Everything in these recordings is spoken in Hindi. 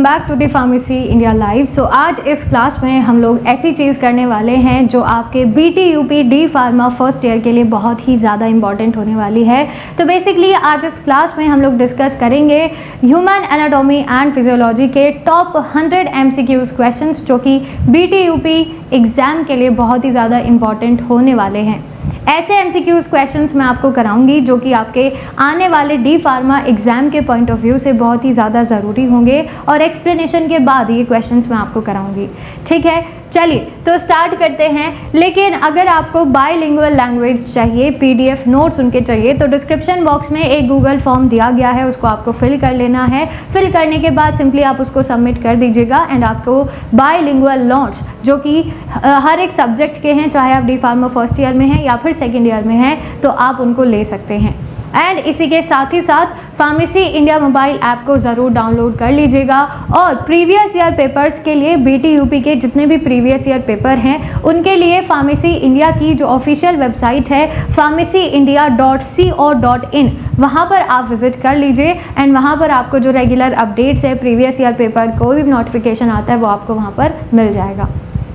Welcome back to the pharmacy India live. So आज इस क्लास में हम लोग ऐसी चीज़ करने वाले हैं जो आपके BT UP D pharma first year के लिए बहुत ही ज़्यादा इंपॉर्टेंट होने वाली है। तो बेसिकली आज इस क्लास में हम लोग डिस्कस करेंगे ह्यूमन एनाटॉमी एंड फिजियोलॉजी के टॉप 100 MCQs क्वेश्चंस जो कि बीटी यूपी एग्ज़ाम के लिए बहुत ही ज़्यादा इंपॉर्टेंट होने वाले हैं। ऐसे MCQs क्वेश्चंस मैं आपको कराऊंगी जो कि आपके आने वाले डी फार्मा एग्ज़ाम के पॉइंट ऑफ व्यू से बहुत ही ज़्यादा ज़रूरी होंगे और एक्सप्लेनेशन के बाद ये क्वेश्चंस मैं आपको कराऊंगी। ठीक है, चलिए तो स्टार्ट करते हैं। लेकिन अगर आपको बाइलिंगुअल लैंग्वेज चाहिए, PDF नोट्स उनके चाहिए, तो डिस्क्रिप्शन बॉक्स में एक गूगल फॉर्म दिया गया है, उसको आपको फिल कर लेना है। फिल करने के बाद सिंपली आप उसको सबमिट कर दीजिएगा एंड आपको बाइलिंगुअल नोट्स जो कि हर एक सब्जेक्ट के हैं, चाहे आप डी फार्मा फर्स्ट ईयर में हैं या फिर सेकेंड ईयर में हैं, तो आप उनको ले सकते हैं। एंड इसी के साथ ही साथ फार्मेसी इंडिया मोबाइल ऐप को ज़रूर डाउनलोड कर लीजिएगा और प्रीवियस ईयर पेपर्स के लिए बीटी यूपी के जितने भी प्रीवियस ईयर पेपर हैं उनके लिए फार्मेसी इंडिया की जो ऑफिशियल वेबसाइट है pharmacyindia.co.in, वहाँ पर आप विजिट कर लीजिए एंड वहाँ पर आपको जो रेगुलर अपडेट्स है प्रीवियस ईयर पेपर कोई भी नोटिफिकेशन आता है वो आपको वहाँ पर मिल जाएगा।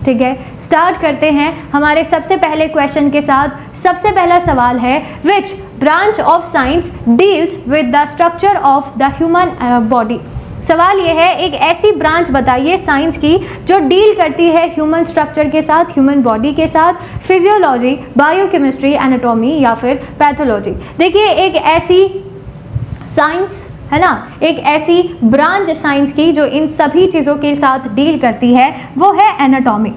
ठीक है, स्टार्ट करते हैं हमारे सबसे पहले क्वेश्चन के साथ। सबसे पहला सवाल है, which branch of science deals with the structure of the human body. सवाल यह है, एक ऐसी ब्रांच बताइए साइंस की जो डील करती है ह्यूमन स्ट्रक्चर के साथ, ह्यूमन बॉडी के साथ, फिजियोलॉजी, बायोकेमिस्ट्री, एनाटॉमी या फिर पैथोलॉजी। देखिए, एक ऐसी साइंस है ना, एक ऐसी ब्रांच साइंस की जो इन सभी चीज़ों के साथ डील करती है वो है anatomy.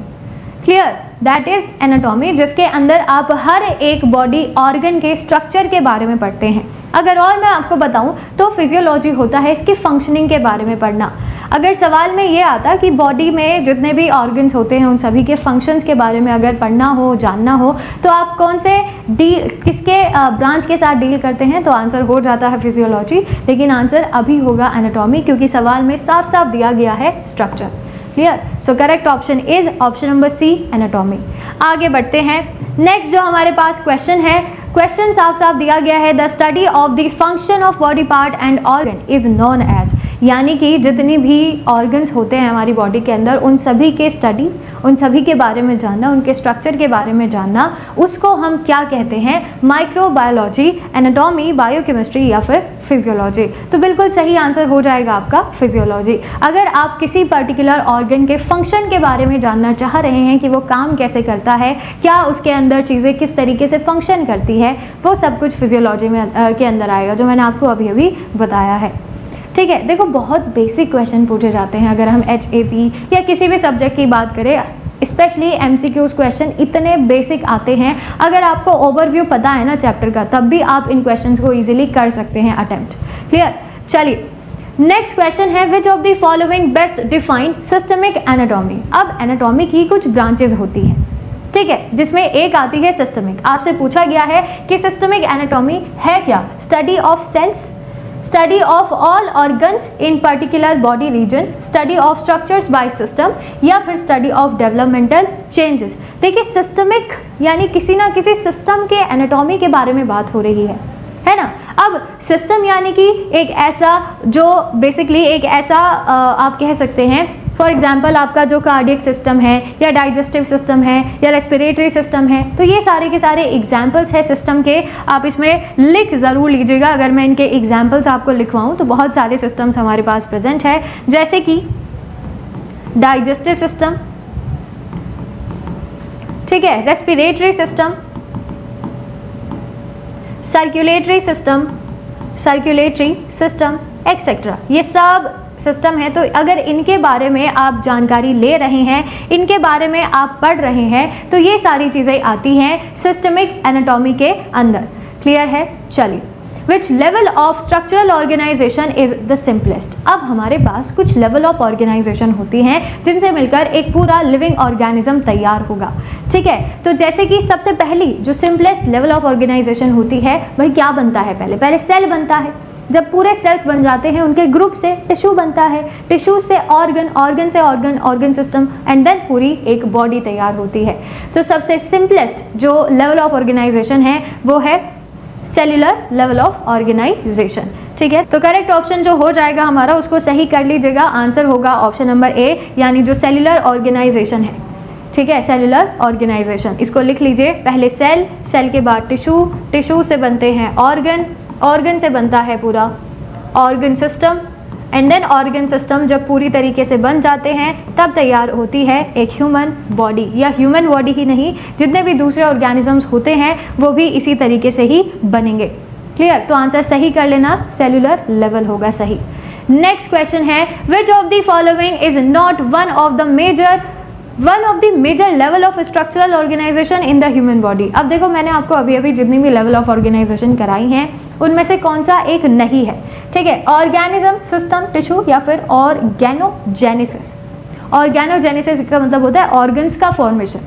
Clear, that is anatomy, जिसके अंदर आप हर एक बॉडी ऑर्गन के स्ट्रक्चर के बारे में पढ़ते हैं। अगर और मैं आपको बताऊं तो फिजियोलॉजी होता है इसकी फंक्शनिंग के बारे में पढ़ना। अगर सवाल में ये आता कि बॉडी में जितने भी ऑर्गन्स होते हैं उन सभी के फंक्शंस के बारे में अगर पढ़ना हो, जानना हो, तो आप कौन से किसके ब्रांच के साथ डील करते हैं, तो आंसर हो जाता है फिजियोलॉजी। लेकिन आंसर अभी होगा एनाटॉमी, क्योंकि सवाल में साफ साफ दिया गया है structure. Clear, so correct option is option number C, anatomy. आगे बढ़ते हैं। नेक्स्ट जो हमारे पास क्वेश्चन है, क्वेश्चन साफ साफ दिया गया है, the study of the function of body part and organ is known as, यानी कि जितनी भी ऑर्गन्स होते हैं हमारी बॉडी के अंदर उन सभी के स्टडी, उन सभी के बारे में जानना, उनके स्ट्रक्चर के बारे में जानना, उसको हम क्या कहते हैं? माइक्रोबायोलॉजी, एनाटॉमी, बायोकेमिस्ट्री या फिर फिजियोलॉजी। तो बिल्कुल सही आंसर हो जाएगा आपका फिजियोलॉजी। अगर आप किसी पर्टिकुलर ऑर्गन के फंक्शन के बारे में जानना चाह रहे हैं कि वो काम कैसे करता है, क्या उसके अंदर चीज़ें किस तरीके से फंक्शन करती है, वो सब कुछ फिजियोलॉजी में के अंदर आएगा, जो मैंने आपको अभी अभी बताया है। ठीक है, देखो बहुत बेसिक क्वेश्चन पूछे जाते हैं अगर हम HAP या किसी भी सब्जेक्ट की बात करें, स्पेशली MCQs क्वेश्चन इतने बेसिक आते हैं। अगर आपको ओवरव्यू पता है ना चैप्टर का, तब भी आप इन क्वेश्चंस को इजीली कर सकते हैं अटेम्प्ट। क्लियर, चलिए नेक्स्ट क्वेश्चन है, which of the following best define systemic anatomy. अब एनाटॉमी की कुछ ब्रांचेज होती हैं, ठीक है, जिसमें एक आती है सिस्टमिक। आपसे पूछा गया है कि सिस्टमिक एनाटॉमी है क्या? Study of cells, study of all organs in particular body region, study of structures by system या फिर स्टडी ऑफ डेवलपमेंटल चेंजेस। देखिए, सिस्टमिक यानी किसी ना किसी सिस्टम के एनाटॉमी के बारे में बात हो रही है ना। अब सिस्टम यानी कि एक ऐसा जो बेसिकली एक ऐसा आप कह सकते हैं, फॉर एग्जाम्पल आपका जो कार्डियक सिस्टम है या डाइजेस्टिव सिस्टम है या रेस्पिरेटरी सिस्टम है, तो ये सारे के सारे एग्जाम्पल्स हैं सिस्टम के। आप इसमें लिख ज़रूर लीजिएगा। अगर मैं इनके एग्जाम्पल्स आपको लिखवाऊँ तो बहुत सारे सिस्टम्स हमारे पास प्रेजेंट है, जैसे कि डाइजेस्टिव सिस्टम, ठीक है, respiratory system, circulatory system etcetera, ये सब सिस्टम है। तो अगर इनके बारे में आप जानकारी ले रहे हैं, इनके बारे में आप पढ़ रहे हैं, तो ये सारी चीज़ें आती हैं सिस्टमिक एनाटॉमी के अंदर। क्लियर है, चलिए। Which level of structural organisation is the simplest. अब हमारे पास कुछ लेवल ऑफ ऑर्गेनाइजेशन होती हैं जिनसे मिलकर एक पूरा लिविंग ऑर्गेनिज्म तैयार होगा। ठीक है, तो जैसे कि सबसे पहली जो सिंपलेस्ट लेवल ऑफ ऑर्गेनाइजेशन होती है, वही क्या बनता है? पहले सेल बनता है। जब पूरे सेल्स बन जाते हैं उनके ग्रुप से टिश्यू बनता है, टिश्यू से ऑर्गन, ऑर्गन से ऑर्गन सिस्टम एंड देन पूरी एक बॉडी तैयार होती है। तो सबसे सिंपलेस्ट जो लेवल ऑफ ऑर्गेनाइजेशन है वो है सेल्यूलर लेवल ऑफ ऑर्गेनाइजेशन। ठीक है, तो करेक्ट ऑप्शन जो हो जाएगा हमारा, उसको सही कर लीजिएगा, आंसर होगा ऑप्शन नंबर ए, यानी जो सेल्यूलर ऑर्गेनाइजेशन है। ठीक है, सेल्यूलर ऑर्गेनाइजेशन, इसको लिख लीजिए। पहले सेल, सेल के बाद टिश्यू, टिश्यू से बनते हैं ऑर्गन, ऑर्गन से बनता है पूरा organ system, and then organ system जब पूरी तरीके से बन जाते हैं तब तैयार होती है एक ह्यूमन बॉडी, या ह्यूमन बॉडी ही नहीं, जितने भी दूसरे ऑर्गेनिजम्स होते हैं वो भी इसी तरीके से ही बनेंगे। क्लियर, तो आंसर सही कर लेना, सेल्यूलर लेवल होगा सही। नेक्स्ट क्वेश्चन है, which of the following is not one of the major level of structural organisation in the human body. अब देखो, मैंने आपको अभी अभी जितनी भी लेवल ऑफ ऑर्गेनाइजेशन कराई हैं उनमें से कौन सा एक नहीं है। ठीक है, ऑर्गेनिज्म, सिस्टम, टिश्यू या फिर ऑर्गेनोजेनेसिस। ऑर्गेनोजेनेसिस का मतलब होता है ऑर्गन्स का फॉर्मेशन।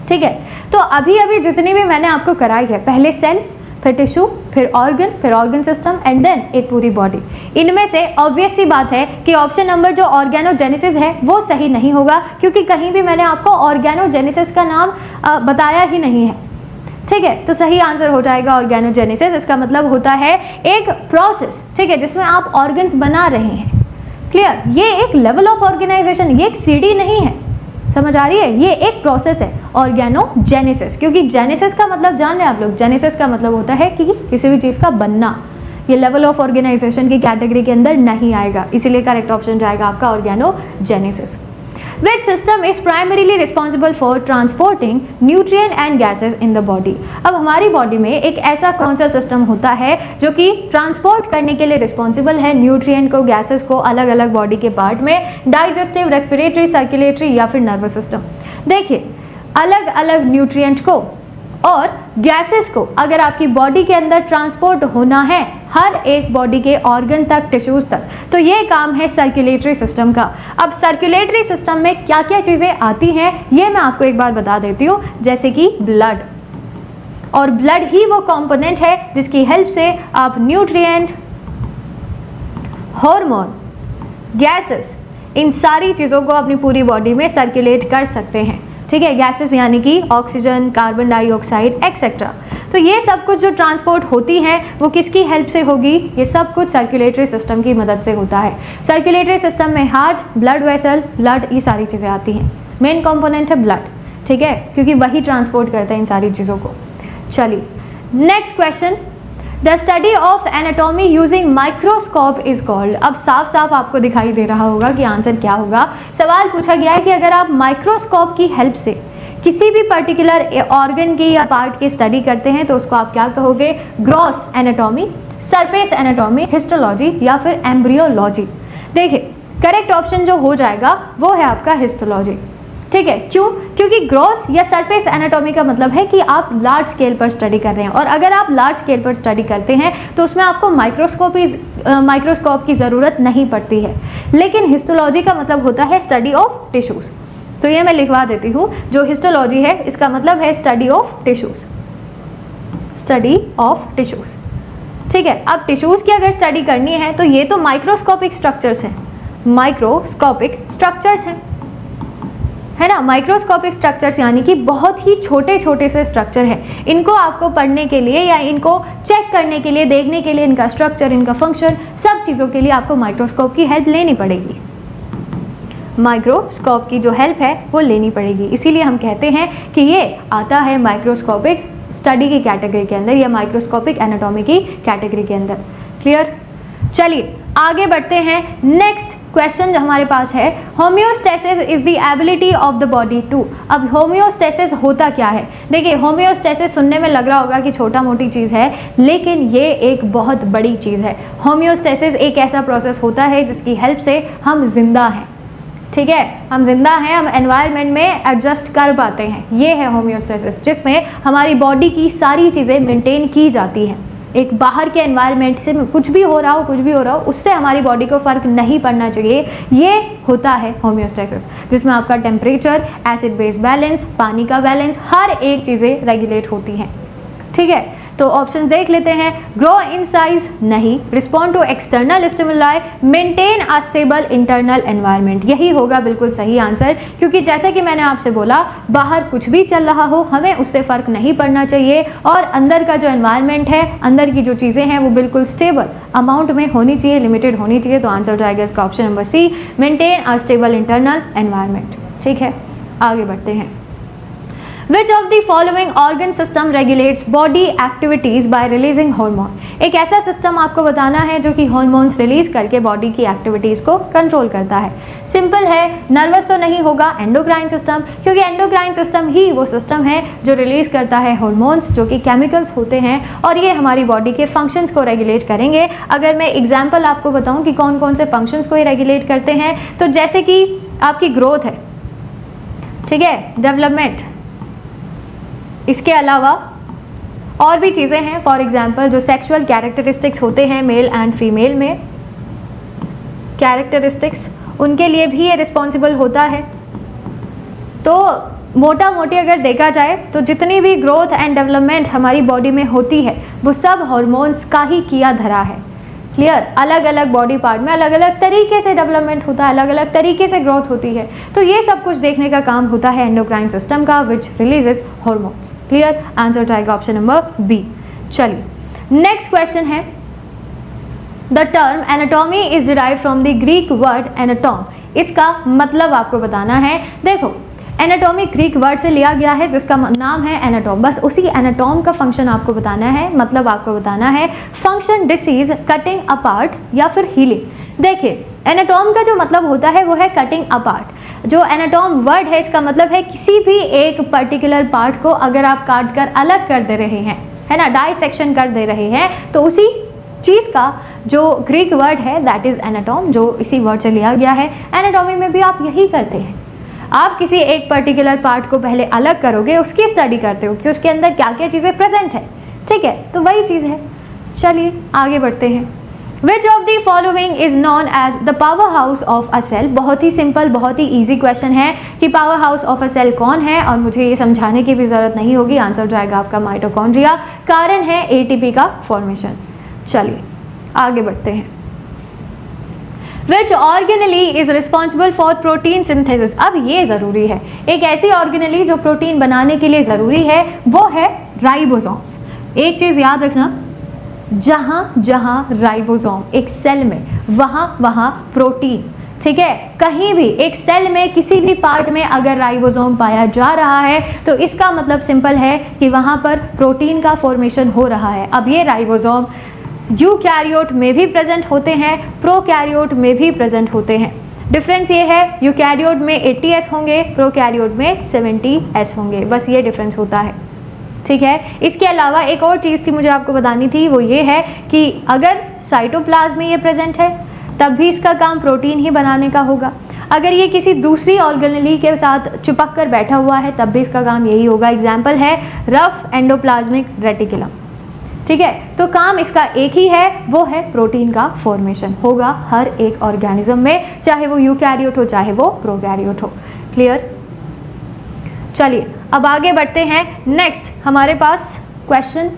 ठीक है, तो अभी अभी जितनी भी मैंने आपको कराई है, पहले सेल, फिर टिश्यू, फिर ऑर्गन सिस्टम एंड देन एक पूरी बॉडी, इनमें से ऑब्वियस सी बात है कि ऑप्शन नंबर जो ऑर्गेनोजेनेसिस है वो सही नहीं होगा, क्योंकि कहीं भी मैंने आपको ऑर्गेनोजेनेसिस का नाम बताया ही नहीं है। ठीक है, तो सही आंसर हो जाएगा ऑर्गेनोजेनेसिस। इसका मतलब होता है एक प्रोसेस, ठीक है, जिसमें आप ऑर्गन्स बना रहे हैं। क्लियर, ये एक लेवल ऑफ ऑर्गेनाइजेशन, ये एक सीढ़ी नहीं है, समझ आ रही है, ये एक प्रोसेस है ऑर्गेनोजेनेसिस। क्योंकि जेनेसिस का मतलब जान रहे हैं आप लोग, जेनेसिस का मतलब होता है कि किसी भी चीज़ का बनना, ये लेवल ऑफ ऑर्गेनाइजेशन की कैटेगरी के अंदर नहीं आएगा, इसीलिए करेक्ट ऑप्शन जाएगा आपका organogenesis. Which system is primarily responsible for transporting nutrient and gases in the body? अब हमारी बॉडी में एक ऐसा कौन सा सिस्टम होता है जो कि ट्रांसपोर्ट करने के लिए रिस्पॉन्सिबल है न्यूट्रिएंट को, गैसेस को अलग अलग बॉडी के पार्ट में, डाइजेस्टिव, रेस्पिरेटरी, सर्कुलेटरी या फिर नर्वस सिस्टम। देखिए, अलग अलग न्यूट्रिएंट को और गैसेस को अगर आपकी बॉडी के अंदर ट्रांसपोर्ट होना है हर एक बॉडी के ऑर्गन तक, टिश्यूज तक, तो ये काम है सर्कुलेटरी सिस्टम का। अब सर्कुलेटरी सिस्टम में क्या क्या चीज़ें आती हैं ये मैं आपको एक बार बता देती हूँ, जैसे कि ब्लड, और ब्लड ही वो कंपोनेंट है जिसकी हेल्प से आप न्यूट्रिएंट, हार्मोन, गैसेस, इन सारी चीज़ों को अपनी पूरी बॉडी में सर्कुलेट कर सकते हैं। ठीक है, गैसेस यानी कि ऑक्सीजन, कार्बन डाइऑक्साइड एक्सेट्रा। तो ये सब कुछ जो ट्रांसपोर्ट होती है वो किसकी हेल्प से होगी? ये सब कुछ सर्कुलेटरी सिस्टम की मदद से होता है। सर्कुलेटरी सिस्टम में हार्ट, ब्लड वेसल, ब्लड, ये सारी चीज़ें आती हैं। मेन कंपोनेंट है ब्लड, ठीक है, क्योंकि वही ट्रांसपोर्ट करते हैं इन सारी चीज़ों को। चलिए next question, the study of anatomy using microscope is called. अब साफ साफ आपको दिखाई दे रहा होगा कि आंसर क्या होगा। सवाल पूछा गया है कि अगर आप माइक्रोस्कोप की हेल्प से किसी भी पर्टिकुलर ऑर्गन की या पार्ट की स्टडी करते हैं तो उसको आप क्या कहोगे? Gross anatomy, surface anatomy, histology या फिर एम्ब्रियोलॉजी। देखिए करेक्ट ऑप्शन जो हो जाएगा वो है आपका हिस्टोलॉजी। ठीक है, क्यों? क्योंकि ग्रॉस या सरफेस एनाटॉमी का मतलब है कि आप लार्ज स्केल पर स्टडी कर रहे हैं, और अगर आप लार्ज स्केल पर स्टडी करते हैं तो उसमें आपको माइक्रोस्कोप की ज़रूरत नहीं पड़ती है। लेकिन हिस्टोलॉजी का मतलब होता है स्टडी ऑफ टिश्यूज़। तो ये मैं लिखवा देती हूँ, जो हिस्टोलॉजी है इसका मतलब है study of tissues, study of tissues. ठीक है, अब टिश्यूज़ की अगर स्टडी करनी है तो ये तो माइक्रोस्कोपिक स्ट्रक्चर्स हैं, माइक्रोस्कोपिक स्ट्रक्चर्स हैं, है ना। माइक्रोस्कोपिक स्ट्रक्चर्स यानी कि बहुत ही छोटे छोटे से स्ट्रक्चर हैं। इनको आपको पढ़ने के लिए या इनको चेक करने के लिए, देखने के लिए, इनका स्ट्रक्चर, इनका फंक्शन, सब चीज़ों के लिए आपको माइक्रोस्कोप की हेल्प लेनी पड़ेगी। माइक्रोस्कोप की जो हेल्प है वो लेनी पड़ेगी, इसीलिए हम कहते हैं कि ये आता है माइक्रोस्कोपिक स्टडी की कैटेगरी के अंदर या माइक्रोस्कोपिक एनाटॉमी की कैटेगरी के अंदर। क्लियर? चलिए आगे बढ़ते हैं। नेक्स्ट क्वेश्चन जो हमारे पास है, homeostasis is the ability of the body to. अब होम्योस्टेसिस होता क्या है? देखिए होम्योस्टेसिस सुनने में लग रहा होगा कि छोटा मोटी चीज़ है, लेकिन ये एक बहुत बड़ी चीज़ है। होम्योस्टेसिस एक ऐसा प्रोसेस होता है जिसकी हेल्प से हम जिंदा हैं। ठीक है, हम जिंदा हैं, हम एनवायरनमेंट में एडजस्ट कर पाते हैं। ये है होम्योस्टेसिस, जिसमें हमारी बॉडी की सारी चीज़ें मेंटेन की जाती हैं। एक बाहर के एनवायरनमेंट से कुछ भी हो रहा हो उससे हमारी बॉडी को फ़र्क नहीं पड़ना चाहिए। ये होता है होम्योस्टेसिस, जिसमें आपका टेम्परेचर, एसिड बेस बैलेंस, पानी का बैलेंस, हर एक चीज़ें रेगुलेट होती हैं। ठीक है, तो ऑप्शन देख लेते हैं। ग्रो इन साइज नहीं, respond to external stimuli, maintain a stable internal environment, यही होगा बिल्कुल सही आंसर। क्योंकि जैसे कि मैंने आपसे बोला, बाहर कुछ भी चल रहा हो हमें उससे फर्क नहीं पड़ना चाहिए, और अंदर का जो एनवायरनमेंट है, अंदर की जो चीजें हैं वो बिल्कुल स्टेबल अमाउंट में होनी चाहिए, लिमिटेड होनी चाहिए। तो आंसर जाएगा इसका option number C, maintain a stable internal environment. ठीक है, आगे बढ़ते हैं। Which of the following organ system regulates body activities by releasing hormone? एक ऐसा सिस्टम आपको बताना है जो कि हॉर्मोन्स रिलीज करके बॉडी की एक्टिविटीज को कंट्रोल करता है। सिंपल है, नर्वस तो नहीं होगा, एंडोक्राइन सिस्टम, क्योंकि एंडोक्राइन सिस्टम ही वो सिस्टम है जो रिलीज करता है हॉर्मोन्स, जो कि केमिकल्स होते हैं, और ये हमारी बॉडी के फंक्शंस को रेगुलेट करेंगे। अगर मैं एग्जाम्पल आपको बताऊं कि कौन कौन से फंक्शंस को ये रेगुलेट करते हैं, तो जैसे कि आपकी ग्रोथ है, ठीक है, डेवलपमेंट, इसके अलावा और भी चीज़ें हैं। फॉर एग्जाम्पल जो सेक्सुअल कैरेक्टरिस्टिक्स होते हैं मेल एंड फीमेल में, कैरेक्टरिस्टिक्स, उनके लिए भी ये रिस्पॉन्सिबल होता है। तो मोटा मोटी अगर देखा जाए तो जितनी भी ग्रोथ एंड डेवलपमेंट हमारी बॉडी में होती है वो सब हॉर्मोन्स का ही किया धरा है। क्लियर, अलग अलग बॉडी पार्ट में अलग अलग तरीके से डेवलपमेंट होता है, अलग अलग तरीके से ग्रोथ होती है। तो ये सब कुछ देखने का काम होता है एंडोक्राइन सिस्टम का, which releases hormones. Clear, answer जाएगा ऑप्शन नंबर बी। चलिए, नेक्स्ट क्वेश्चन है, the term anatomy is derived from the Greek word anatom. इसका मतलब आपको बताना है। देखो, एनाटॉमी ग्रीक वर्ड से लिया गया है जिसका नाम है एनाटॉम, बस उसी एनाटॉम का फंक्शन आपको बताना है, मतलब आपको बताना है। फंक्शन, डिसीज, कटिंग अपार्ट या फिर हीलिंग। देखिए, एनाटॉम का जो मतलब होता है वो है कटिंग अपार्ट। जो एनाटॉम वर्ड है इसका मतलब है किसी भी एक पर्टिकुलर पार्ट को अगर आप काट कर अलग कर दे रहे हैं, है ना, डाइसेक्शन कर दे रहे हैं, तो उसी चीज़ का जो ग्रीक वर्ड है दैट इज एनाटॉम, जो इसी वर्ड से लिया गया है। एनाटॉमी में भी आप यही करते हैं, आप किसी एक पर्टिकुलर पार्ट को पहले अलग करोगे, उसकी स्टडी करते हो कि उसके अंदर क्या क्या चीज़ें प्रेजेंट है। ठीक है, तो वही चीज़ है। चलिए आगे बढ़ते हैं। Which of the following is known as the power house of a cell? बहुत ही सिंपल, बहुत ही इजी क्वेश्चन है कि powerhouse of a cell कौन है, और मुझे ये समझाने की भी जरूरत नहीं होगी, आंसर जाएगा आपका माइटोकॉन्ड्रिया। कारण है एटीपी का फॉर्मेशन। चलिए आगे बढ़ते हैं। Which organelle is responsible for protein synthesis? अब ये जरूरी है, एक ऐसी ऑर्गेनेली जो प्रोटीन बनाने के लिए जरूरी है वो है राइबोसोम्स। एक चीज याद रखना, जहां जहां राइबोसोम एक सेल में, वहां प्रोटीन। ठीक है, कहीं भी एक सेल में किसी भी पार्ट में अगर राइबोसोम पाया जा रहा है तो इसका मतलब सिंपल है कि वहां पर प्रोटीन का फॉर्मेशन हो रहा है। अब ये राइबोसोम यूकैरियोट में भी प्रेजेंट होते हैं, प्रोकैरियोट में भी प्रेजेंट होते हैं। डिफरेंस ये है, यूकैरियोट में 80S होंगे, प्रोकैरियोट में 70S होंगे, बस ये डिफरेंस होता है। ठीक है, इसके अलावा एक और चीज़ थी मुझे आपको बतानी थी, वो ये है कि अगर साइटोप्लाज्म में ये प्रेजेंट है तब भी इसका काम प्रोटीन ही बनाने का होगा। अगर ये किसी दूसरी ऑर्गेनेली के साथ चिपक कर बैठा हुआ है तब भी इसका काम यही होगा। एग्जाम्पल है रफ एंडोप्लाज्मिक रेटिकुलम। ठीक है, तो काम इसका एक ही है, वो है प्रोटीन का फॉर्मेशन होगा हर एक ऑर्गेनिज्म में, चाहे वो यूकैरियोट हो चाहे वो प्रोकैरियोट हो। क्लियर, चलिए अब आगे बढ़ते हैं। नेक्स्ट हमारे पास question,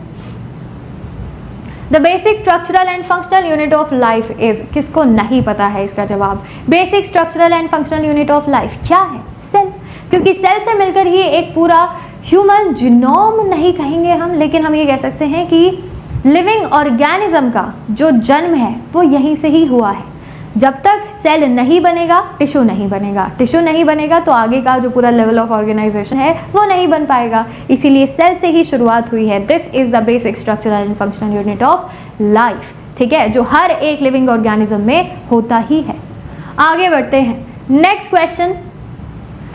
the basic structural and functional unit of life is, किसको नहीं पता है इसका जवाब? Basic structural and functional unit of life क्या है? सेल, क्योंकि सेल से मिलकर ही एक पूरा ह्यूमन जीनोम नहीं कहेंगे हम, लेकिन हम ये कह सकते हैं कि लिविंग ऑर्गेनिज्म का जो जन्म है वो यहीं से ही हुआ है। जब तक सेल नहीं बनेगा टिश्यू नहीं बनेगा, टिश्यू नहीं बनेगा तो आगे का जो पूरा लेवल ऑफ ऑर्गेनाइजेशन है वो नहीं बन पाएगा, इसीलिए सेल से ही शुरुआत हुई है। This is the basic structural and functional unit of life. ठीक है, जो हर एक लिविंग ऑर्गेनिज्म में होता ही है। आगे बढ़ते हैं। Next question,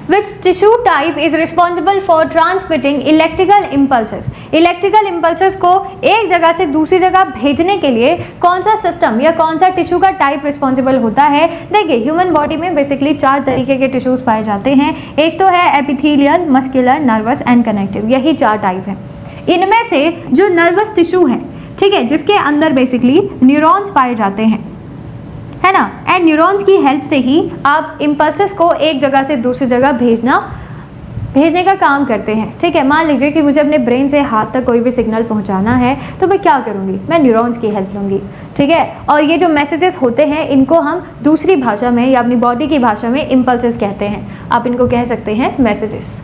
Which tissue type is responsible for transmitting electrical impulses? Electrical impulses को एक जगह से दूसरी जगह भेजने के लिए कौन सा सिस्टम या कौन सा टिश्यू का टाइप रिस्पॉन्सिबल होता है? देखिए, ह्यूमन बॉडी में बेसिकली 4 तरीके के टिश्यूज पाए जाते हैं। एक तो है epithelial, muscular, nervous and connective, यही 4 टाइप हैं। इनमें से जो नर्वस टिश्यू है, ठीक है, जिसके अंदर बेसिकली न्यूरॉन्स पाए जाते हैं, है ना, एंड न्यूरॉन्स की हेल्प से ही आप इम्पल्सेस को एक जगह से दूसरी जगह भेजना भेजने का काम करते हैं। ठीक है, मान लीजिए कि मुझे अपने ब्रेन से हाथ तक कोई भी सिग्नल पहुंचाना है तो मैं क्या करूंगी, मैं न्यूरॉन्स की हेल्प लूंगी। ठीक है, और ये जो मैसेजेस होते हैं इनको हम दूसरी भाषा में या अपनी बॉडी की भाषा में इम्पल्सेस कहते हैं। आप इनको कह सकते हैं मैसेजेस।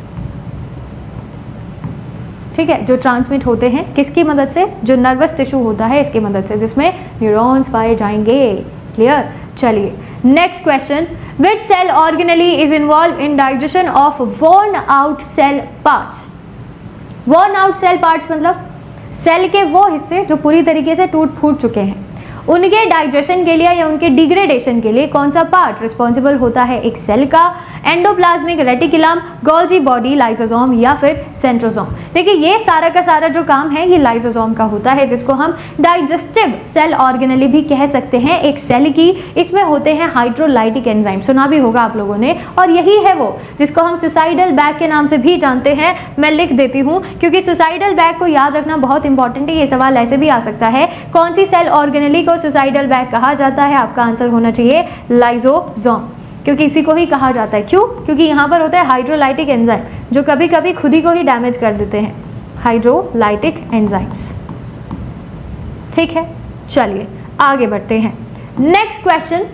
ठीक है, जो ट्रांसमिट होते हैं किसकी मदद से, जो नर्वस टिश्यू होता है इसकी मदद से, जिसमें न्यूरॉन्स पाए जाएंगे। क्लियर। चलिए next question, which cell organelle is involve in digestion of worn out cell parts. Worn out cell parts मतलब सेल के वो हिस्से जो पूरी तरीके से टूट फूट चुके हैं, उनके डाइजेशन के लिए या उनके डिग्रेडेशन के लिए कौन सा पार्ट रिस्पॉन्सिबल होता है एक सेल का, endoplasmic reticulum, Golgi body, lysosome या फिर सेंट्रोसोम। देखिए ये सारा का सारा जो काम है ये लाइसोसोम का होता है, जिसको हम डाइजेस्टिव सेल ऑर्गेनली भी कह सकते हैं एक सेल की। इसमें होते हैं हाइड्रोलाइटिक एंजाइम, सुना भी होगा आप लोगों ने, और यही है वो जिसको हम सुसाइडल बैग के नाम से भी जानते हैं। मैं लिख देती हूँ क्योंकि सुसाइडल बैग को याद रखना बहुत इंपॉर्टेंट है। ये सवाल ऐसे भी आ सकता है, कौन सी सेल ऑर्गेनली को सुसाइडल बैग कहा जाता है, आपका आंसर होना चाहिए लाइसोसोम, क्योंकि इसी को ही कहा जाता है। क्यों? क्योंकि यहाँ पर होता है हाइड्रोलाइटिक एंजाइम जो कभी कभी खुद ही को ही डैमेज कर देते हैं, हाइड्रोलाइटिक एंजाइम्स। ठीक है, चलिए आगे बढ़ते हैं। Next question,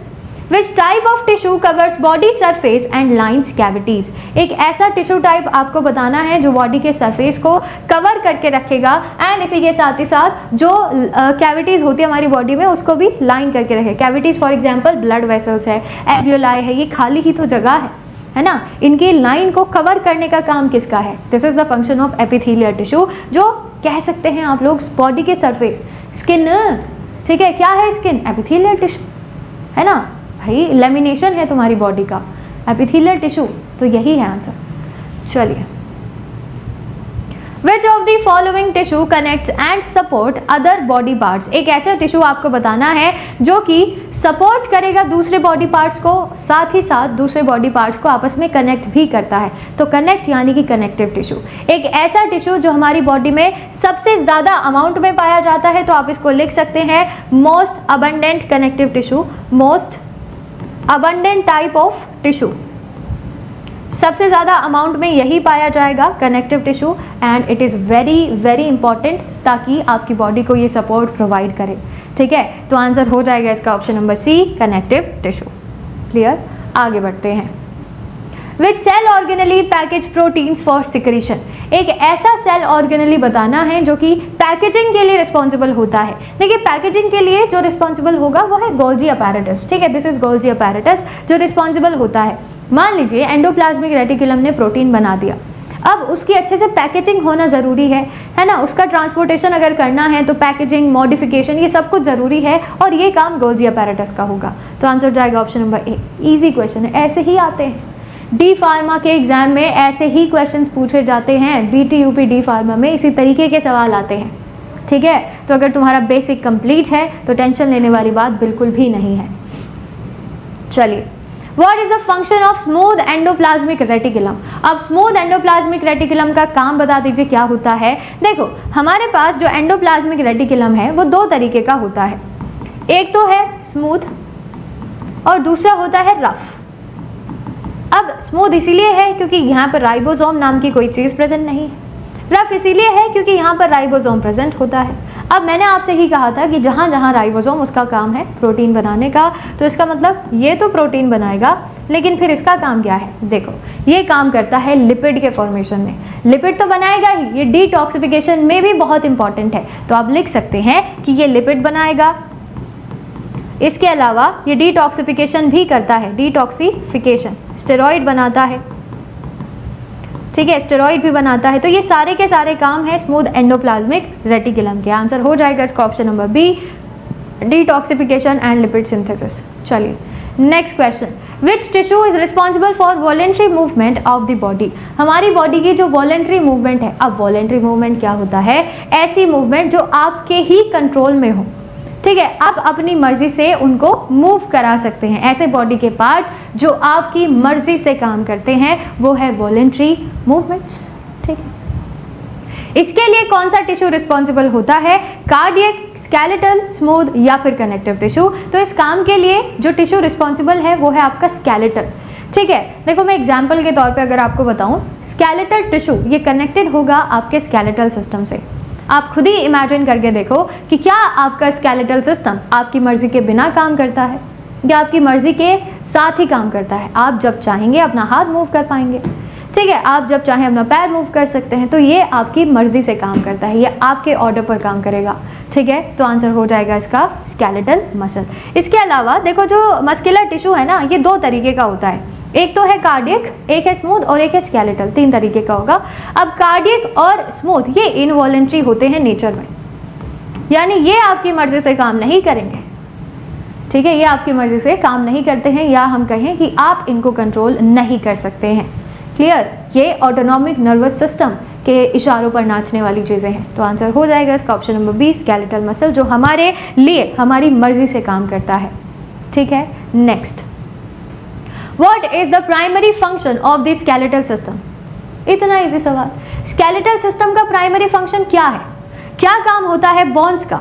which type of tissue covers body surface and lines cavities. एक ऐसा टिश्यू टाइप आपको बताना है जो बॉडी के सरफेस को कवर करके रखेगा एंड इसी के साथ ही साथ जो कैविटीज होती है हमारी बॉडी में उसको भी लाइन करके रखे। Cavities for example blood vessels है, एल्वियोलाई है, ये खाली ही तो जगह है ना, इनकी लाइन को कवर करने का काम किसका है? This is the function of epithelial tissue, जो कह सकते हैं आप लोग बॉडी के सरफेस, स्किन। ठीक है, क्या है स्किन? एपिथेलियल टिश्यू है ना भाई, लेमिनेशन है तुम्हारी बॉडी का, एपिथेलियल टिश्यू, तो यही है आंसर। चलिए, विच of the following tissue connects and support other body parts. एक ऐसा टिश्यू आपको बताना है जो कि सपोर्ट करेगा दूसरे बॉडी पार्ट्स को, साथ ही साथ दूसरे बॉडी पार्ट्स को आपस में कनेक्ट भी करता है। तो कनेक्ट यानी कि कनेक्टिव टिश्यू। एक ऐसा टिश्यू जो हमारी बॉडी में सबसे ज्यादा अमाउंट में पाया जाता है, तो आप इसको लिख सकते हैं most abundant connective tissue, most abundant type of tissue. सबसे ज्यादा अमाउंट में यही पाया जाएगा connective tissue, and it is very very important ताकि आपकी बॉडी को ये सपोर्ट प्रोवाइड करे। ठीक है, तो आंसर हो जाएगा इसका option number C, connective tissue. Clear, आगे बढ़ते हैं। Which cell organelle package proteins for secretion. एक ऐसा सेल ऑर्गेनली बताना है जो कि पैकेजिंग के लिए रिस्पॉन्सिबल होता है। देखिए पैकेजिंग के लिए जो रिस्पॉन्सिबल होगा वो है गोल्जी अपैरेटस। ठीक है, दिस इज गोल्जी अपैरेटस जो रिस्पॉन्सिबल होता है। मान लीजिए एंडोप्लाज्मिक रेटिकुलम ने प्रोटीन बना दिया, अब उसकी अच्छे से पैकेजिंग होना ज़रूरी है ना, उसका ट्रांसपोर्टेशन अगर करना है तो पैकेजिंग, मॉडिफिकेशन, ये सब कुछ ज़रूरी है और ये काम गोल्जी अपैरेटस का होगा। तो आंसर जाएगा option number A. Easy question है, ऐसे ही आते हैं डी फार्मा के एग्जाम में, ऐसे ही क्वेश्चंस पूछे जाते हैं। बीटी यूपी डी फार्मा में इसी तरीके के सवाल आते हैं। ठीक है, तो अगर तुम्हारा बेसिक कंप्लीट है तो टेंशन लेने वाली बात बिल्कुल भी नहीं है। चलिए, what is the function of smooth endoplasmic reticulum. अब स्मूथ एंडोप्लाज्मिक रेटिकुलम का काम बता दीजिए क्या होता है। देखो हमारे पास जो एंडोप्लाज्मिक रेटिकुलम है वो दो तरीके का होता है, एक तो है स्मूथ और दूसरा होता है रफ। अब स्मूथ इसीलिए है क्योंकि यहाँ पर राइबोसोम नाम की कोई चीज़ प्रेजेंट नहीं है, रफ इसीलिए है क्योंकि यहाँ पर राइबोसोम प्रेजेंट होता है। अब मैंने आपसे ही कहा था कि जहाँ जहाँ राइबोसोम उसका काम है प्रोटीन बनाने का, तो इसका मतलब ये तो प्रोटीन बनाएगा, लेकिन फिर इसका काम क्या है? देखो ये काम करता है लिपिड के फॉर्मेशन में। लिपिड तो बनाएगा ही, ये डिटॉक्सिफिकेशन में भी बहुत इंपॉर्टेंट है। तो आप लिख सकते हैं कि ये लिपिड बनाएगा, इसके अलावा ये डिटॉक्सिफिकेशन भी करता है, डिटॉक्सिफिकेशन, स्टेरॉइड बनाता है। ठीक है, स्टेरॉइड भी बनाता है। तो ये सारे के सारे काम है स्मूथ एंडोप्लाज्मिक रेटिकुलम के। आंसर हो जाएगा इसका option number B, detoxification and lipid synthesis. चलिए next question, which tissue is responsible for voluntary movement of the body. हमारी बॉडी की जो वॉलेंट्री मूवमेंट है, अब वॉलेंट्री मूवमेंट क्या होता है? ऐसी मूवमेंट जो आपके ही कंट्रोल में हो। ठीक है, आप अपनी मर्जी से उनको मूव करा सकते हैं। ऐसे बॉडी के पार्ट जो आपकी मर्जी से काम करते हैं वो है वॉलेंट्री मूवमेंट्स। ठीक है, इसके लिए कौन सा टिश्यू रिस्पॉन्सिबल होता है? कार्डियक, स्केलेटल, स्मूथ या फिर कनेक्टिव टिश्यू। तो इस काम के लिए जो टिश्यू रिस्पॉन्सिबल है वो है आपका स्केलेटल। ठीक है, देखो मैं एग्जाम्पल के तौर पे अगर आपको बताऊं, स्केलेटल टिश्यू ये कनेक्टेड होगा आपके स्केलेटल सिस्टम से। आप खुद ही इमेजिन करके देखो कि क्या आपका स्केलेटल सिस्टम आपकी मर्जी के बिना काम करता है या आपकी मर्जी के साथ ही काम करता है। आप जब चाहेंगे अपना हाथ मूव कर पाएंगे, ठीक है, आप जब चाहें अपना पैर मूव कर सकते हैं, तो ये आपकी मर्जी से काम करता है, ये आपके ऑर्डर पर काम करेगा। ठीक है, तो आंसर हो जाएगा इसका स्केलेटल मसल। इसके अलावा देखो जो मस्कुलर टिश्यू है ना, ये दो तरीके का होता है, एक तो है कार्डियक, एक है स्मूथ और एक है स्केलेटल, तीन तरीके का होगा। अब कार्डियक और स्मूथ ये इनवॉलेंट्री होते हैं नेचर में, यानी ये आपकी मर्जी से काम नहीं करेंगे। ठीक है, ये आपकी मर्जी से काम नहीं करते हैं, या हम कहें कि आप इनको कंट्रोल नहीं कर सकते हैं। क्लियर, ये ऑटोनॉमिक नर्वस सिस्टम के इशारों पर नाचने वाली चीजें हैं। तो आंसर हो जाएगा इसका option number B, skeletal muscle, जो हमारे लिए हमारी मर्जी से काम करता है। ठीक है, next, What is the primary function of the skeletal system? इतना इजी सवाल। स्केलेटल सिस्टम का प्राइमरी फंक्शन क्या है? क्या काम होता है बोन्स का?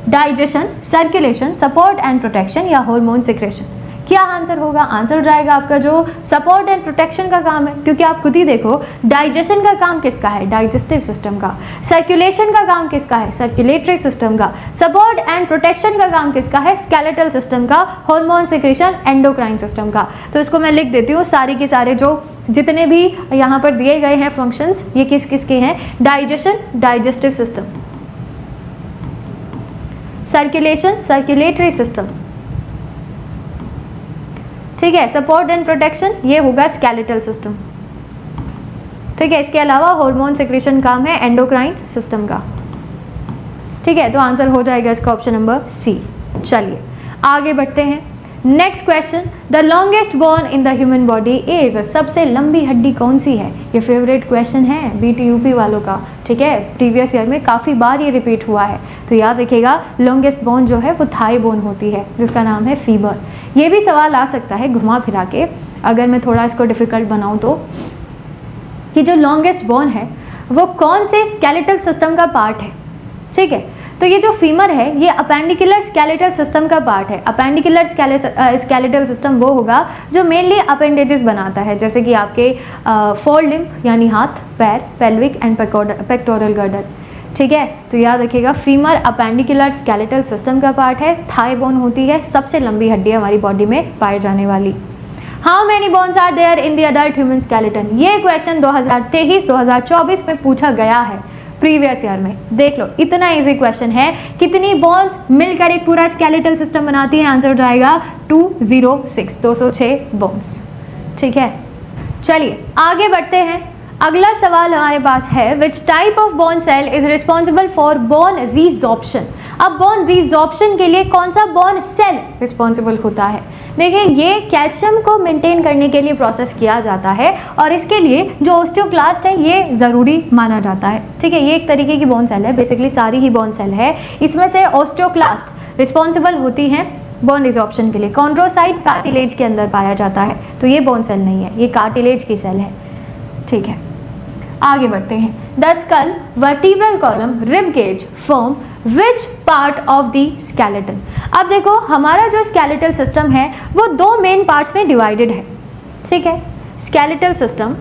Digestion, circulation, support and protection या हार्मोन सिक्रेशन? क्या आंसर होगा? आंसर हो जाएगा आपका जो सपोर्ट एंड प्रोटेक्शन का काम है, क्योंकि आप खुद ही देखो डाइजेशन का काम किसका है? डाइजेस्टिव सिस्टम का। सर्कुलेशन का काम किसका है? सर्कुलेटरी सिस्टम का। सपोर्ट एंड प्रोटेक्शन का काम किसका है? स्केलेटल सिस्टम का। हार्मोन सिक्रेशन एंडोक्राइन सिस्टम का। तो इसको मैं लिख देती हूँ, सारी के सारे जो जितने भी यहाँ पर दिए गए हैं फंक्शंस, ये किस किस के हैं? Digestion, digestive system, circulation, circulatory system, ठीक है, सपोर्ट एंड प्रोटेक्शन ये होगा स्केलेटल सिस्टम। ठीक है, इसके अलावा हार्मोन सिक्रेशन काम है एंडोक्राइन सिस्टम का। ठीक है, तो आंसर हो जाएगा इसका ऑप्शन नंबर सी। चलिए आगे बढ़ते हैं। Next question, the longest bone in the human body is, सबसे लंबी हड्डी कौन सी है? ये फेवरेट क्वेश्चन है बीटीयूपी वालों का। ठीक है, प्रीवियस ईयर में काफ़ी बार ये रिपीट हुआ है, तो याद रखिएगा लॉन्गेस्ट बोन जो है वो थाई बोन होती है, जिसका नाम है फीमर। ये भी सवाल आ सकता है घुमा फिरा के, अगर मैं थोड़ा इसको डिफिकल्ट बनाऊं तो, कि जो लॉन्गेस्ट बोन है वो कौन से स्केलेटल सिस्टम का पार्ट है? ठीक है, तो ये जो फीमर है ये अपेंडिकुलर स्केलेटल सिस्टम का पार्ट है। अपेंडिकुलर स्केलेटल सिस्टम वो होगा जो मेनली अपेंडेजेस बनाता है, जैसे कि आपके फोर लिम्ब यानी हाथ, पैर, पेल्विक एंड पेक्टोरल गर्डर। ठीक है, तो याद रखिएगा फीमर अपेंडिकुलर स्केलेटल सिस्टम का पार्ट है, थाई बोन होती है, सबसे लंबी हड्डी हमारी बॉडी में पाई जाने वाली। How many bones are there in the adult human skeleton? ये क्वेश्चन 2023-2024 में पूछा गया है प्रीवियस ईयर में। देख लो, इतना इजी क्वेश्चन है। कितनी बोन्स मिलकर एक पूरा स्केलेटल सिस्टम बनाती है? आंसर हो जाएगा 206 बोन्स। ठीक है, चलिए आगे बढ़ते हैं। अगला सवाल हमारे पास है, which type of bone cell is responsible for bone resorption? अब बोन रिजॉर्प्शन के लिए कौन सा बोन सेल रिस्पॉन्सिबल होता है? देखिए, ये कैल्शियम को मेंटेन करने के लिए प्रोसेस किया जाता है, और इसके लिए जो ऑस्टियोक्लास्ट है ये ज़रूरी माना जाता है। ठीक है, ये एक तरीके की बोन सेल है, बेसिकली सारी ही बोन सेल है, इसमें से ऑस्टियोक्लास्ट रिस्पॉन्सिबल होती हैं बोन रिजॉर्प्शन के लिए। कॉन्ड्रोसाइट कार्टिलेज के अंदर पाया जाता है, तो ये बोन सेल नहीं है, ये कार्टिलेज की सेल है। ठीक है, आगे बढ़ते हैं। The skull, vertebral column, rib cage form which part of the skeleton? अब देखो, हमारा जो स्केलेटल सिस्टम है वो दो मेन पार्ट्स में डिवाइडेड है। ठीक है, स्केलेटल सिस्टम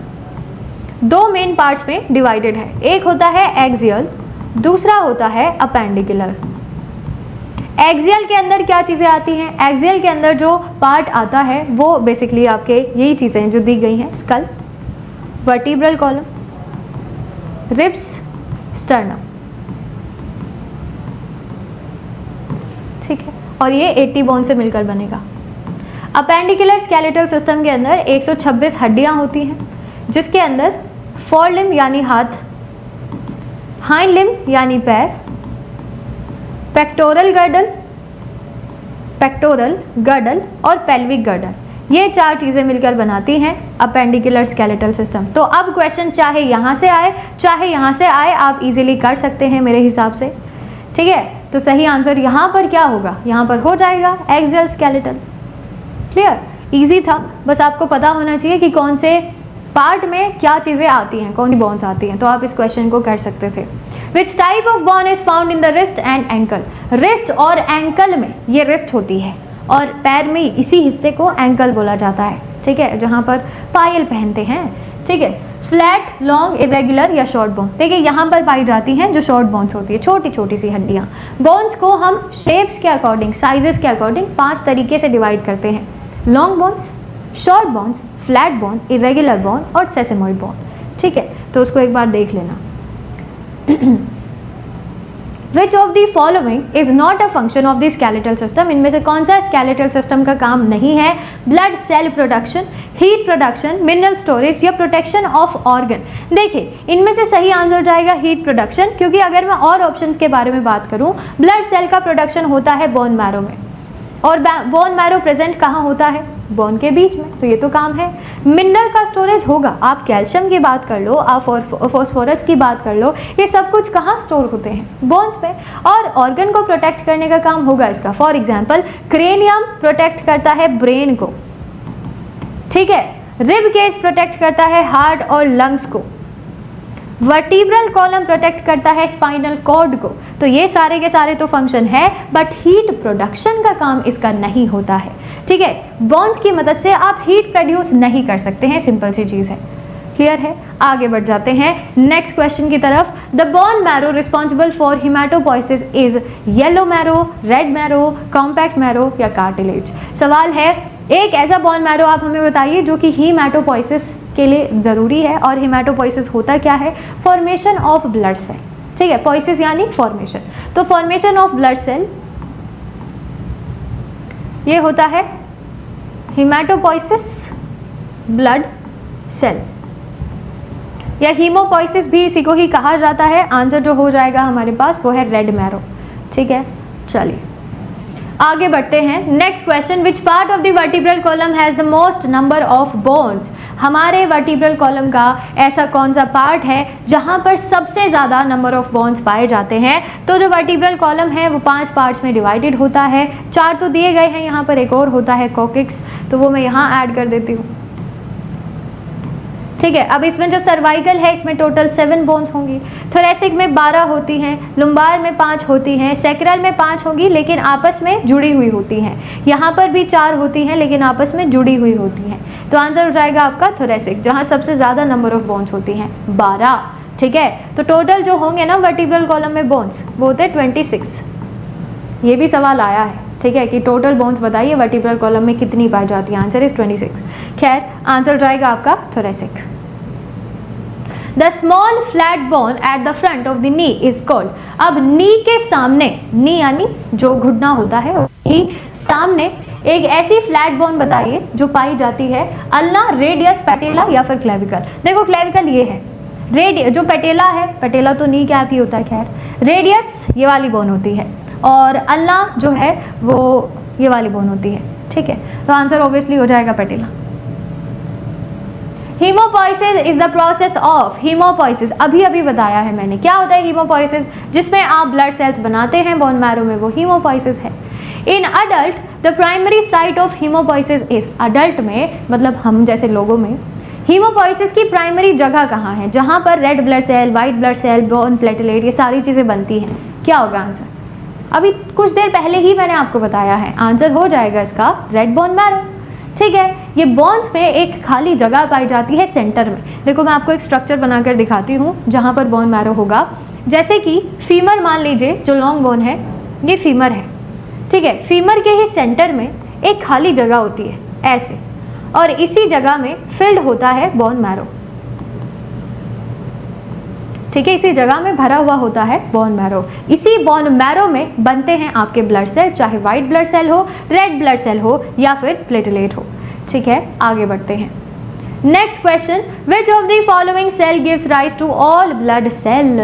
दो मेन पार्ट्स में डिवाइडेड है, एक होता है एक्सियल, दूसरा होता है अपेंडिकुलर। एक्सियल के अंदर क्या चीज़ें आती हैं? एक्सियल के अंदर जो पार्ट आता है वो बेसिकली आपके यही चीज़ें हैं जो दी गई हैं, skull, vertebral column, ribs, sternum. ठीक है, और ये 80 बोन से मिलकर बनेगा। अपेंडिकुलर स्केलेटल सिस्टम के अंदर 126 हड्डियां होती हैं, जिसके अंदर फोर लिम्ब यानी हाथ, हाइंड लिम्ब यानी पैर, पेक्टोरल गर्डल और पेल्विक गर्डल, ये चार चीज़ें मिलकर बनाती हैं अपेंडिकुलर स्केलेटल सिस्टम। तो अब क्वेश्चन चाहे यहाँ से आए चाहे यहाँ से आए, आप इजीली कर सकते हैं मेरे हिसाब से। ठीक है, तो सही आंसर यहाँ पर क्या होगा? यहाँ पर हो जाएगा एक्सियल स्केलेटल। क्लियर, इजी था, बस आपको पता होना चाहिए कि कौन से पार्ट में क्या चीज़ें आती हैं, कौन सी बोन्स आती हैं, तो आप इस क्वेश्चन को कर सकते थे। विच type of bone is found in the wrist and ankle? Wrist और एंकल में, ये रिस्ट होती है और पैर में इसी हिस्से को एंकल बोला जाता है, ठीक है, जहाँ पर पायल पहनते हैं, ठीक है। फ्लैट, लॉन्ग, इरेगुलर या शॉर्ट बोन, देखिए यहाँ पर पाई जाती हैं जो शॉर्ट बोन्स होती है, छोटी छोटी सी हड्डियाँ। बोन्स को हम शेप्स के अकॉर्डिंग, साइजेस के अकॉर्डिंग 5 तरीके से डिवाइड करते हैं: long bones, short bones, flat bone, irregular bone और सेसेमॉइड बोन, ठीक है। तो उसको एक बार देख लेना। Which of the following is not a function of the skeletal system? इनमें से कौन सा skeletal system का काम नहीं है? Blood cell production, heat production, mineral storage या protection of organ। देखिए इनमें से सही आंसर जाएगा heat production, क्योंकि अगर मैं और ऑप्शंस के बारे में बात करूं, blood cell का प्रोडक्शन होता है बोन मैरो में, और बोन मैरो प्रेजेंट कहाँ होता है? बोन के बीच में, तो ये तो काम है। मिनरल का स्टोरेज होगा, आप कैल्शियम की बात कर लो, आप फॉस्फोरस की बात कर लो, ये सब कुछ कहाँ स्टोर होते हैं? बोन्स पे। और ऑर्गन को प्रोटेक्ट करने का काम होगा इसका। फॉर एग्जांपल क्रेनियम प्रोटेक्ट करता है ब्रेन को, ठीक है। रिब केज प्रोटेक्ट करता है हार्ट और लंग्स को। वर्टिब्रल कॉलम प्रोटेक्ट करता है स्पाइनल कॉर्ड को। तो ये सारे के सारे तो फंक्शन है, बट हीट प्रोडक्शन का काम इसका नहीं होता है, ठीक है। बोन्स की मदद से आप हीट प्रोड्यूस नहीं कर सकते हैं, सिंपल सी चीज है। क्लियर है? आगे बढ़ जाते हैं नेक्स्ट क्वेश्चन की तरफ। The bone marrow responsible for haematopoiesis is yellow marrow, red marrow, compact marrow या कार्टिलेज। सवाल है एक ऐसा बोन मैरो आप हमें बताइए जो कि हिमेटोपोइसिस के लिए जरूरी है। और हिमेटोपोइसिस होता क्या है? फॉर्मेशन ऑफ ब्लड सेल, ठीक है। पोइसिस यानी फॉर्मेशन, तो फॉर्मेशन ऑफ ब्लड सेल ये होता है हिमेटोपोइसिस ब्लड सेल, या हीमोपोइसिस भी इसी को ही कहा जाता है। आंसर जो हो जाएगा हमारे पास वो है रेड मैरो, ठीक है। चलिए आगे बढ़ते हैं। Next question, which part of the vertebral column has the most number of bones. हमारे वर्टिब्रल कॉलम का ऐसा कौन सा पार्ट है जहां पर सबसे ज्यादा नंबर ऑफ बोन्स पाए जाते हैं? तो जो वर्टिब्रल कॉलम है वो 5 पार्ट्स में डिवाइडेड होता है। 4 तो दिए गए हैं, यहाँ पर एक और होता है कोकिक्स, तो वो मैं यहाँ ऐड कर देती हूँ, ठीक है। अब इसमें जो सर्वाइकल है इसमें टोटल 7 बोन्स होंगी। थोरेसिक में 12 होती हैं, लुम्बार में 5 होती हैं, सैक्रल में 5 होंगी लेकिन आपस में जुड़ी हुई होती हैं। यहाँ पर भी 4 होती हैं लेकिन आपस में जुड़ी हुई होती हैं। तो आंसर हो जाएगा आपका थोरेसिक, जहाँ सबसे ज़्यादा नंबर ऑफ बोन्स होती हैं 12, ठीक है। तो टोटल जो होंगे ना वर्टिब्रल कॉलम में बोन्स वो होते हैं 26। ये भी सवाल आया है, ठीक है, कि टोटल बोन्स बताइए वर्टिब्रल कॉलम में कितनी पाई जाती है। Answer is 26। खैर आंसर जाएगा आपका thoracic. The small flat bone at the front of the knee is called. अब नी के सामने, नी यानी जो घुटना होता है, ही सामने एक ऐसी फ्लैट बोन बताइए जो पाई जाती है अल्ना, रेडियस, पैटेला या फिर क्लेविकल। देखो क्लेविकल ये है, रेडियस जो पैटेला है, पैटेला तो नी कैप ही होता है, खैर रेडियस ये वाली बोन होती है और अल्ना जो है वो ये वाली बोन होती है, ठीक है। तो आंसर ऑब्वियसली हो जाएगा पैटेला। Haemopoiesis is the process of, haemopoiesis अभी बताया है मैंने, क्या होता है हीमोपोइसिस? जिसमें आप ब्लड सेल्स बनाते हैं बोन मैरो में, वो हीमोपोइसिस है। In adult the primary site of haemopoiesis is, adult में मतलब हम जैसे लोगों में हीमोपोइसिस की प्राइमरी जगह कहाँ है? जहाँ पर red blood cell, white blood cell, bone platelet ये सारी चीज़ें बनती हैं। क्या होगा आंसर? अभी कुछ देर पहले ही मैंने आपको बताया है, आंसर हो जाएगा इसका रेड बोन मैरो, ठीक है। ये बोन्स में एक खाली जगह पाई जाती है सेंटर में। देखो मैं आपको एक स्ट्रक्चर बनाकर दिखाती हूँ जहाँ पर बोन मैरो होगा। जैसे कि फीमर मान लीजिए, जो लॉन्ग बोन है ये फीमर है, ठीक है। फीमर के ही सेंटर में एक खाली जगह होती है ऐसे, और इसी जगह में फिल्ड होता है बोन मैरो, ठीक है। इसी जगह में भरा हुआ होता है बोन मैरो। इसी बोन मैरो में बनते हैं आपके ब्लड सेल, चाहे व्हाइट ब्लड सेल हो, रेड ब्लड सेल हो या फिर प्लेटलेट हो, ठीक है। आगे बढ़ते हैं। Next question, which of the following cell gives rise to all blood cell.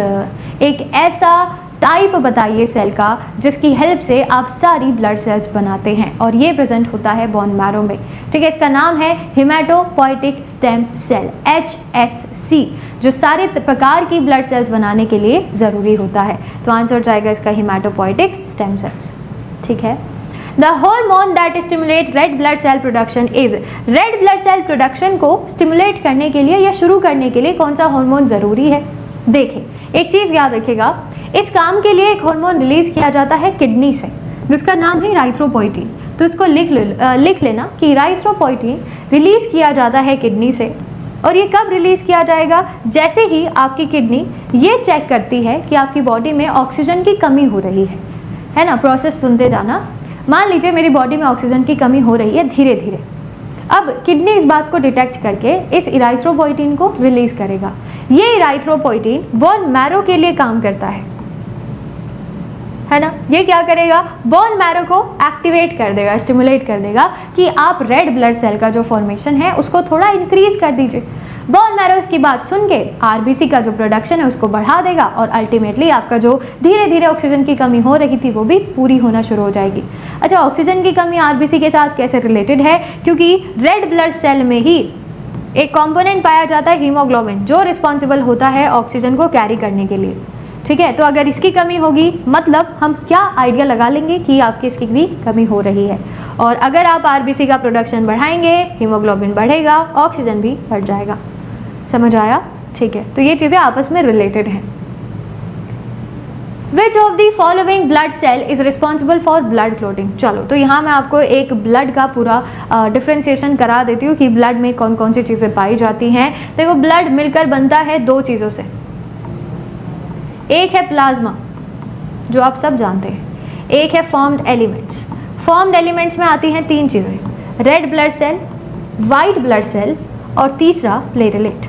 एक ऐसा टाइप बताइए सेल का जिसकी हेल्प से आप सारी ब्लड सेल्स बनाते हैं, और ये प्रेजेंट होता है बोन मैरो में, ठीक है। इसका नाम है हिमेटोपोइटिक स्टेम सेल, HSC, जो सारे प्रकार की ब्लड सेल्स बनाने के लिए ज़रूरी होता है। तो आंसर जाएगा इसका हिमेटोपोइटिक स्टेम सेल्स, ठीक है। The hormone that stimulate red blood cell production is, red blood cell production को स्टिमुलेट करने के लिए या शुरू करने के लिए कौन सा हार्मोन ज़रूरी है? देखिए एक चीज़ याद रखिएगा, इस काम के लिए एक हार्मोन रिलीज किया जाता है किडनी से जिसका नाम है इरिथ्रोपोइटीन। तो इसको लिख लेना कि इराइथ्रोपोइटीन रिलीज किया जाता है किडनी से, और ये कब रिलीज किया जाएगा? जैसे ही आपकी किडनी ये चेक करती है कि आपकी बॉडी में ऑक्सीजन की कमी हो रही है ना। प्रोसेस सुनते जाना। मान लीजिए मेरी बॉडी में ऑक्सीजन की कमी हो रही है धीरे धीरे, अब किडनी इस बात को डिटेक्ट करके इस इराइथ्रोपोइटीन को रिलीज करेगा। ये इराइथ्रोपोइटीन बोन मैरो के लिए काम करता है ना। ये क्या करेगा? बोन मैरो को एक्टिवेट कर देगा, स्टिमुलेट कर देगा कि आप रेड ब्लड सेल का जो फॉर्मेशन है उसको थोड़ा इंक्रीज कर दीजिए। बोन मैरो इसकी बात सुन के आरबीसी का जो प्रोडक्शन है उसको बढ़ा देगा, और अल्टीमेटली आपका जो धीरे धीरे ऑक्सीजन की कमी हो रही थी वो भी पूरी होना शुरू हो जाएगी। अच्छा, ऑक्सीजन की कमी आरबीसी के साथ कैसे रिलेटेड है? क्योंकि रेड ब्लड सेल में ही एक कंपोनेंट पाया जाता है हीमोग्लोबिन, जो रिस्पॉन्सिबल होता है ऑक्सीजन को कैरी करने के लिए। ठीक है, तो अगर इसकी कमी होगी मतलब हम क्या आइडिया लगा लेंगे कि आपकी इसकी भी कमी हो रही है, और अगर आप आरबीसी का प्रोडक्शन बढ़ाएंगे हीमोग्लोबिन बढ़ेगा, ऑक्सीजन भी बढ़ जाएगा। समझ आया? ठीक है, तो ये चीज़ें आपस में रिलेटेड हैं। Which of the following blood cell is responsible for blood clotting? चलो, तो यहाँ मैं आपको एक ब्लड का पूरा डिफ्रेंशिएशन करा देती हूँ कि ब्लड में कौन कौन सी चीज़ें पाई जाती हैं। देखो, ब्लड मिलकर बनता है दो चीज़ों से। एक है प्लाज्मा, जो आप सब जानते हैं, एक है फॉर्म्ड एलिमेंट्स। फॉर्म्ड एलिमेंट्स में आती हैं तीन चीज़ें, red blood cell, white blood cell, और तीसरा प्लेटलेट।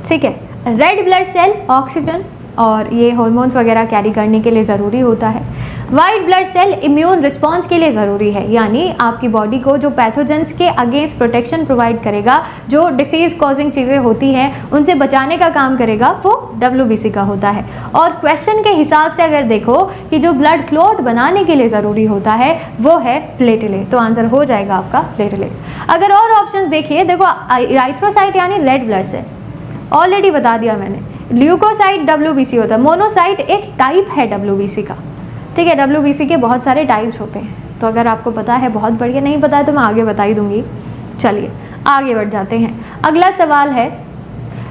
ठीक है, रेड ब्लड सेल ऑक्सीजन और ये हार्मोन्स वगैरह कैरी करने के लिए ज़रूरी होता है। White blood cell immune response के लिए ज़रूरी है, यानी आपकी बॉडी को जो पैथोजेंस के अगेंस्ट प्रोटेक्शन प्रोवाइड करेगा, जो डिसीज कॉजिंग चीज़ें होती हैं उनसे बचाने का काम करेगा, वो WBC का होता है। और क्वेश्चन के हिसाब से अगर देखो कि जो ब्लड क्लॉट बनाने के लिए ज़रूरी होता है वो है प्लेटलेट, तो आंसर हो जाएगा आपका प्लेटलेट। अगर और ऑप्शन देखिए, देखो इराइथ्रोसाइट यानी रेड ब्लड सेल, ऑलरेडी बता दिया मैंने। ल्यूकोसाइट WBC होता है। मोनोसाइट एक टाइप है WBC का। ठीक है, WBC के बहुत सारे टाइप्स होते हैं, तो अगर आपको पता है बहुत बढ़िया, नहीं पता है तो मैं आगे बता ही दूंगी। चलिए आगे बढ़ जाते हैं। अगला सवाल है,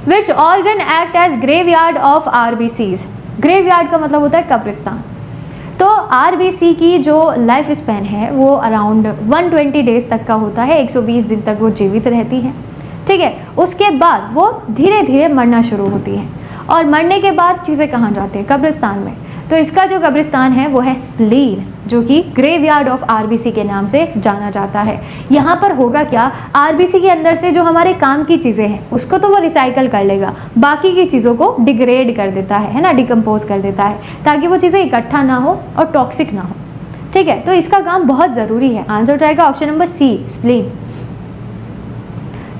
which organ act as graveyard of RBCs? Graveyard का मतलब होता है कब्रिस्तान। तो RBC की जो लाइफ स्पैन है वो अराउंड 120 डेज तक का होता है, 120 दिन तक वो जीवित रहती है। ठीक है, उसके बाद वो धीरे धीरे मरना शुरू होती है, और मरने के बाद चीज़ें कहाँ जाती हैं? कब्रिस्तान में। तो इसका जो कब्रिस्तान है वो है स्प्लीन, जो कि ग्रेवयार्ड ऑफ RBC के नाम से जाना जाता है। यहाँ पर होगा क्या, RBC के अंदर से जो हमारे काम की चीज़ें हैं उसको तो वो रिसाइकल कर लेगा, बाकी की चीज़ों को डिग्रेड कर देता है ना, डिकम्पोज कर देता है, ताकि वो चीज़ें इकट्ठा ना हो और टॉक्सिक ना हो। ठीक है, तो इसका काम बहुत ज़रूरी है। आंसर हो जाएगा ऑप्शन नंबर C, स्प्लीन।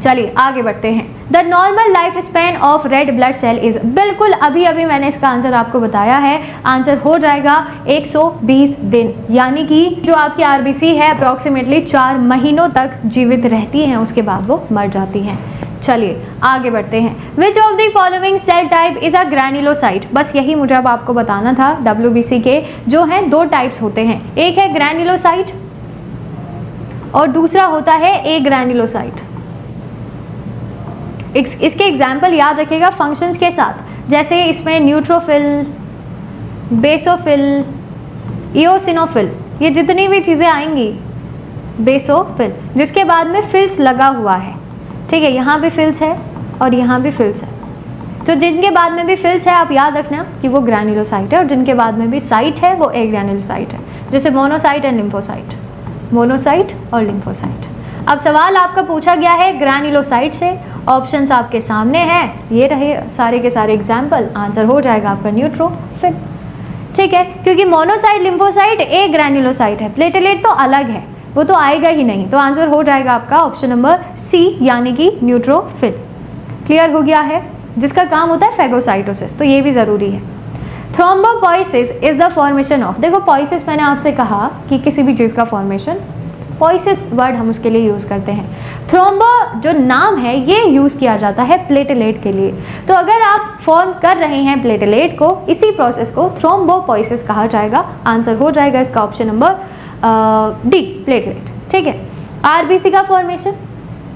चलिए आगे बढ़ते हैं। The normal life span of red blood cell is, बिल्कुल अभी अभी मैंने इसका आंसर आपको बताया है। आंसर हो जाएगा 120 दिन, यानी कि जो आपकी RBC है अप्रॉक्सीमेटली 4 महीनों तक जीवित रहती हैं, उसके बाद वो मर जाती हैं। चलिए आगे बढ़ते हैं। Which of the following cell type is a granulocyte? बस यही मुझे अब आपको बताना था। WBC के जो हैं दो टाइप्स होते हैं, एक है ग्रैन्युलोसाइट और दूसरा होता है ए ग्रैन्युलोसाइट। इसके एग्जाम्पल याद रखिएगा फंक्शंस के साथ, जैसे इसमें न्यूट्रोफिल, बेसोफिल, इओसिनोफिल, ये जितनी भी चीज़ें आएंगी, बेसोफिल जिसके बाद में फिल्स लगा हुआ है। ठीक है, यहाँ भी फिल्स है और यहाँ भी फिल्स है, तो जिनके बाद में भी फिल्स है आप याद रखना कि वो ग्रैन्युलोसाइट है, और जिनके बाद में भी साइट है वो ए ग्रैन्युलोसाइट है, जैसे मोनोसाइट एंड लिम्फोसाइट, मोनोसाइट और लिम्फोसाइट। अब सवाल आपका पूछा गया है ग्रैन्युलोसाइट से, ऑप्शंस आपके सामने हैं, ये रहे सारे के सारे एग्जाम्पल। आंसर हो जाएगा आपका न्यूट्रोफिल। ठीक है, क्योंकि मोनोसाइट लिम्फोसाइट ए ग्रैन्युलोसाइट है, प्लेटलेट तो अलग है, वो तो आएगा ही नहीं, तो आंसर हो जाएगा आपका ऑप्शन नंबर C, यानी कि न्यूट्रोफिल। क्लियर हो गया है, जिसका काम होता है फेगोसाइटोसिस, तो ये भी ज़रूरी है। Thrombopoiesis is the formation of, देखो पोइसिस मैंने आपसे कहा कि किसी भी चीज़ का फॉर्मेशन, पोइसिस वर्ड हम उसके लिए यूज़ करते हैं। थ्रोम्बो जो नाम है ये यूज़ किया जाता है प्लेटलेट के लिए, तो अगर आप फॉर्म कर रहे हैं प्लेटलेट को, इसी प्रोसेस को थ्रोम्बोपोइसिस कहा जाएगा। आंसर हो जाएगा इसका ऑप्शन नंबर D, प्लेटलेट। ठीक है, RBC का फॉर्मेशन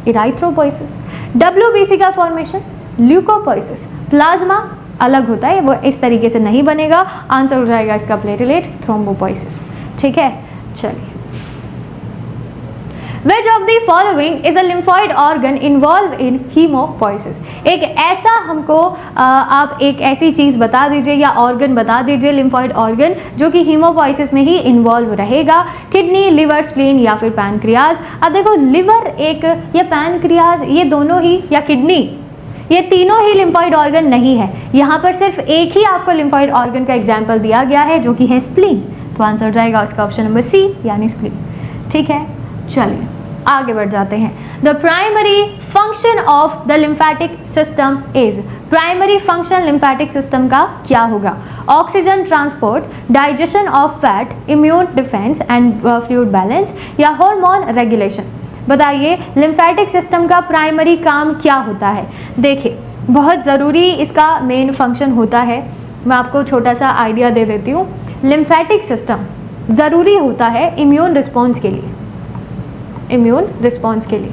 इराइथ्रोपोइसिस, WBC का फॉर्मेशन ल्यूकोपोइसिस, प्लाज्मा अलग होता है, वो इस तरीके से नहीं बनेगा। आंसर हो जाएगा इसका प्लेटलेट, थ्रोम्बोपोइसिस। ठीक है, चलिए। Which of the following is a lymphoid organ involved in hemopoiesis? एक ऐसा हमको आप एक ऐसी चीज बता दीजिए या ऑर्गन बता दीजिए, लिम्फॉइड ऑर्गन, जो कि हीमोपोइसिस में ही इन्वॉल्व रहेगा। किडनी, लिवर, स्प्लीन या फिर पैनक्रियाज। अब देखो, लिवर एक या पैनक्रियाज, ये दोनों ही, या किडनी, ये तीनों ही लिम्फॉइड ऑर्गन नहीं है। यहाँ पर सिर्फ एक ही आपको लिम्फॉइड ऑर्गन का एग्जाम्पल दिया गया है, जो कि है स्प्लीन। तो आंसर जाएगा उसका ऑप्शन नंबर सी, यानी स्प्लीन। ठीक है, चलिए आगे बढ़ जाते हैं। The primary function of the lymphatic system is, primary function lymphatic system का क्या होगा? Oxygen transport, digestion of fat, immune defence and fluid balance, या हार्मोन रेगुलेशन। बताइए, लिम्फेटिक सिस्टम का प्राइमरी काम क्या होता है? देखिए, बहुत ज़रूरी इसका मेन फंक्शन होता है। मैं आपको छोटा सा आइडिया दे देती हूँ। लिम्फेटिक सिस्टम ज़रूरी होता है इम्यून रिस्पॉन्स के लिए, इम्यून रिस्पॉन्स के लिए।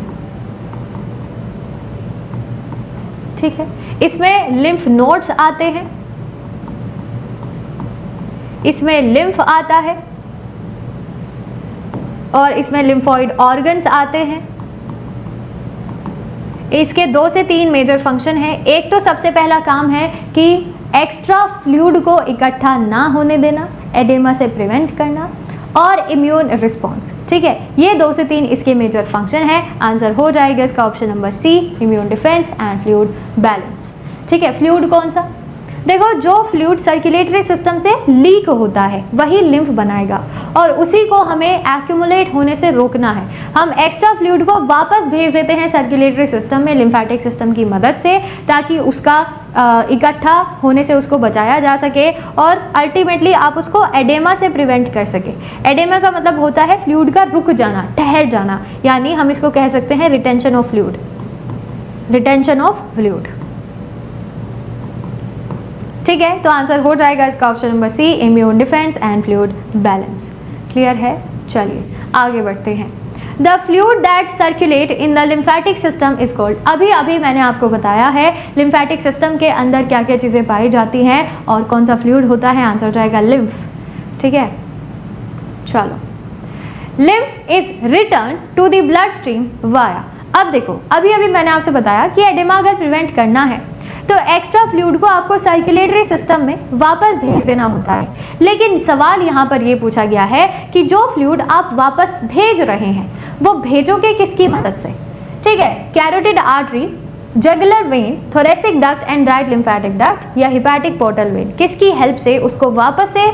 ठीक है, इसमें लिम्फ नोड्स आते हैं, इसमें लिम्फ आता है, और इसमें लिम्फॉइड ऑर्गन्स आते हैं। इसके 2 से 3 मेजर फंक्शन है। एक तो सबसे पहला काम है कि एक्स्ट्रा फ्लूइड को इकट्ठा ना होने देना, एडेमा से प्रिवेंट करना, और इम्यून रिस्पॉन्स। ठीक है, ये 2 से 3 इसके मेजर फंक्शन है। आंसर हो जाएगा इसका option number C, immune defence and fluid balance. ठीक है, फ्लूइड कौन सा? देखो, जो फ्लूइड सर्कुलेटरी सिस्टम से लीक होता है वही लिम्फ बनाएगा, और उसी को हमें एक्यूमुलेट होने से रोकना है। हम एक्स्ट्रा फ्लूइड को वापस भेज देते हैं सर्कुलेटरी सिस्टम में लिम्फेटिक सिस्टम की मदद से, ताकि उसका इकट्ठा होने से उसको बचाया जा सके, और अल्टीमेटली आप उसको एडेमा से प्रिवेंट कर सके। एडेमा का मतलब होता है फ्लूइड का रुक जाना, ठहर जाना, यानी हम इसको कह सकते हैं retention of fluid, retention of fluid. ठीक है, तो आंसर हो जाएगा इसका option number C, immune defence and fluid balance. Clear है? चलिए आगे बढ़ते हैं। The fluid that circulate in the lymphatic system is called, अभी मैंने आपको बताया है लिम्फेटिक सिस्टम के अंदर क्या क्या चीज़ें पाई जाती हैं और कौन सा फ्लूइड होता है। आंसर जाएगा लिम्फ। ठीक है, चलो, lymph is return to the bloodstream via. अब देखो, अभी मैंने आपसे बताया कि एडेमा अगर प्रिवेंट करना है तो एक्स्ट्रा फ्लूइड को आपको सर्कुलेटरी सिस्टम में वापस भेज देना होता है। लेकिन सवाल यहाँ पर ये पूछा गया है कि जो फ्लूइड आप वापस भेज रहे हैं वो भेजोगे किसकी मदद से? ठीक है, carotid artery, jugular vein, thoracic duct and right lymphatic duct, या हिपैटिक पोर्टल वेन, किसकी हेल्प से उसको वापस से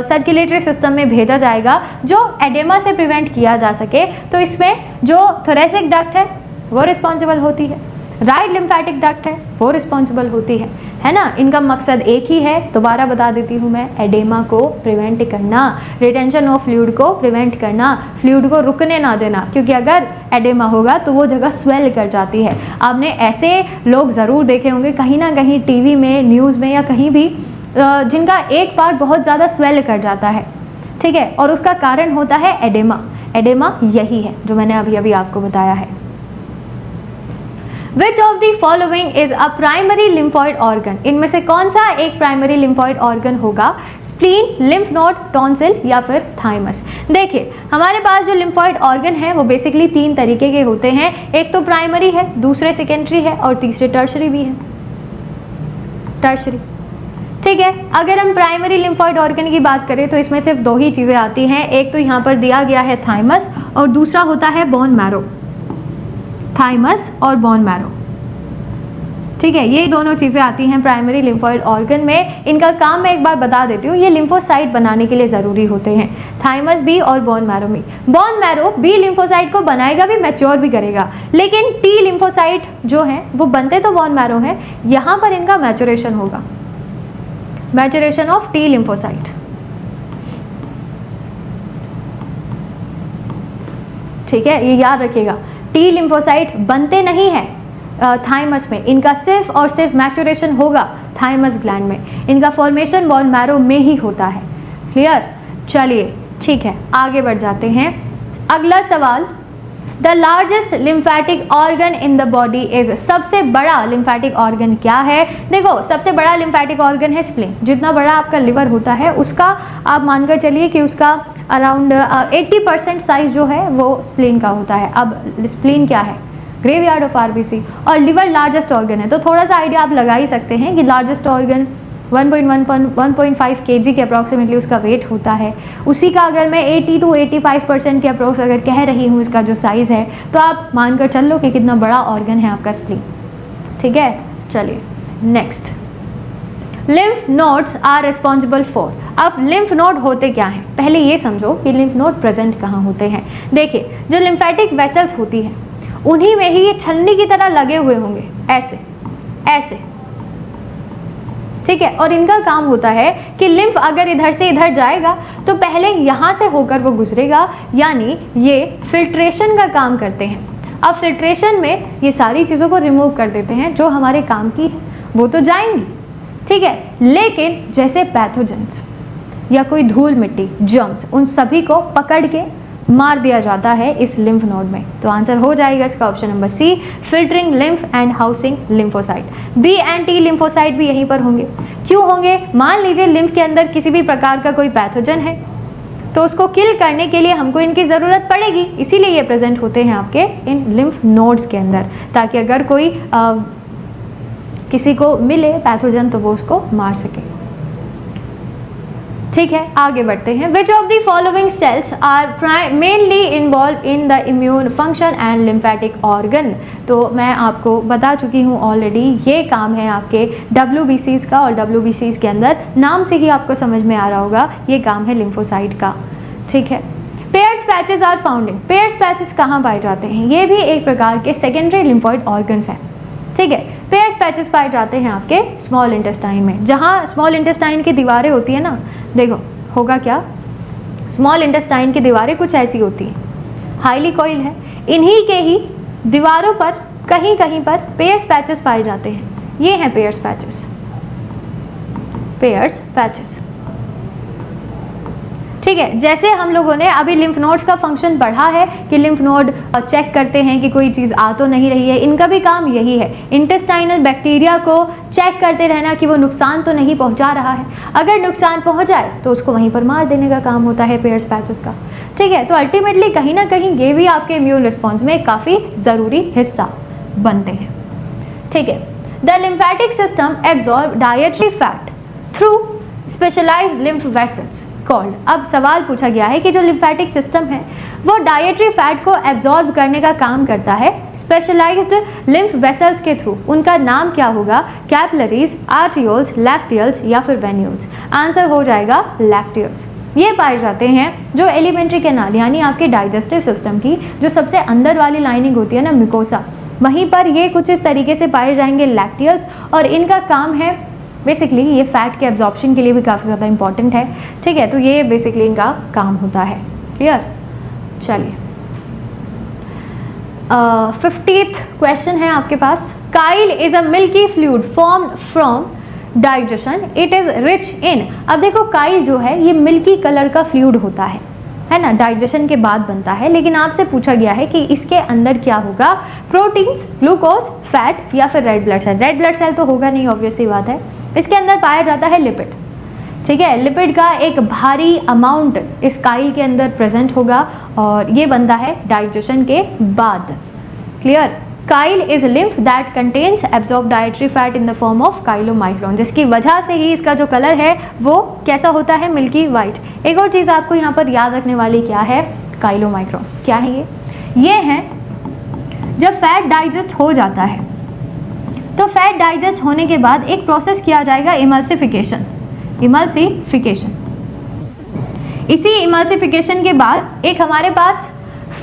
सर्कुलेटरी सिस्टम में भेजा जाएगा जो एडेमा से प्रिवेंट किया जा सके? तो इसमें जो थोरेसिक डक्ट है वो रिस्पॉन्सिबल होती है, राइट लिम्फेटिक डक्ट है वो रिस्पॉन्सिबल होती है ना। इनका मकसद एक ही है, दोबारा बता देती हूँ मैं, एडेमा को प्रिवेंट करना, रिटेंशन ऑफ फ्लूइड को प्रिवेंट करना, फ्लूइड को रुकने ना देना, क्योंकि अगर एडेमा होगा तो वो जगह स्वेल कर जाती है। आपने ऐसे लोग ज़रूर देखे होंगे कहीं ना कहीं टीवी में, न्यूज़ में या कहीं भी, जिनका एक पार्ट बहुत ज़्यादा स्वेल कर जाता है। ठीक है, और उसका कारण होता है एडेमा। एडेमा यही है जो मैंने अभी आपको बताया है। Which of the following is a primary lymphoid organ? इनमें से कौन सा एक प्राइमरी लिम्फॉइड ऑर्गन होगा? स्प्लीन, लिम्फ नोड, टॉन्सिल या फिर थाइमस। देखिए, हमारे पास जो लिम्फॉइड ऑर्गन है वो बेसिकली 3 तरीके के होते हैं। एक तो प्राइमरी है, दूसरे सेकेंडरी है, और तीसरे टर्शरी भी है। टर्शरी, ठीक है। अगर हम प्राइमरी लिम्फॉइड ऑर्गन की बात करें तो इसमें सिर्फ 2 ही चीज़ें आती हैं। एक तो यहाँ पर दिया गया है थाइमस, और दूसरा होता है बोन मैरो। थाइमस और बोन मैरो, ठीक है, ये दोनों चीज़ें आती हैं प्राइमरी लिम्फॉइड ऑर्गन में। इनका काम मैं एक बार बता देती हूँ, ये लिम्फोसाइट बनाने के लिए ज़रूरी होते हैं, थाइमस भी और बोन मैरो भी। बोन मैरो बी लिम्फोसाइट को बनाएगा भी, मैच्योर भी करेगा, लेकिन टी लिम्फोसाइट जो हैं वो बनते तो बोन मैरो हैं, यहाँ पर इनका मैच्योरेशन होगा, मैच्योरेशन ऑफ टी लिम्फोसाइट। ठीक है, ये याद रखिएगा, टी लिम्फोसाइट बनते नहीं हैं थाइमस में, इनका सिर्फ और सिर्फ मैच्योरेशन होगा थाइमस ग्लैंड में, इनका फॉर्मेशन बोन मैरो में ही होता है। क्लियर? चलिए ठीक है, आगे बढ़ जाते हैं। अगला सवाल, the largest lymphatic organ in the body is, सबसे बड़ा लिम्फेटिक ऑर्गन क्या है? देखो, सबसे बड़ा लिम्फेटिक ऑर्गन है स्प्लीन। जितना बड़ा आपका लिवर होता है उसका आप मानकर चलिए कि उसका अराउंड 80% साइज जो है वो स्प्लीन का होता है। अब स्प्लीन क्या है? Graveyard of RBC. और लिवर लार्जेस्ट ऑर्गन है, तो थोड़ा सा आइडिया आप लगा ही सकते हैं कि लार्जेस्ट ऑर्गन 1.5 kg के अप्रॉक्सीमेटली उसका वेट होता है। उसी का अगर मैं 80 to 85% के अप्रोक्स अगर कह रही हूँ इसका जो साइज़ है, तो आप मानकर चल लो कि कितना बड़ा ऑर्गन है आपका स्प्लीन। ठीक है, चलिए next, lymph nodes are responsible for. अब लिम्फ नोड होते क्या हैं, पहले ये समझो कि लिम्फ नोड प्रेजेंट कहाँ होते हैं। देखिए, जो लिम्फेटिक वेसल्स होती हैं उन्हीं में ही ये छलनी की तरह लगे हुए होंगे, ऐसे ऐसे, ठीक है। और इनका काम होता है कि लिम्फ अगर इधर से इधर जाएगा तो पहले यहाँ से होकर वो गुजरेगा, यानी ये फिल्ट्रेशन का काम करते हैं। अब फिल्ट्रेशन में ये सारी चीज़ों को रिमूव कर देते हैं जो हमारे काम की, वो तो जाएंगी, ठीक है, लेकिन जैसे पैथोजेंस या कोई धूल मिट्टी, जर्म्स, उन सभी को पकड़ के मार दिया जाता है इस लिम्फ नोड में। तो आंसर हो जाएगा इसका option number C, filtering lymph and housing lymphocyte. B and T lymphocyte भी यहीं पर होंगे। क्यों होंगे? मान लीजिए लिम्फ के अंदर किसी भी प्रकार का कोई पैथोजन है तो उसको किल करने के लिए हमको इनकी ज़रूरत पड़ेगी, इसीलिए ये प्रेजेंट होते हैं आपके इन लिम्फ नोड्स के अंदर, ताकि अगर कोई किसी को मिले पैथोजन तो वो उसको मार सके। ठीक है, आगे बढ़ते हैं। Which of the following cells are mainly involve in the immune function and lymphatic organ. तो मैं आपको बता चुकी हूँ ऑलरेडी, ये काम है आपके WBCs का, और WBCs के अंदर नाम से ही आपको समझ में आ रहा होगा ये काम है लिम्फोसाइट का। ठीक है, Peyer's patches are found in. Peyer's patches कहाँ पाए जाते हैं? ये भी एक प्रकार के सेकेंडरी लिम्फोइड ऑर्गन्स हैं। ठीक है, पेयर्स पैचेस पाए जाते हैं आपके स्मॉल इंटेस्टाइन में। जहाँ स्मॉल इंटेस्टाइन की दीवारें होती है ना, देखो होगा क्या, स्मॉल इंटेस्टाइन की दीवारें कुछ ऐसी होती हैं, हाईली कॉइल्ड है, इन्हीं के ही दीवारों पर कहीं कहीं पर पेयर्स पैचेस पाए जाते हैं। ये हैं पेयर्स पैचेस, पेयर्स पैचेस। ठीक है, जैसे हम लोगों ने अभी लिम्फ नोड्स का फंक्शन पढ़ा है कि लिम्फ नोड चेक करते हैं कि कोई चीज़ आ तो नहीं रही है, इनका भी काम यही है, इंटेस्टाइनल बैक्टीरिया को चेक करते रहना कि वो नुकसान तो नहीं पहुंचा रहा है। अगर नुकसान पहुंच जाए तो उसको वहीं पर मार देने का काम होता है पेयर्स पैचेस का। ठीक है, तो अल्टीमेटली कहीं ना कहीं ये भी आपके इम्यून रिस्पॉन्स में काफ़ी ज़रूरी हिस्सा बनते हैं। ठीक है, the lymphatic system absorb dietary fat through specialised lymph vessels called. अब सवाल पूछा गया है कि जो लिम्फेटिक सिस्टम है वो डायटरी फैट को एब्जॉर्ब करने का काम करता है स्पेशलाइज्ड लिम्फ वेसल्स के थ्रू। उनका नाम क्या होगा? कैपिलरीज, आर्टियोल्स, लैक्टियल्स या फिर वेन्यूल्स। आंसर हो जाएगा लैक्टियल्स। ये पाए जाते हैं जो एलिमेंट्री कैनाल यानी आपके डाइजेस्टिव सिस्टम की जो सबसे अंदर वाली लाइनिंग होती है ना, मिकोसा, वहीं पर ये कुछ इस तरीके से पाए जाएंगे लैक्टियल्स, और इनका काम है बेसिकली ये फैट के एब्जॉर्प्शन के लिए भी काफ़ी ज़्यादा इंपॉर्टेंट है। ठीक है, तो ये बेसिकली इनका काम होता है। क्लियर? चलिए 50th क्वेश्चन है आपके पास। Chyle is a milky fluid formed from digestion, it is rich in. अब देखो काइल जो है ये मिल्की कलर का फ्लूइड होता है ना, डाइजेशन के बाद बनता है, लेकिन आपसे पूछा गया है कि इसके अंदर क्या होगा? प्रोटीन्स, ग्लूकोज, फैट या फिर red blood cell. Red blood cell तो होगा नहीं, ऑब्वियस सी बात है। इसके अंदर पाया जाता है लिपिड। ठीक है, लिपिड का एक भारी अमाउंट इस काइल के अंदर प्रेजेंट होगा और ये बनता है डाइजेशन के बाद। Clear? Kyle is lymph that contains absorb dietary fat in the form of chylomicron, जिसकी वजह से ही इसका जो कलर है वो कैसा होता है? Milky white. एक और चीज़ आपको यहाँ पर याद रखने वाली क्या है? काइलोमाइक्रोन क्या है ये है जब फैट डाइजेस्ट हो जाता है तो फैट डाइजेस्ट होने के बाद एक प्रोसेस किया जाएगा इमल्सिफिकेशन। इमल्सिफिकेशन, इसी इमल्सिफिकेशन के बाद एक हमारे पास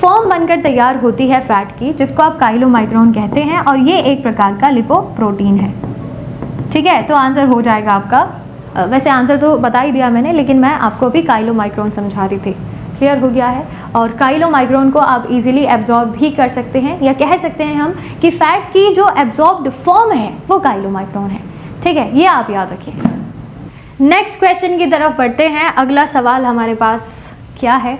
फॉर्म बनकर तैयार होती है फैट की, जिसको आप काइलोमाइक्रोन कहते हैं, और ये एक प्रकार का लिपोप्रोटीन है। ठीक है, तो आंसर हो जाएगा आपका, वैसे आंसर तो बता ही दिया मैंने, लेकिन मैं आपको अभी काइलोमाइक्रोन समझा रही थी। क्लियर हो गया है? और काइलोमाइक्रोन को आप इजीली एब्जॉर्ब भी कर सकते हैं, या कह सकते हैं हम कि फैट की जो एब्जॉर्ब्ड फॉर्म है वो काइलोमाइक्रोन है। ठीक है, ये आप याद रखिए। नेक्स्ट क्वेश्चन की तरफ बढ़ते हैं। अगला सवाल हमारे पास क्या है?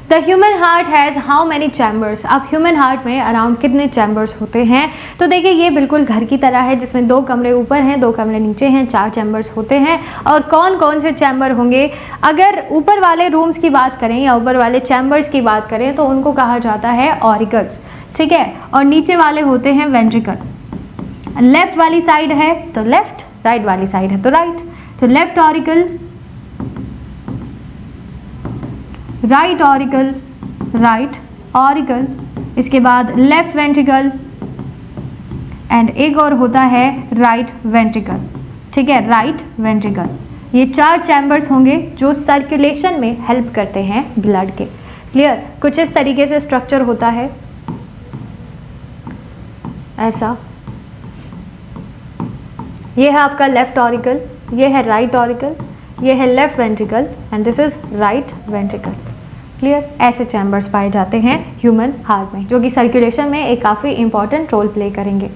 The human heart has how many chambers. अब ह्यूमन हार्ट में अराउंड कितने चैम्बर्स होते हैं? तो देखिए ये बिल्कुल घर की तरह है जिसमें 2 कमरे ऊपर हैं, 2 कमरे नीचे हैं, 4 चैम्बर्स होते हैं। और कौन कौन से चैम्बर होंगे? अगर ऊपर वाले रूम्स की बात करें या ऊपर वाले चैम्बर्स की बात करें तो उनको कहा जाता है ऑरिकल्स, ठीक है। और नीचे वाले होते हैं वेंट्रिकल। लेफ्ट वाली साइड है तो लेफ्ट, राइट वाली साइड है तो राइट। तो left auricle, right auricle, right auricle, इसके बाद लेफ्ट वेंट्रिकल एंड एक और होता है राइट वेंट्रिकल, ठीक है, राइट वेंट्रिकल। ये 4 चैम्बर्स होंगे जो सर्कुलेशन में हेल्प करते हैं ब्लड के। क्लियर? कुछ इस तरीके से स्ट्रक्चर होता है, ऐसा। ये है आपका लेफ्ट ऑरिकल, ये है राइट ऑरिकल, ये है left ventricle and this is right ventricle. Clear? ऐसे चैम्बर्स पाए जाते हैं ह्यूमन हार्ट में जो कि सर्कुलेशन में एक काफ़ी इंपॉर्टेंट रोल प्ले करेंगे।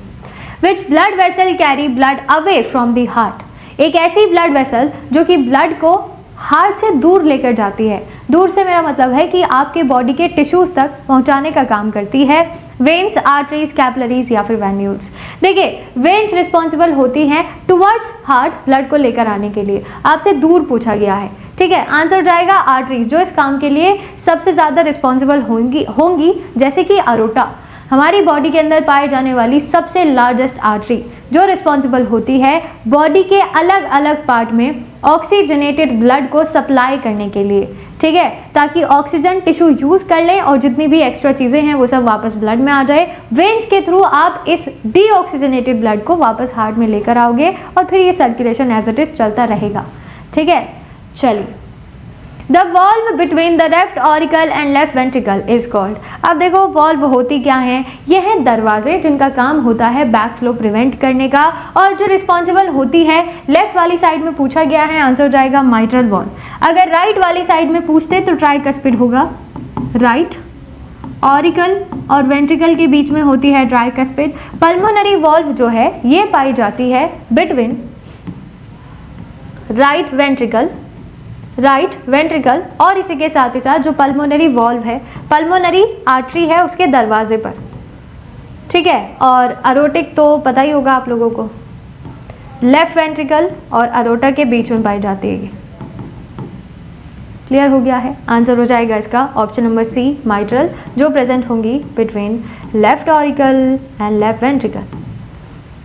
Which blood vessel carry blood away from the heart. एक ऐसी ब्लड वेसल जो कि ब्लड को हार्ट से दूर लेकर जाती है। दूर से मेरा मतलब है कि आपके बॉडी के टिश्यूज तक पहुंचाने का काम करती है। वेन्स, आर्टरीज, कैपिलरीज या फिर वेन्यूल्स। देखिए वेन्स रिस्पॉन्सिबल होती हैं टुवर्ड्स हार्ट ब्लड को लेकर आने के लिए। आपसे दूर पूछा गया है, ठीक है। आंसर जाएगा आर्टरीज जो इस काम के लिए सबसे ज़्यादा रिस्पॉन्सिबल होंगी जैसे कि अरोटा, हमारी बॉडी के अंदर पाए जाने वाली सबसे लार्जेस्ट आर्टरी जो रिस्पॉन्सिबल होती है बॉडी के अलग अलग पार्ट में ऑक्सीजनेटेड ब्लड को सप्लाई करने के लिए, ठीक है, ताकि ऑक्सीजन टिश्यू यूज कर लें और जितनी भी एक्स्ट्रा चीजें हैं वो सब वापस ब्लड में आ जाए। वेन्स के थ्रू आप इस डीऑक्सीजनेटेड ब्लड को वापस हार्ट में लेकर आओगे और फिर ये सर्कुलेशन एज इट इज चलता रहेगा, ठीक है। चलिए, the valve between the left auricle and left ventricle is called. अब देखो वॉल्व होती क्या है? ये हैं दरवाजे जिनका काम होता है बैक फ्लो प्रिवेंट करने का और जो रिस्पॉन्सिबल होती है लेफ्ट वाली साइड में पूछा गया है, आंसर जाएगा माइट्रल वॉल्व। अगर राइट वाली साइड में पूछते तो ट्राइकस्पिड होगा। राइट ऑरिकल और वेंट्रिकल के बीच में होती है ट्राइकस्पिड। पल्मोनरी वॉल्व जो है ये पाई जाती है बिटवीन राइट वेंट्रिकल और इसी के साथ ही साथ जो पल्मोनरी वॉल्व है, पल्मोनरी आर्टरी है उसके दरवाजे पर, ठीक है। और अरोटिक तो पता ही होगा आप लोगों को, लेफ्ट वेंट्रिकल और अरोटा के बीच में पाई जाती है। क्लियर हो गया है? आंसर हो जाएगा इसका ऑप्शन नंबर सी, माइट्रल, जो प्रेजेंट होंगी between left auricle and left ventricle.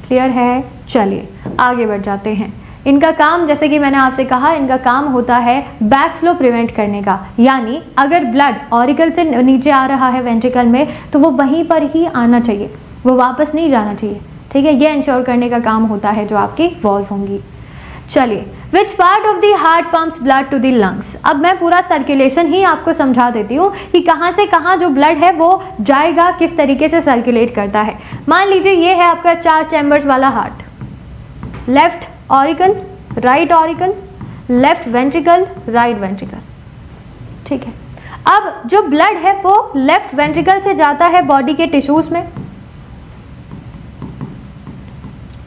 Clear है? चलिए आगे बढ़ जाते हैं। इनका काम, जैसे कि मैंने आपसे कहा, इनका काम होता है बैक फ्लो प्रिवेंट करने का, यानी अगर ब्लड ऑरिकल से नीचे आ रहा है वेंट्रिकल में तो वो वहीं पर ही आना चाहिए, वो वापस नहीं जाना चाहिए, ठीक है। ये इंश्योर करने का काम होता है जो आपकी वॉल्व होंगी। चलिए, which part of the heart pumps blood to the lungs. अब मैं पूरा सर्कुलेशन ही आपको समझा देती हूँ कि कहाँ से कहाँ जो ब्लड है वो जाएगा, किस तरीके से सर्कुलेट करता है। मान लीजिए ये है आपका 4 चैम्बर्स वाला heart, left auricle, right auricle, left ventricle, right ventricle, ठीक है। अब जो ब्लड है वो लेफ्ट वेंट्रिकल से जाता है बॉडी के टिश्यूज में,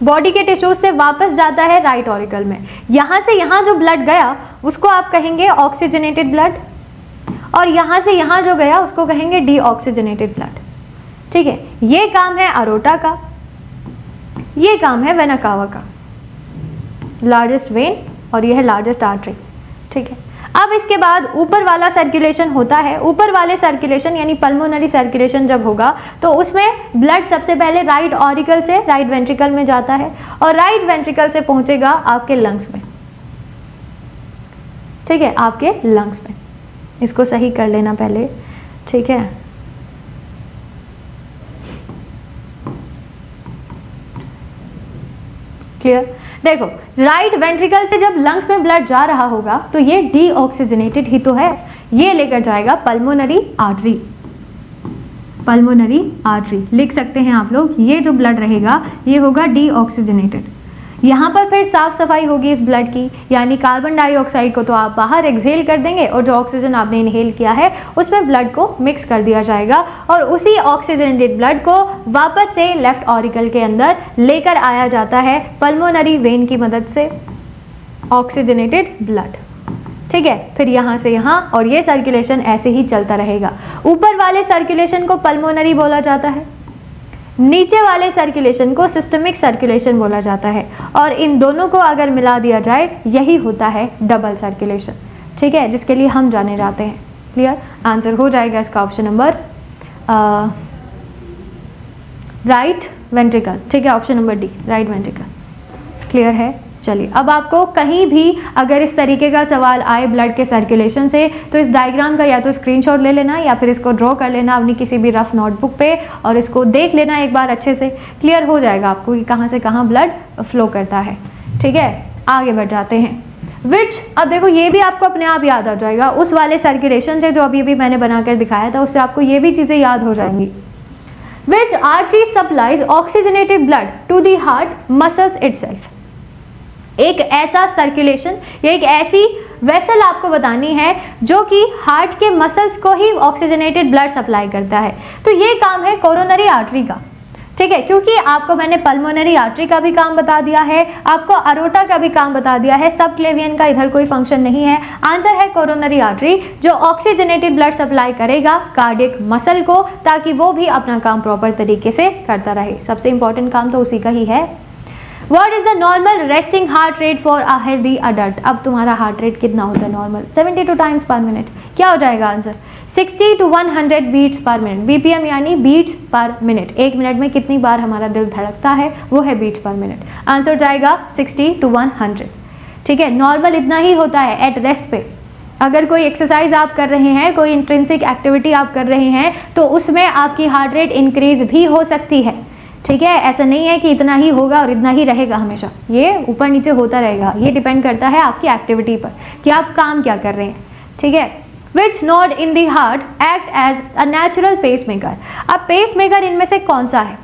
बॉडी के टिश्यूज से वापस जाता है राइट ऑरिकल में। यहां से यहां जो ब्लड गया उसको आप कहेंगे ऑक्सीजनेटेड ब्लड, और यहां से यहां जो गया उसको कहेंगे डीऑक्सीजनेटेड ब्लड, ठीक है। ये काम है अरोटा का, ये काम है वेना कावा का, लार्जेस्ट वेन और यह है लार्जेस्ट आर्टरी, ठीक है। अब इसके बाद ऊपर वाला सर्कुलेशन होता है। ऊपर वाले सर्कुलेशन यानी पल्मोनरी सर्कुलेशन जब होगा तो उसमें ब्लड सबसे पहले राइट ऑरिकल से राइट वेंट्रिकल में जाता है और राइट वेंट्रिकल से पहुंचेगा आपके लंग्स में, ठीक है, आपके लंग्स में। इसको सही कर लेना पहले, ठीक है। क्लियर? देखो, राइट वेंट्रिकल से जब लंग्स में ब्लड जा रहा होगा तो ये डीऑक्सीजनेटेड ही तो है, ये लेकर जाएगा पल्मोनरी आर्टरी। पल्मोनरी आर्टरी लिख सकते हैं आप लोग। ये जो ब्लड रहेगा ये होगा डीऑक्सीजनेटेड। यहाँ पर फिर साफ सफाई होगी इस ब्लड की, यानी कार्बन डाइऑक्साइड को तो आप बाहर एक्सहेल कर देंगे और जो ऑक्सीजन आपने इनहेल किया है उसमें ब्लड को मिक्स कर दिया जाएगा और उसी ऑक्सीजनेटेड ब्लड को वापस से लेफ्ट ऑरिकल के अंदर लेकर आया जाता है पल्मोनरी वेन की मदद से, ऑक्सीजनेटेड ब्लड। ठीक है, फिर यहाँ से यहाँ, और ये सर्कुलेशन ऐसे ही चलता रहेगा। ऊपर वाले सर्कुलेशन को पल्मोनरी बोला जाता है, नीचे वाले सर्कुलेशन को सिस्टमिक सर्कुलेशन बोला जाता है, और इन दोनों को अगर मिला दिया जाए यही होता है डबल सर्कुलेशन। ठीक है, जिसके लिए हम जाने जाते हैं। क्लियर? आंसर हो जाएगा इसका ऑप्शन नंबर राइट वेंट्रिकल। ठीक है, option number D, right ventricle. Clear है? चलिए, अब आपको कहीं भी अगर इस तरीके का सवाल आए ब्लड के सर्कुलेशन से, तो इस डायग्राम का या तो स्क्रीनशॉट ले लेना या फिर इसको ड्रॉ कर लेना अपनी किसी भी रफ नोटबुक पे, और इसको देख लेना एक बार अच्छे से। क्लियर हो जाएगा आपको कि कहाँ से कहाँ ब्लड फ्लो करता है। ठीक है, आगे बढ़ जाते हैं। विच, अब देखो ये भी आपको अपने आप याद आ जाएगा उस वाले सर्कुलेशन से जो अभी अभी मैंने बनाकर दिखाया था, उससे आपको ये भी चीज़ें याद हो जाएंगी। Which artery supplies oxygenated blood to the heart muscles itself. एक ऐसा सर्कुलेशन या एक ऐसी वेसल आपको बतानी है जो कि हार्ट के मसल्स को ही ऑक्सीजनेटेड ब्लड सप्लाई करता है। तो ये काम है कोरोनरी आर्टरी का। ठीक है, क्योंकि आपको मैंने पल्मोनरी आर्टरी का भी काम बता दिया है, आपको अरोटा का भी काम बता दिया है, सब क्लेवियन का इधर कोई फंक्शन नहीं है। आंसर है कोरोनरी आर्टरी, जो ऑक्सीजनेटेड ब्लड सप्लाई करेगा कार्डियक मसल को, ताकि वो भी अपना काम प्रॉपर तरीके से करता रहे। सबसे इंपॉर्टेंट काम तो उसी का ही है। What is the normal resting heart rate for a healthy adult? अब तुम्हारा हार्ट रेट कितना होता है नॉर्मल? 72 टाइम्स पर मिनट। क्या हो जाएगा answer? 60 to 100 beats per minute. BPM यानी बीट्स पर मिनट। एक मिनट में कितनी बार हमारा दिल धड़कता है वो है बीट्स पर मिनट। आंसर जाएगा 60 to 100। ठीक है, नॉर्मल इतना ही होता है एट रेस्ट पे। अगर कोई एक्सरसाइज आप कर रहे हैं, कोई इंट्रिंसिक एक्टिविटी आप कर रहे हैं, तो उसमें आपकी हार्ट रेट इंक्रीज भी हो सकती है। ठीक है, ऐसा नहीं है कि इतना ही होगा और इतना ही रहेगा हमेशा, ये ऊपर नीचे होता रहेगा। ये डिपेंड करता है आपकी एक्टिविटी पर कि आप काम क्या कर रहे हैं। ठीक है, which node in the heart act as a natural pacemaker. अब पेस मेकर इनमें से कौन सा है?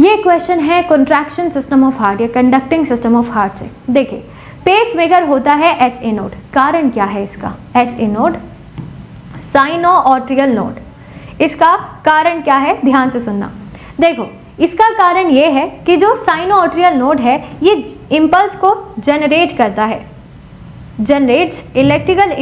ये क्वेश्चन है कंट्रैक्शन सिस्टम ऑफ हार्ट या कंडक्टिंग सिस्टम ऑफ हार्ट से। देखिए, पेस मेकर होता है एस ए नोड। कारण क्या है इसका? S A node sino atrial node. इसका कारण क्या है? ध्यान से सुनना। देखो, इसका कारण ये है कि जो साइनोऑर्ट्रियल नोड है ये इंपल्स को जनरेट करता है, जनरेट्स इलेक्ट्रिकल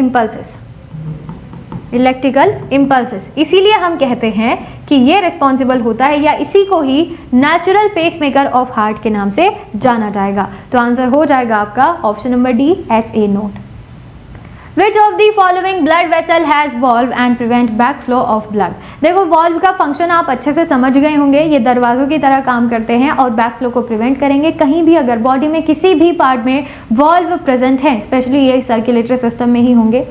इंपल्सेस। इसीलिए हम कहते हैं कि ये रिस्पॉन्सिबल होता है, या इसी को ही नेचुरल पेसमेकर ऑफ हार्ट के नाम से जाना जाएगा। तो आंसर हो जाएगा आपका option number D, S A node. Which of the following blood vessel has valve and prevent backflow of blood? देखो, वॉल्व का फंक्शन आप अच्छे से समझ गए होंगे। ये दरवाजों की तरह काम करते हैं और बैकफ्लो को प्रिवेंट करेंगे। कहीं भी अगर बॉडी में किसी भी पार्ट में वॉल्व प्रेजेंट है, स्पेशली ये सर्कुलेटरी सिस्टम में ही होंगे।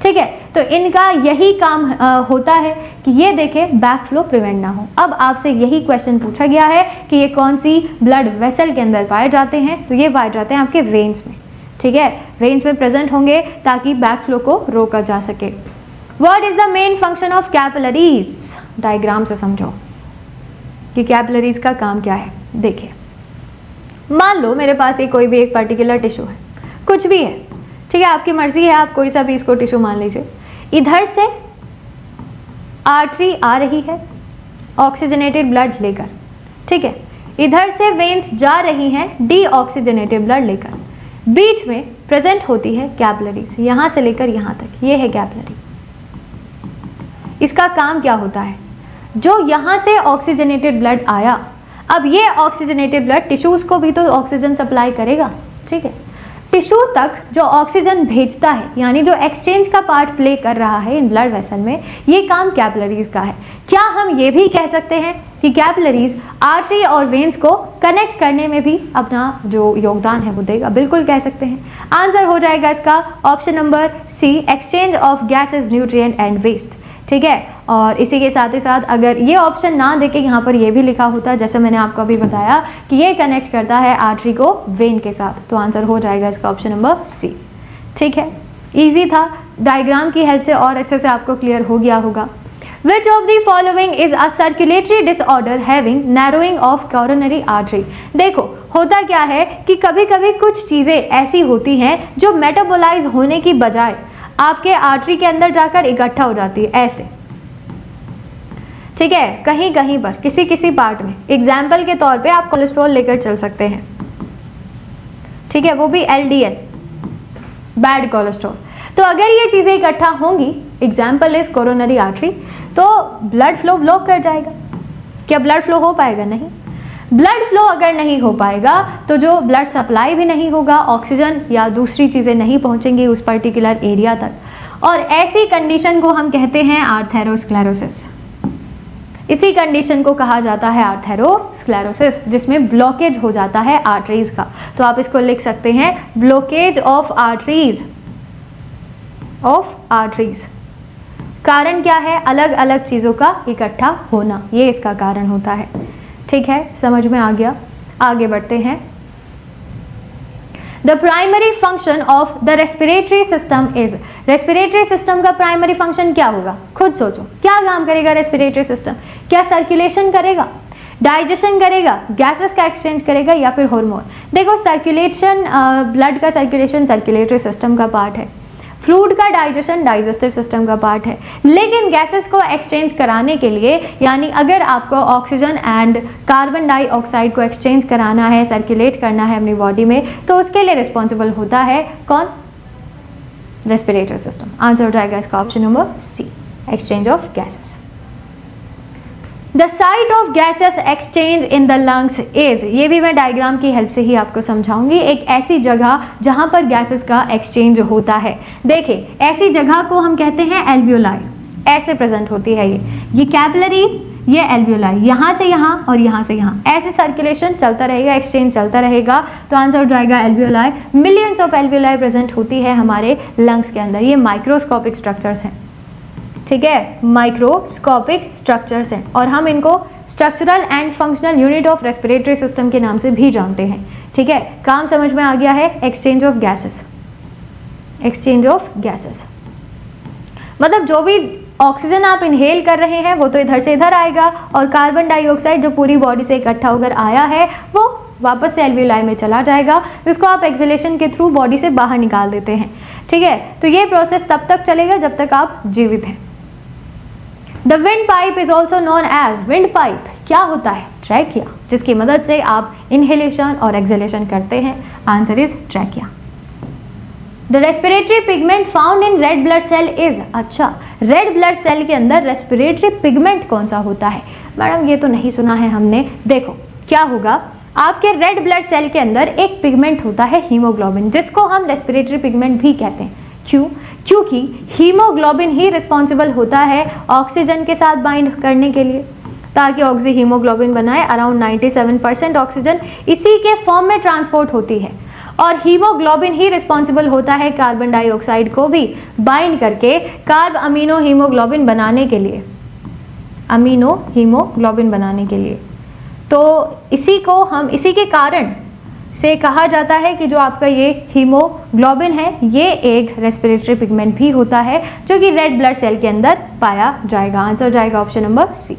ठीक है, तो इनका यही काम होता है कि ये देखे बैकफ्लो प्रिवेंट ना हो। अब आपसे यही क्वेश्चन पूछा गया है कि ये कौन सी ब्लड वेसल के अंदर पाए जाते हैं, तो ये पाए जाते हैं आपके वेन्स में। ठीक है, वेन्स में प्रेजेंट होंगे ताकि बैकफ्लो को रोका जा सके। What is the main function of capillaries? Diagram से समझो कि कैपिलरीज का काम क्या है। देखिए, मान लो मेरे पास ये कोई भी एक पर्टिकुलर टिश्यू है, कुछ भी है। ठीक है, आपकी मर्जी है, आप कोई सा भी इसको टिश्यू मान लीजिए। इधर से आर्टरी आ रही है ऑक्सीजनेटेड ब्लड लेकर। ठीक है, इधर से वेन्स जा रही हैं डीऑक्सीजनेटेड ब्लड लेकर। बीच में प्रेजेंट होती है कैपिलरीज, यहां से लेकर यहां तक, ये है कैपिलरी। इसका काम क्या होता है? जो यहां से ऑक्सीजनेटेड ब्लड आया, अब ये ऑक्सीजनेटेड ब्लड टिश्यूज को भी तो ऑक्सीजन सप्लाई करेगा। ठीक है, टिश्यू तक जो ऑक्सीजन भेजता है, यानी जो एक्सचेंज का पार्ट प्ले कर रहा है इन ब्लड वेसल में, ये काम कैपिलरीज का है। क्या हम ये भी कह सकते हैं कि कैपिलरीज आर्टरी और वेन्स को कनेक्ट करने में भी अपना जो योगदान है वो देगा? बिल्कुल कह सकते हैं। आंसर हो जाएगा इसका option number C, exchange of gases, nutrient and waste. ठीक है, और इसी के साथ ही साथ अगर ये ऑप्शन ना देके यहाँ पर ये भी लिखा होता, जैसे मैंने आपको अभी बताया कि ये कनेक्ट करता है आर्टरी को वेन के साथ, तो आंसर हो जाएगा इसका ऑप्शन नंबर सी। ठीक है, इजी था, डायग्राम की हेल्प से और अच्छे से आपको क्लियर हो गया होगा। Which of the following is a circulatory disorder having narrowing of coronary artery? देखो, होता क्या है कि कभी कभी कुछ चीज़ें ऐसी होती हैं जो मेटाबोलाइज होने की बजाय आपके आर्टरी के अंदर जाकर इकट्ठा हो जाती है, ऐसे। ठीक है, कहीं कहीं पर किसी किसी पार्ट में, एग्जाम्पल के तौर पे आप कोलेस्ट्रॉल लेकर चल सकते हैं। ठीक है, वो भी LDL। Bad cholesterol. तो अगर ये चीज़ें इकट्ठा होंगी, एग्जाम्पल इज कोरोनरी आर्टरी, तो ब्लड फ्लो ब्लॉक कर जाएगा। क्या ब्लड फ्लो हो पाएगा? नहीं। ब्लड फ्लो अगर नहीं हो पाएगा तो जो ब्लड सप्लाई भी नहीं होगा, ऑक्सीजन या दूसरी चीज़ें नहीं पहुंचेंगी उस पर्टिकुलर एरिया तक, और ऐसी कंडीशन को हम कहते हैं आर्थेरोस्क्लेरोसिस। इसी कंडीशन को कहा जाता है आर्थेरोस्क्लेरोसिस, जिसमें ब्लॉकेज हो जाता है आर्टरीज का। तो आप इसको लिख सकते हैं ब्लॉकेज ऑफ आर्टरीज, कारण क्या है? अलग अलग चीज़ों का इकट्ठा होना, ये इसका कारण होता है। ठीक है, समझ में आ गया। आगे बढ़ते हैं। The primary function of the respiratory system is, respiratory system का प्राइमरी फंक्शन क्या होगा? खुद सोचो, क्या काम करेगा रेस्पिरेटरी सिस्टम? क्या सर्कुलेशन करेगा, डाइजेशन करेगा, गैसेस का एक्सचेंज करेगा, या फिर हार्मोन? देखो, सर्कुलेशन, ब्लड का सर्कुलेशन सर्कुलेटरी सिस्टम का पार्ट है, फ्लूइड का डाइजेशन डाइजेस्टिव सिस्टम का पार्ट है, लेकिन गैसेस को एक्सचेंज कराने के लिए, यानी अगर आपको ऑक्सीजन एंड कार्बन डाइऑक्साइड को एक्सचेंज कराना है, सर्कुलेट करना है अपनी बॉडी में, तो उसके लिए रिस्पॉन्सिबल होता है कौन? Respiratory system. आंसर हो जाएगा इसका option number C, exchange of gases. The site of gases exchange in the lungs is, ये भी मैं डायग्राम की हेल्प से ही आपको समझाऊंगी, एक ऐसी जगह जहां पर गैसेस का एक्सचेंज होता है। देखिए, ऐसी जगह को हम कहते हैं एल्वियोलाई, ऐसे प्रेजेंट होती है ये कैपिलरी, ये एल्वियोलाई, यहाँ से यहाँ और यहाँ से यहाँ, ऐसे सर्कुलेशन चलता रहेगा, एक्सचेंज चलता रहेगा। तो आंसर हो जाएगा alveoli. Millions of alveoli present होती है हमारे लंग्स के अंदर। ये माइक्रोस्कोपिक स्ट्रक्चर्स हैं, ठीक है, माइक्रोस्कोपिक स्ट्रक्चर्स हैं, और हम इनको structural and functional unit of respiratory system के नाम से भी जानते हैं। ठीक है, काम समझ में आ गया है? Exchange of gases, exchange of gases मतलब जो भी ऑक्सीजन आप इनहेल कर रहे हैं वो तो इधर से इधर आएगा, और कार्बन डाइऑक्साइड जो पूरी बॉडी से इकट्ठा होकर आया है वो वापस से एल्वियोलाई में चला जाएगा, जिसको आप एक्सहेलेशन के थ्रू बॉडी से बाहर निकाल देते हैं। ठीक है, तो ये प्रोसेस तब तक चलेगा जब तक आप जीवित हैं। The wind pipe is also known as, wind pipe क्या होता है? ट्रैकिया, जिसकी मदद से आप इनहेलेशन और एक्सहेलेशन करते हैं। Answer is trachea. The respiratory pigment found in red blood cell is, अच्छा, रेड ब्लड सेल के अंदर रेस्पिरेटरी पिगमेंट कौन सा होता है? मैडम ये तो नहीं सुना है हमने। देखो क्या होगा, आपके रेड ब्लड सेल के अंदर एक पिगमेंट होता है हीमोग्लोबिन, जिसको हम रेस्पिरेटरी पिगमेंट भी कहते हैं। क्यों? क्योंकि हीमोग्लोबिन ही रिस्पॉन्सिबल होता है ऑक्सीजन के साथ बाइंड करने के लिए, ताकि ऑक्सी हीमोग्लोबिन बनाए। अराउंड 97% ऑक्सीजन इसी के फॉर्म में ट्रांसपोर्ट होती है, और हीमोग्लोबिन ही रिस्पॉन्सिबल होता है कार्बन डाइऑक्साइड को भी बाइंड करके कार्ब अमीनो हीमोग्लोबिन बनाने के लिए, अमीनो हीमोग्लोबिन बनाने के लिए। तो इसी को हम, इसी के कारण से कहा जाता है कि जो आपका ये हीमोग्लोबिन है ये एक रेस्पिरेटरी पिगमेंट भी होता है, जो कि रेड ब्लड सेल के अंदर पाया जाएगा। आंसर हो जाएगा option number C.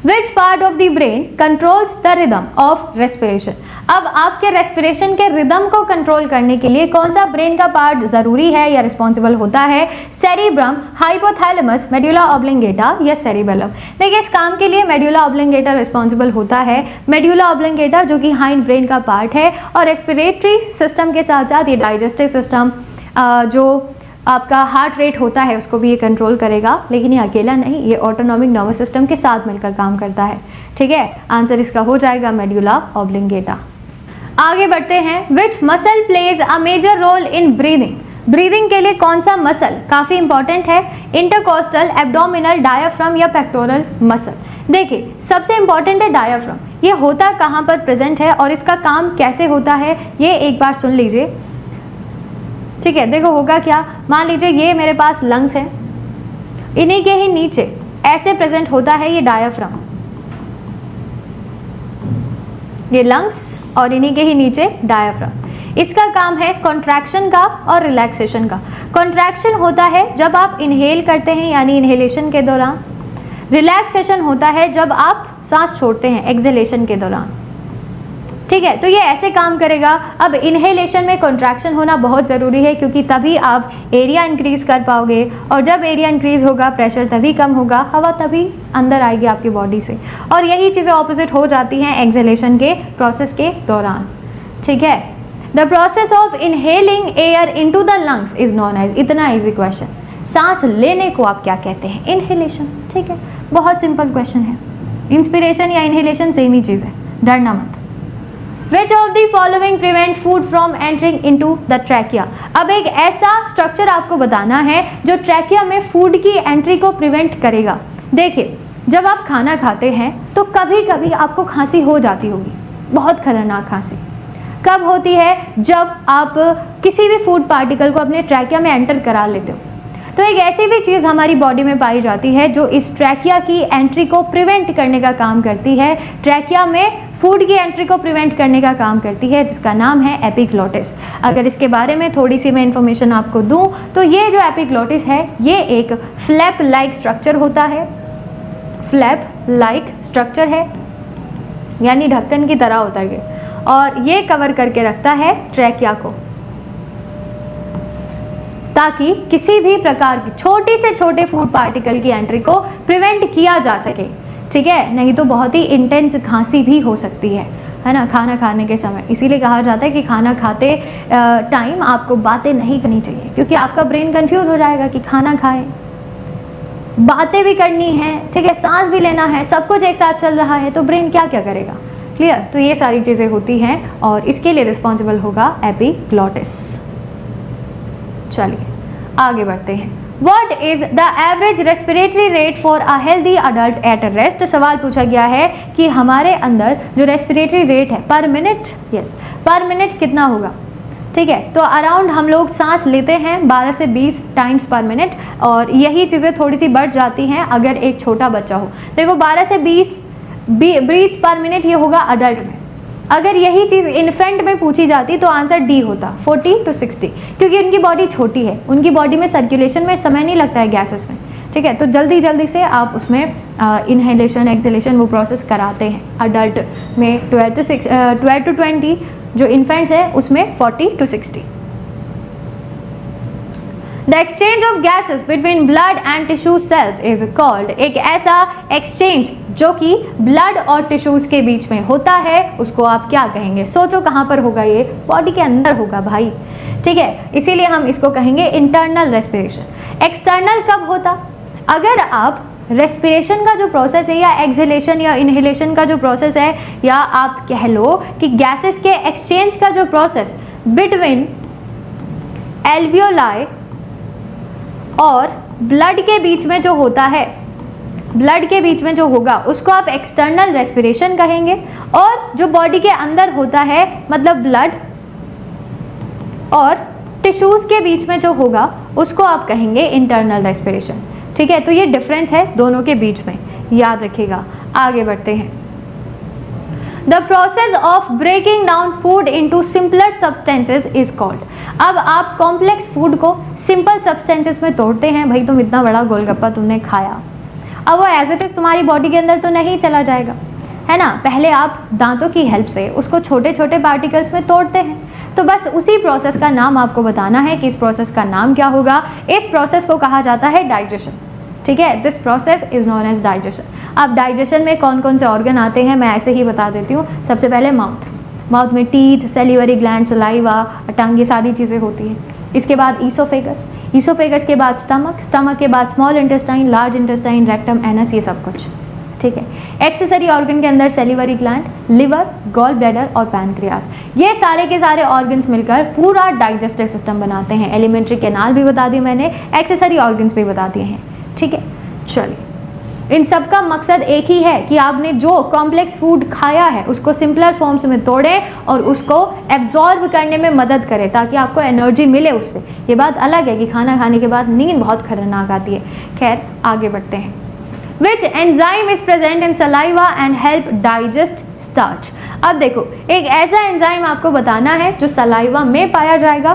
Which part of the brain controls the rhythm of respiration? अब आपके रेस्पिरेशन के रिदम को कंट्रोल करने के लिए कौन सा ब्रेन का पार्ट जरूरी है या रिस्पॉन्सिबल होता है? सेरिब्रम, हाइपोथैलेमस, मेड्यूला ऑब्लिंगेटा या सेरिबेलम? देखिए, इस काम के लिए मेड्यूला ऑब्लिंगेटा रिस्पॉन्सिबल होता है। मेड्यूला ऑब्लिंगेटा जो कि हाइंड ब्रेन का पार्ट है, और रेस्पिरेटरी सिस्टम के साथ साथ ये डाइजेस्टिव सिस्टम, जो आपका हार्ट रेट होता है, उसको भी ये कंट्रोल करेगा। लेकिन ये अकेला नहीं, ये ऑटोनॉमिक नर्वस सिस्टम के साथ मिलकर काम करता है। ठीक है, आंसर इसका हो जाएगा मेड्यूला ऑब्लिंगेटा। आगे बढ़ते हैं। Which muscle plays a major role in breathing? Breathing के लिए कौन सा मसल काफ़ी इंपॉर्टेंट है? इंटरकोस्टल, एब्डोमिनल, डायाफ्राम या पेक्टोरल मसल? देखिए, सबसे इंपॉर्टेंट है डायाफ्राम। ये होता कहाँ पर प्रेजेंट है और इसका काम कैसे होता है, ये एक बार सुन लीजिए। ठीक है, देखो होगा क्या, मान लीजिए ये मेरे पास लंग्स है, इन्हीं के ही नीचे ऐसे प्रेजेंट होता है ये डायाफ्राम, ये लंग्स और इन्हीं के ही नीचे डायाफ्राम। इसका काम है कॉन्ट्रैक्शन का और रिलैक्सेशन का। कॉन्ट्रैक्शन होता है जब आप इनहेल करते हैं यानी इनहेलेशन के दौरान, रिलैक्सेशन होता है जब आप सांस छोड़ते हैं एक्सहेलेशन के दौरान। ठीक है, तो ये ऐसे काम करेगा। अब इनहेलेशन में कॉन्ट्रैक्शन होना बहुत ज़रूरी है, क्योंकि तभी आप एरिया इंक्रीज कर पाओगे, और जब एरिया इंक्रीज होगा प्रेशर तभी कम होगा, हवा तभी अंदर आएगी आपकी बॉडी से, और यही चीज़ें ऑपोजिट हो जाती हैं एक्सहेलेशन के प्रोसेस के दौरान। ठीक है, the process of inhaling air into the lungs is known as, इतना इजी क्वेश्चन, सांस लेने को आप क्या कहते हैं? इनहेलेशन। ठीक है, बहुत सिंपल क्वेश्चन है। इंस्पिरेशन या इनहेलेशन सेम ही चीज है, डरना मत। Which of the following prevent food from entering into the trachea? अब एक ऐसा स्ट्रक्चर आपको बताना है जो ट्रैकिया में फूड की एंट्री को प्रिवेंट करेगा। देखिए, जब आप खाना खाते हैं तो कभी कभी आपको खांसी हो जाती होगी, बहुत खतरनाक खांसी। कब होती है? जब आप किसी भी फूड पार्टिकल को अपने ट्रैकिया में एंटर करा लेते हो। तो एक ऐसी भी चीज़ हमारी बॉडी में पाई जाती है जो इस ट्रैकिया की एंट्री को प्रिवेंट करने का काम करती है, ट्रैकिया में फूड की एंट्री को प्रिवेंट करने का काम करती है, जिसका नाम है एपिग्लोटिस। अगर इसके बारे में थोड़ी सी मैं इंफॉर्मेशन आपको दूं तो ये जो एपिग्लोटिस है ये एक फ्लैप लाइक स्ट्रक्चर होता है, फ्लैप लाइक स्ट्रक्चर है, यानी ढक्कन की तरह होता है ये, और ये कवर करके रखता है ट्रैकिया को, ताकि किसी भी प्रकार की छोटी से छोटे फूड पार्टिकल की एंट्री को प्रिवेंट किया जा सके। ठीक है, नहीं तो बहुत ही इंटेंस खांसी भी हो सकती है ना, खाना खाने के समय। इसीलिए कहा जाता है कि खाना खाते टाइम आपको बातें नहीं करनी चाहिए, क्योंकि आपका ब्रेन कंफ्यूज हो जाएगा कि खाना खाएं, बातें भी करनी है, ठीक है, सांस भी लेना है, सब कुछ एक साथ चल रहा है, तो ब्रेन क्या क्या करेगा। क्लियर? तो ये सारी चीज़ें होती हैं और इसके लिए रिस्पॉन्सिबल होगा एपिग्लोटिस। चलिए आगे बढ़ते हैं। What is the average respiratory rate for a healthy adult at rest? सवाल पूछा गया है कि हमारे अंदर जो रेस्पिरेटरी रेट है पर मिनट, यस, पर मिनट कितना होगा? ठीक है, तो अराउंड हम लोग सांस लेते हैं 12 से 20 टाइम्स पर मिनट, और यही चीज़ें थोड़ी सी बढ़ जाती हैं अगर एक छोटा बच्चा हो। देखो 12 से 20 ब्रीथ पर मिनट ये होगा अडल्ट में। अगर यही चीज़ इन्फेंट में पूछी जाती तो आंसर डी होता, 40 to 60, क्योंकि उनकी बॉडी छोटी है, उनकी बॉडी में सर्कुलेशन में समय नहीं लगता है गैसेस में। ठीक है, तो जल्दी जल्दी से आप उसमें इनहेलेशन एक्सहेलेशन वो प्रोसेस कराते हैं। अडल्ट में 12 to 20, जो इन्फेंट्स है उसमें 40 to 60। The exchange of gases between blood and tissue cells is called, एक ऐसा एक्सचेंज जो कि ब्लड और टिश्यूज के बीच में होता है उसको आप क्या कहेंगे? सोचो कहाँ पर होगा? ये बॉडी के अंदर होगा भाई। ठीक है, इसीलिए हम इसको कहेंगे इंटरनल रेस्पिरेशन। एक्सटर्नल कब होता? अगर आप रेस्पिरेशन का जो प्रोसेस है या एक्सहेलेशन या इनहेलेशन का जो प्रोसेस है, या आप कह लो कि गैसेस के एक्सचेंज का जो प्रोसेस बिटवीन एल्वियोलाई और ब्लड के बीच में जो होता है, ब्लड के बीच में जो होगा उसको आप एक्सटर्नल रेस्पिरेशन कहेंगे, और जो बॉडी के अंदर होता है मतलब ब्लड और टिश्यूज के बीच में जो होगा उसको आप कहेंगे इंटरनल रेस्पिरेशन। ठीक है, तो ये डिफरेंस है दोनों के बीच में, याद रखिएगा। आगे बढ़ते हैं। The process of breaking down food into simpler substances is called. अब आप कॉम्प्लेक्स फूड को सिंपल सब्सटेंसेस में तोड़ते हैं। भाई तुम इतना बड़ा गोलगप्पा तुमने खाया, अब वो एज इट इज तुम्हारी बॉडी के अंदर तो नहीं चला जाएगा, है ना। पहले आप दांतों की हेल्प से उसको छोटे छोटे पार्टिकल्स में तोड़ते हैं। तो बस उसी प्रोसेस का नाम आपको बताना है कि इस प्रोसेस का नाम क्या होगा। इस प्रोसेस को कहा जाता है डाइजेशन। ठीक है, this process is known as digestion. अब डाइजेशन में कौन कौन से ऑर्गन आते हैं मैं ऐसे ही बता देती हूँ। सबसे पहले माउथ में टीथ, सेलिवरी ग्लैंड, सलाइवा, टंग, ये सारी चीज़ें होती हैं। इसके बाद ईसोफेगस के बाद स्टमक के बाद small intestine, large intestine, rectum, anus, ये सब कुछ। ठीक है, एक्सेसरी ऑर्गन के अंदर salivary gland, liver, gall bladder और पैनक्रियास, ये सारे के सारे ऑर्गन्स मिलकर पूरा डाइजेस्टिव सिस्टम बनाते हैं। एलिमेंट्री कैनाल भी बता दी मैंने, एक्सेसरी ऑर्गन्स भी बता दिए हैं। ठीक है, चलिए, इन सब का मकसद एक ही है कि आपने जो कॉम्प्लेक्स फूड खाया है उसको सिंपलर फॉर्म्स में तोड़ें और उसको एब्जॉर्ब करने में मदद करें ताकि आपको एनर्जी मिले उससे। ये बात अलग है कि खाना खाने के बाद नींद बहुत खतरनाक आती है। खैर, आगे बढ़ते हैं। Which enzyme is present in saliva and help digest starch? अब देखो, एक ऐसा एंजाइम आपको बताना है जो सलाइवा में पाया जाएगा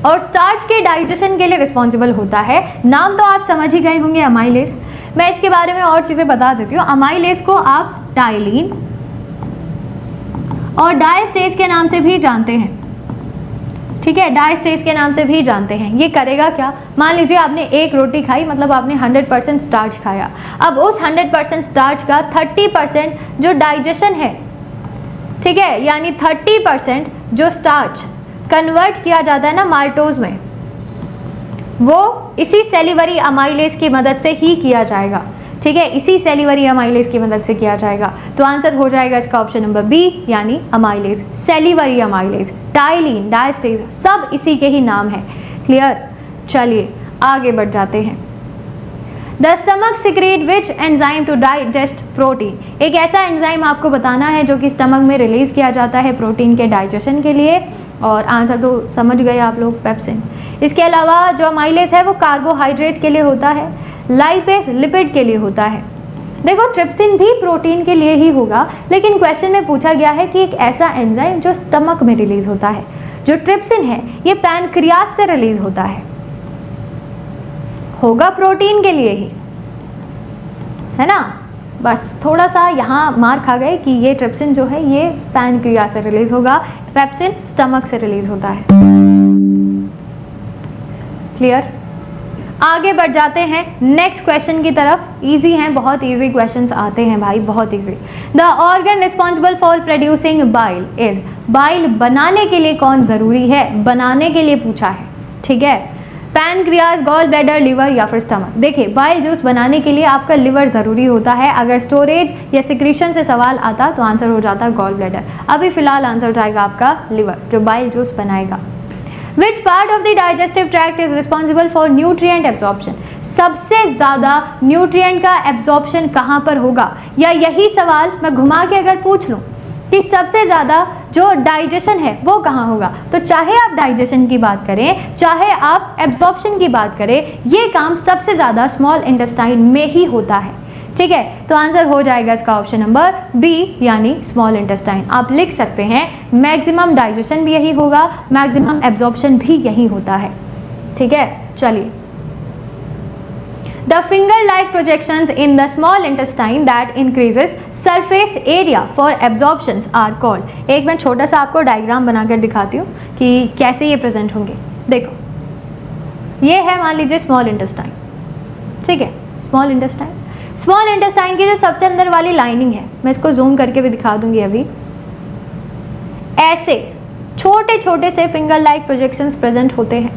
और स्टार्च के डाइजेशन के लिए रिस्पॉन्सिबल होता है। नाम तो आप समझ ही गए होंगे, अमाइलेज। मैं इसके बारे में और चीज़ें बता देती हूँ। अमाइलेज को आप टाइलिन और डायस्टेज के नाम से भी जानते हैं। ठीक है, डायस्टेज के नाम से भी जानते हैं। ये करेगा क्या? मान लीजिए आपने एक रोटी खाई, मतलब आपने 100% स्टार्च खाया। अब उस 100% स्टार्च का 30% जो डाइजेशन है ठीक है, यानी 30% जो स्टार्च कन्वर्ट किया जाता है ना माल्टोज में, वो इसी सेलिवरी अमाइलेज की मदद से ही किया जाएगा। ठीक है, इसी सेलिवरी अमाइलेज की मदद से किया जाएगा। तो आंसर हो जाएगा इसका ऑप्शन नंबर बी, यानी amylase, salivary amylase, ptyalin, diastase, सब इसी के ही नाम है। क्लियर? चलिए आगे बढ़ जाते हैं। The stomach secrete which enzyme to digest protein. एक ऐसा एंजाइम आपको बताना है जो कि स्टमक में रिलीज किया जाता है प्रोटीन के डाइजेशन के लिए, और आंसर तो समझ गए आप लोग, पेप्सिन। इसके अलावा जो अमाइलेज है वो कार्बोहाइड्रेट के लिए होता है, लाइपेज लिपिड के लिए होता है। देखो ट्रिप्सिन भी प्रोटीन के लिए ही होगा, लेकिन क्वेश्चन में पूछा गया है कि एक ऐसा एंजाइम जो स्टमक में रिलीज होता है। जो ट्रिप्सिन है ये पैनक्रियाज से रिलीज होता है, होगा प्रोटीन के लिए ही, है ना। बस थोड़ा सा यहाँ मार खा गए कि ये ट्रिप्सिन जो है ये पैनक्रियाज से रिलीज होगा, पेप्सिन स्टमक से रिलीज होता है। क्लियर? आगे बढ़ जाते हैं नेक्स्ट क्वेश्चन की तरफ। इजी हैं, बहुत इजी क्वेश्चंस आते हैं भाई, बहुत easy. The organ responsible for producing bile is. Bile बनाने के लिए कौन जरूरी है? बनाने के लिए पूछा है, ठीक है। पैनक्रियाज, गॉल ब्लैडर, लिवर या फिर स्टमक। देखिए बाइल जूस बनाने के लिए आपका लिवर जरूरी होता है। अगर स्टोरेज या सिक्रीशन से सवाल आता तो आंसर हो जाता गॉल ब्लैडर। अभी फिलहाल आंसर हो जाएगा आपका लिवर, जो बाइल जूस बनाएगा। Which part of the digestive tract is responsible for nutrient absorption? सबसे ज़्यादा न्यूट्रिएंट का एब्जॉर्प्शन कहाँ पर होगा, या यही सवाल मैं घुमा के अगर पूछ लूँ कि सबसे ज़्यादा जो डाइजेशन है वो कहाँ होगा, तो चाहे आप डाइजेशन की बात करें चाहे आप एब्जॉर्प्शन की बात करें, ये काम सबसे ज़्यादा स्मॉल इंटेस्टाइन में ही होता है। ठीक है, तो आंसर हो जाएगा इसका ऑप्शन नंबर बी, यानी स्मॉल इंटेस्टाइन। आप लिख सकते हैं मैक्सिमम डाइजेशन भी यही होगा, मैक्सिमम एब्जॉर्प्शन भी यही होता है। ठीक है, चलिए। The finger like projections in the small intestine that increases surface area for absorptions are called. एक मैं छोटा सा आपको डायग्राम बनाकर दिखाती हूँ कि कैसे ये प्रेजेंट होंगे। देखो, ये है मान लीजिए स्मॉल इंटेस्टाइन, ठीक है, स्मॉल इंटेस्टाइन। स्मॉल इंटेस्टाइन की जो सबसे अंदर वाली लाइनिंग है, मैं इसको जूम करके भी दिखा दूंगी अभी, ऐसे छोटे छोटे से फिंगर लाइक प्रोजेक्शंस प्रेजेंट होते हैं,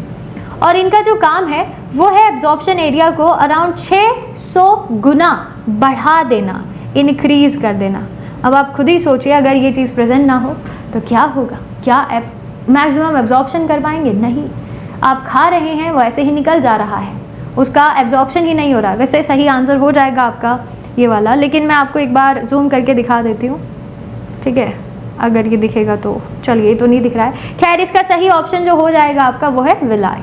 और इनका जो काम है वो है एब्जॉर्प्शन एरिया को अराउंड 600 गुना बढ़ा देना, इंक्रीज कर देना। अब आप खुद ही सोचिए अगर ये चीज़ प्रेजेंट ना हो तो क्या होगा, क्या मैक्सिमम एब्जॉर्प्शन कर पाएंगे? नहीं। आप खा रहे हैं वो ऐसे ही निकल जा रहा है, उसका एब्जॉर्प्शन ही नहीं हो रहा। वैसे सही आंसर हो जाएगा आपका ये वाला, लेकिन मैं आपको एक बार जूम करके दिखा देती हूँ, ठीक है, अगर ये दिखेगा तो। चलिए, ये तो नहीं दिख रहा है, खैर इसका सही ऑप्शन जो हो जाएगा आपका वो है villi.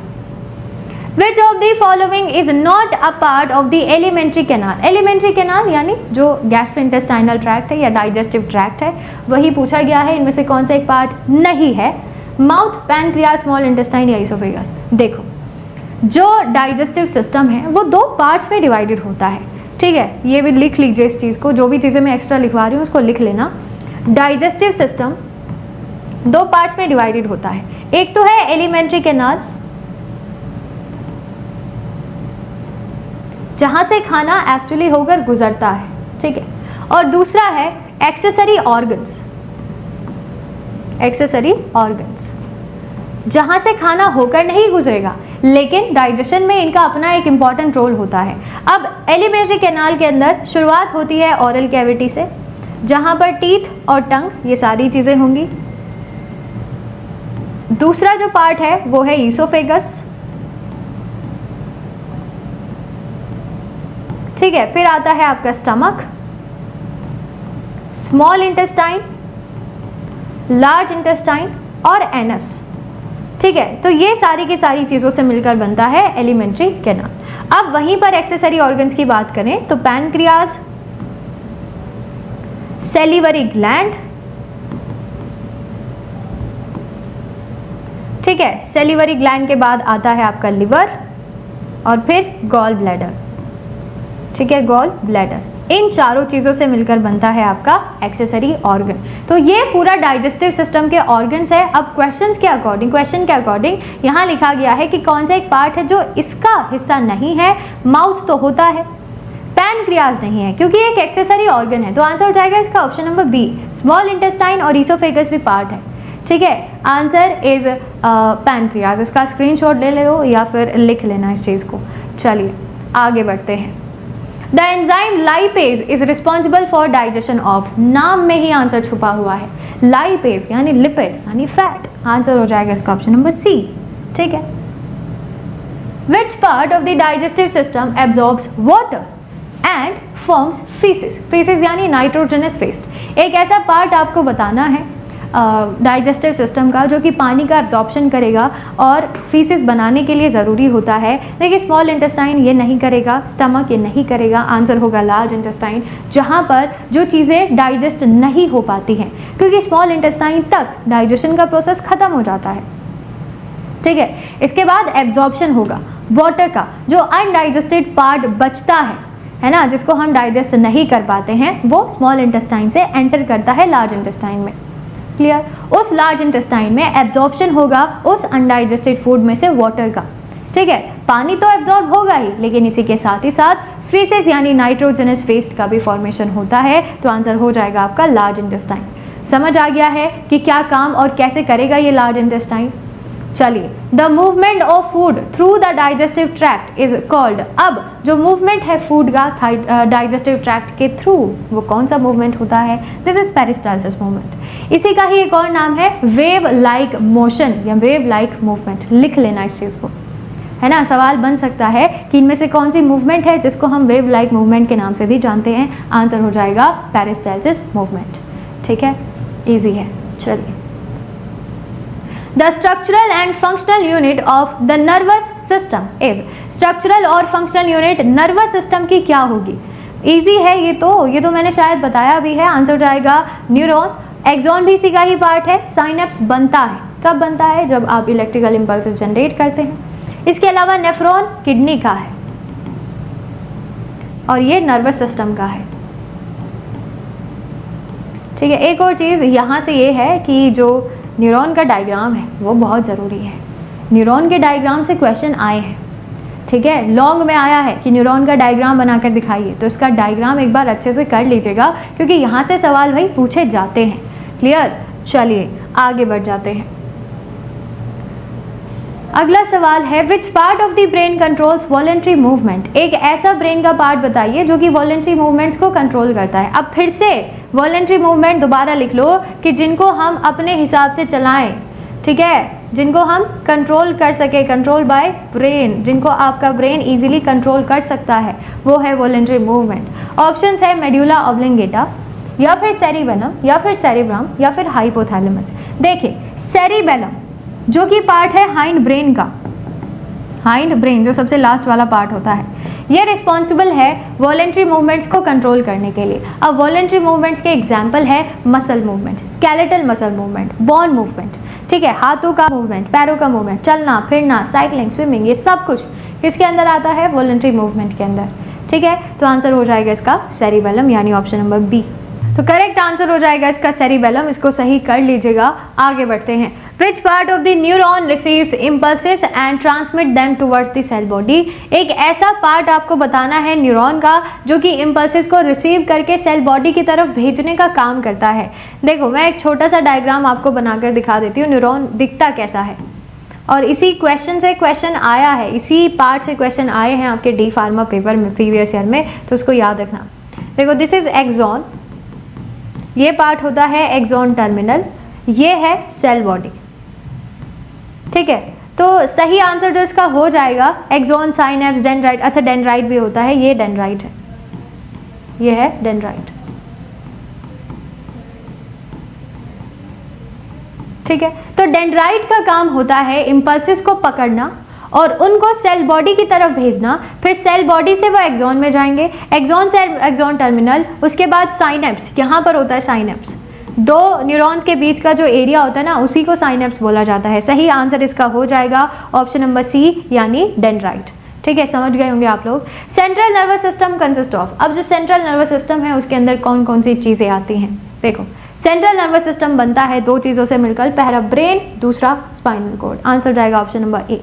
Which of the following is not a part of the alimentary canal? Alimentary canal यानी जो गैस्ट्रोइंटेस्टाइनल ट्रैक्ट है या डाइजेस्टिव ट्रैक्ट है, वही पूछा गया है। इनमें से कौन सा एक पार्ट नहीं है? माउथ, पैनक्रियाज, स्मॉल इंटेस्टाइन या इसोफेगस। देखो, जो डाइजेस्टिव सिस्टम है वो दो पार्ट्स में डिवाइडेड होता है, ठीक है। ये भी लिख लीजिए इस चीज़ को, जो भी चीज़ें मैं एक्स्ट्रा लिखवा रही हूँ उसको लिख लेना। डाइजेस्टिव सिस्टम दो पार्ट्स में डिवाइडेड होता है, एक तो है एलिमेंट्री कैनाल जहां से खाना एक्चुअली होकर गुजरता है, ठीक है, और दूसरा है एक्सेसरी ऑर्गन्स। एक्सेसरी ऑर्गन्स जहां से खाना होकर नहीं गुजरेगा, लेकिन डाइजेशन में इनका अपना एक इंपॉर्टेंट रोल होता है। अब एलिमेंट्री कैनाल के अंदर शुरुआत होती है ओरल कैविटी से, जहां पर टीथ और टंग ये सारी चीजें होंगी। दूसरा जो पार्ट है वो है ईसोफेगस, ठीक है। फिर आता है आपका stomach, small intestine, large intestine और एनस, ठीक है। तो ये सारी की सारी चीजों से मिलकर बनता है एलिमेंट्री कैनाल। अब वहीं पर एक्सेसरी ऑर्गन्स की बात करें तो पैनक्रियाज, सेलिवरी ग्लैंड, ठीक है, सेलिवरी ग्लैंड के बाद आता है आपका लिवर और फिर गॉल ब्लैडर, ठीक है, गॉल ब्लैडर। इन चारों चीजों से मिलकर बनता है आपका एक्सेसरी ऑर्गन। तो ये पूरा डाइजेस्टिव सिस्टम के ऑर्गन्स है। अब क्वेश्चन के अकॉर्डिंग यहाँ लिखा गया है कि कौन सा एक पार्ट है जो इसका हिस्सा नहीं है। माउथ तो होता है, पैनक्रियाज नहीं है क्योंकि एक एक्सेसरी ऑर्गन है, तो आंसर हो जाएगा इसका option number B. Small intestine और ईसोफेगस भी पार्ट है, ठीक है। Answer is pancreas. इसका स्क्रीनशॉट ले लो या फिर लिख लेना इस चीज को। चलिए आगे बढ़ते हैं। The enzyme lipase is responsible for digestion of, नाम में ही आंसर छुपा हुआ है। लाइपेज यानी लिपिड यानी फैट, आंसर हो जाएगा इसका ऑप्शन नंबर सी, ठीक है। Which part of the digestive system absorbs water and forms faeces, faeces यानी नाइट्रोजनस वेस्ट। एक ऐसा पार्ट आपको बताना है डाइजेस्टिव सिस्टम का जो कि पानी का एब्जॉर्प्शन करेगा और फीसिस बनाने के लिए ज़रूरी होता है। देखिए स्मॉल इंटेस्टाइन ये नहीं करेगा, स्टमक ये नहीं करेगा, आंसर होगा लार्ज इंटेस्टाइन, जहाँ पर जो चीज़ें डाइजेस्ट नहीं हो पाती हैं क्योंकि स्मॉल इंटेस्टाइन तक डाइजेशन का प्रोसेस ख़त्म हो जाता है, ठीक है। इसके बाद एब्जॉर्प्शन होगा वाटर का, जो अनडाइजेस्टेड पार्ट बचता है ना, जिसको हम डाइजेस्ट नहीं कर पाते हैं, वो स्मॉल इंटेस्टाइन से एंटर करता है लार्ज इंटेस्टाइन में। क्लियर। उस लार्ज इंटेस्टाइन में एब्जॉर्प्शन होगा उस अनडाइजेस्टेड फूड में से वाटर का, ठीक है। पानी तो एब्जॉर्ब होगा ही, लेकिन इसी के साथ ही साथ फीसेस यानी नाइट्रोजनस वेस्ट का भी फॉर्मेशन होता है, तो आंसर हो जाएगा आपका लार्ज इंटेस्टाइन। समझ आ गया है कि क्या काम और कैसे करेगा ये लार्ज इंटेस्टाइन। चलिए, the movement of food through the digestive tract is called, अब जो मूवमेंट है फूड का डाइजेस्टिव ट्रैक्ट के थ्रू, वो कौन सा मूवमेंट होता है? This is peristalsis movement. इसी का ही एक और नाम है वेव लाइक मोशन या वेव लाइक मूवमेंट। लिख लेना इस चीज़ को, है ना। सवाल बन सकता है कि इनमें से कौन सी मूवमेंट है जिसको हम वेव लाइक मूवमेंट के नाम से भी जानते हैं। आंसर हो जाएगा पेरिस्टालसिस मूवमेंट, ठीक है, इजी है। चलिए, the structural and functional unit of the nervous system is, structural और फंक्शनल यूनिट नर्वस सिस्टम की क्या होगी? इजी है ये तो मैंने शायद बताया भी है। आंसर हो जाएगा न्यूरॉन। एक्सॉन भी इसी का ही पार्ट है। साइनेप्स बनता है, कब बनता है? जब आप इलेक्ट्रिकल इंपल्स जनरेट करते हैं। इसके अलावा नेफ्रॉन किडनी का है और ये नर्वस सिस्टम का है, ठीक है। एक और चीज़ यहाँ से ये है कि जो न्यूरॉन का डायग्राम है वो बहुत ज़रूरी है। न्यूरॉन के डायग्राम से क्वेश्चन आए हैं, ठीक है। लॉन्ग में आया है कि न्यूरॉन का डायग्राम बनाकर दिखाइए, तो इसका डायग्राम एक बार अच्छे से कर लीजिएगा क्योंकि यहाँ से सवाल भाई पूछे जाते हैं। क्लियर। चलिए आगे बढ़ जाते हैं। अगला सवाल है which part of the brain controls voluntary movement. एक ऐसा ब्रेन का पार्ट बताइए जो कि वॉलेंट्री मूवमेंट्स को कंट्रोल करता है। अब फिर से वॉलेंट्री मूवमेंट दोबारा लिख लो कि जिनको हम अपने हिसाब से चलाएं, ठीक है, जिनको हम कंट्रोल कर सके, कंट्रोल बाय ब्रेन, जिनको आपका ब्रेन इजीली कंट्रोल कर सकता है, वो है वॉलेंट्री मूवमेंट। ऑप्शंस है मेडुला ऑब्लिंगेटा या फिर सेरिबेलम या फिर सेरिब्रम या फिर हाइपोथैलेमस। देखिए सेरिबेलम जो कि पार्ट है हाइंड ब्रेन का, हाइंड ब्रेन जो सबसे लास्ट वाला पार्ट होता है, ये रिस्पॉन्सिबल है वॉलेंट्री मूवमेंट्स को कंट्रोल करने के लिए। अब वॉलेंट्री मूवमेंट्स के एग्जाम्पल है muscle movement, skeletal muscle movement, bone movement, ठीक है, हाथों का मूवमेंट, पैरों का मूवमेंट, चलना फिरना, साइकिलिंग, स्विमिंग, ये सब कुछ किसके अंदर आता है? वॉलेंट्री मूवमेंट के अंदर, ठीक है। तो आंसर हो जाएगा इसका सेरिबेलम यानी ऑप्शन नंबर बी। तो करेक्ट आंसर हो जाएगा इसका सेरिबेलम, इसको सही कर लीजिएगा। आगे बढ़ते हैं। Which part of the neuron receives impulses and transmit them towards the cell body. एक ऐसा पार्ट आपको बताना है न्यूरॉन का जो कि इम्पल्सेस को रिसीव करके सेल बॉडी की तरफ भेजने का काम करता है। देखो मैं एक छोटा सा डायग्राम आपको बनाकर दिखा देती हूँ, न्यूरॉन दिखता कैसा है। और इसी क्वेश्चन से क्वेश्चन आया है, इसी पार्ट से क्वेश्चन आए हैं आपके डी फार्मा पेपर में प्रीवियस ईयर में, तो उसको याद रखना। देखो दिस इज एक्सॉन, ये पार्ट होता है एक्सॉन टर्मिनल, ये है सेल बॉडी, ठीक है। तो सही आंसर जो इसका हो जाएगा एक्सॉन, साइनेप्स, डेंड्राइट, अच्छा डेंड्राइट भी होता है, ये डेंड्राइट है, ये है डेंड्राइट, ठीक है। तो डेंड्राइट का काम होता है इम्पल्सेस को पकड़ना और उनको सेल बॉडी की तरफ भेजना, फिर सेल बॉडी से वो एक्सॉन में जाएंगे, एक्सॉन से एक्सॉन टर्मिनल, उसके बाद साइनेप्स, यहाँ पर होता है साइनेप्स, दो न्यूरॉन्स के बीच का जो एरिया होता है ना उसी को साइनेप्स बोला जाता है। सही आंसर इसका हो जाएगा ऑप्शन नंबर सी यानी डेंड्राइट, ठीक है। समझ गए होंगे आप लोग। Central nervous system consist of, अब जो सेंट्रल नर्वस सिस्टम है उसके अंदर कौन कौन सी चीज़ें आती हैं? देखो सेंट्रल नर्वस सिस्टम बनता है दो चीज़ों से मिलकर, पहला ब्रेन, दूसरा स्पाइनल कॉर्ड। आंसर जाएगा ऑप्शन नंबर ए,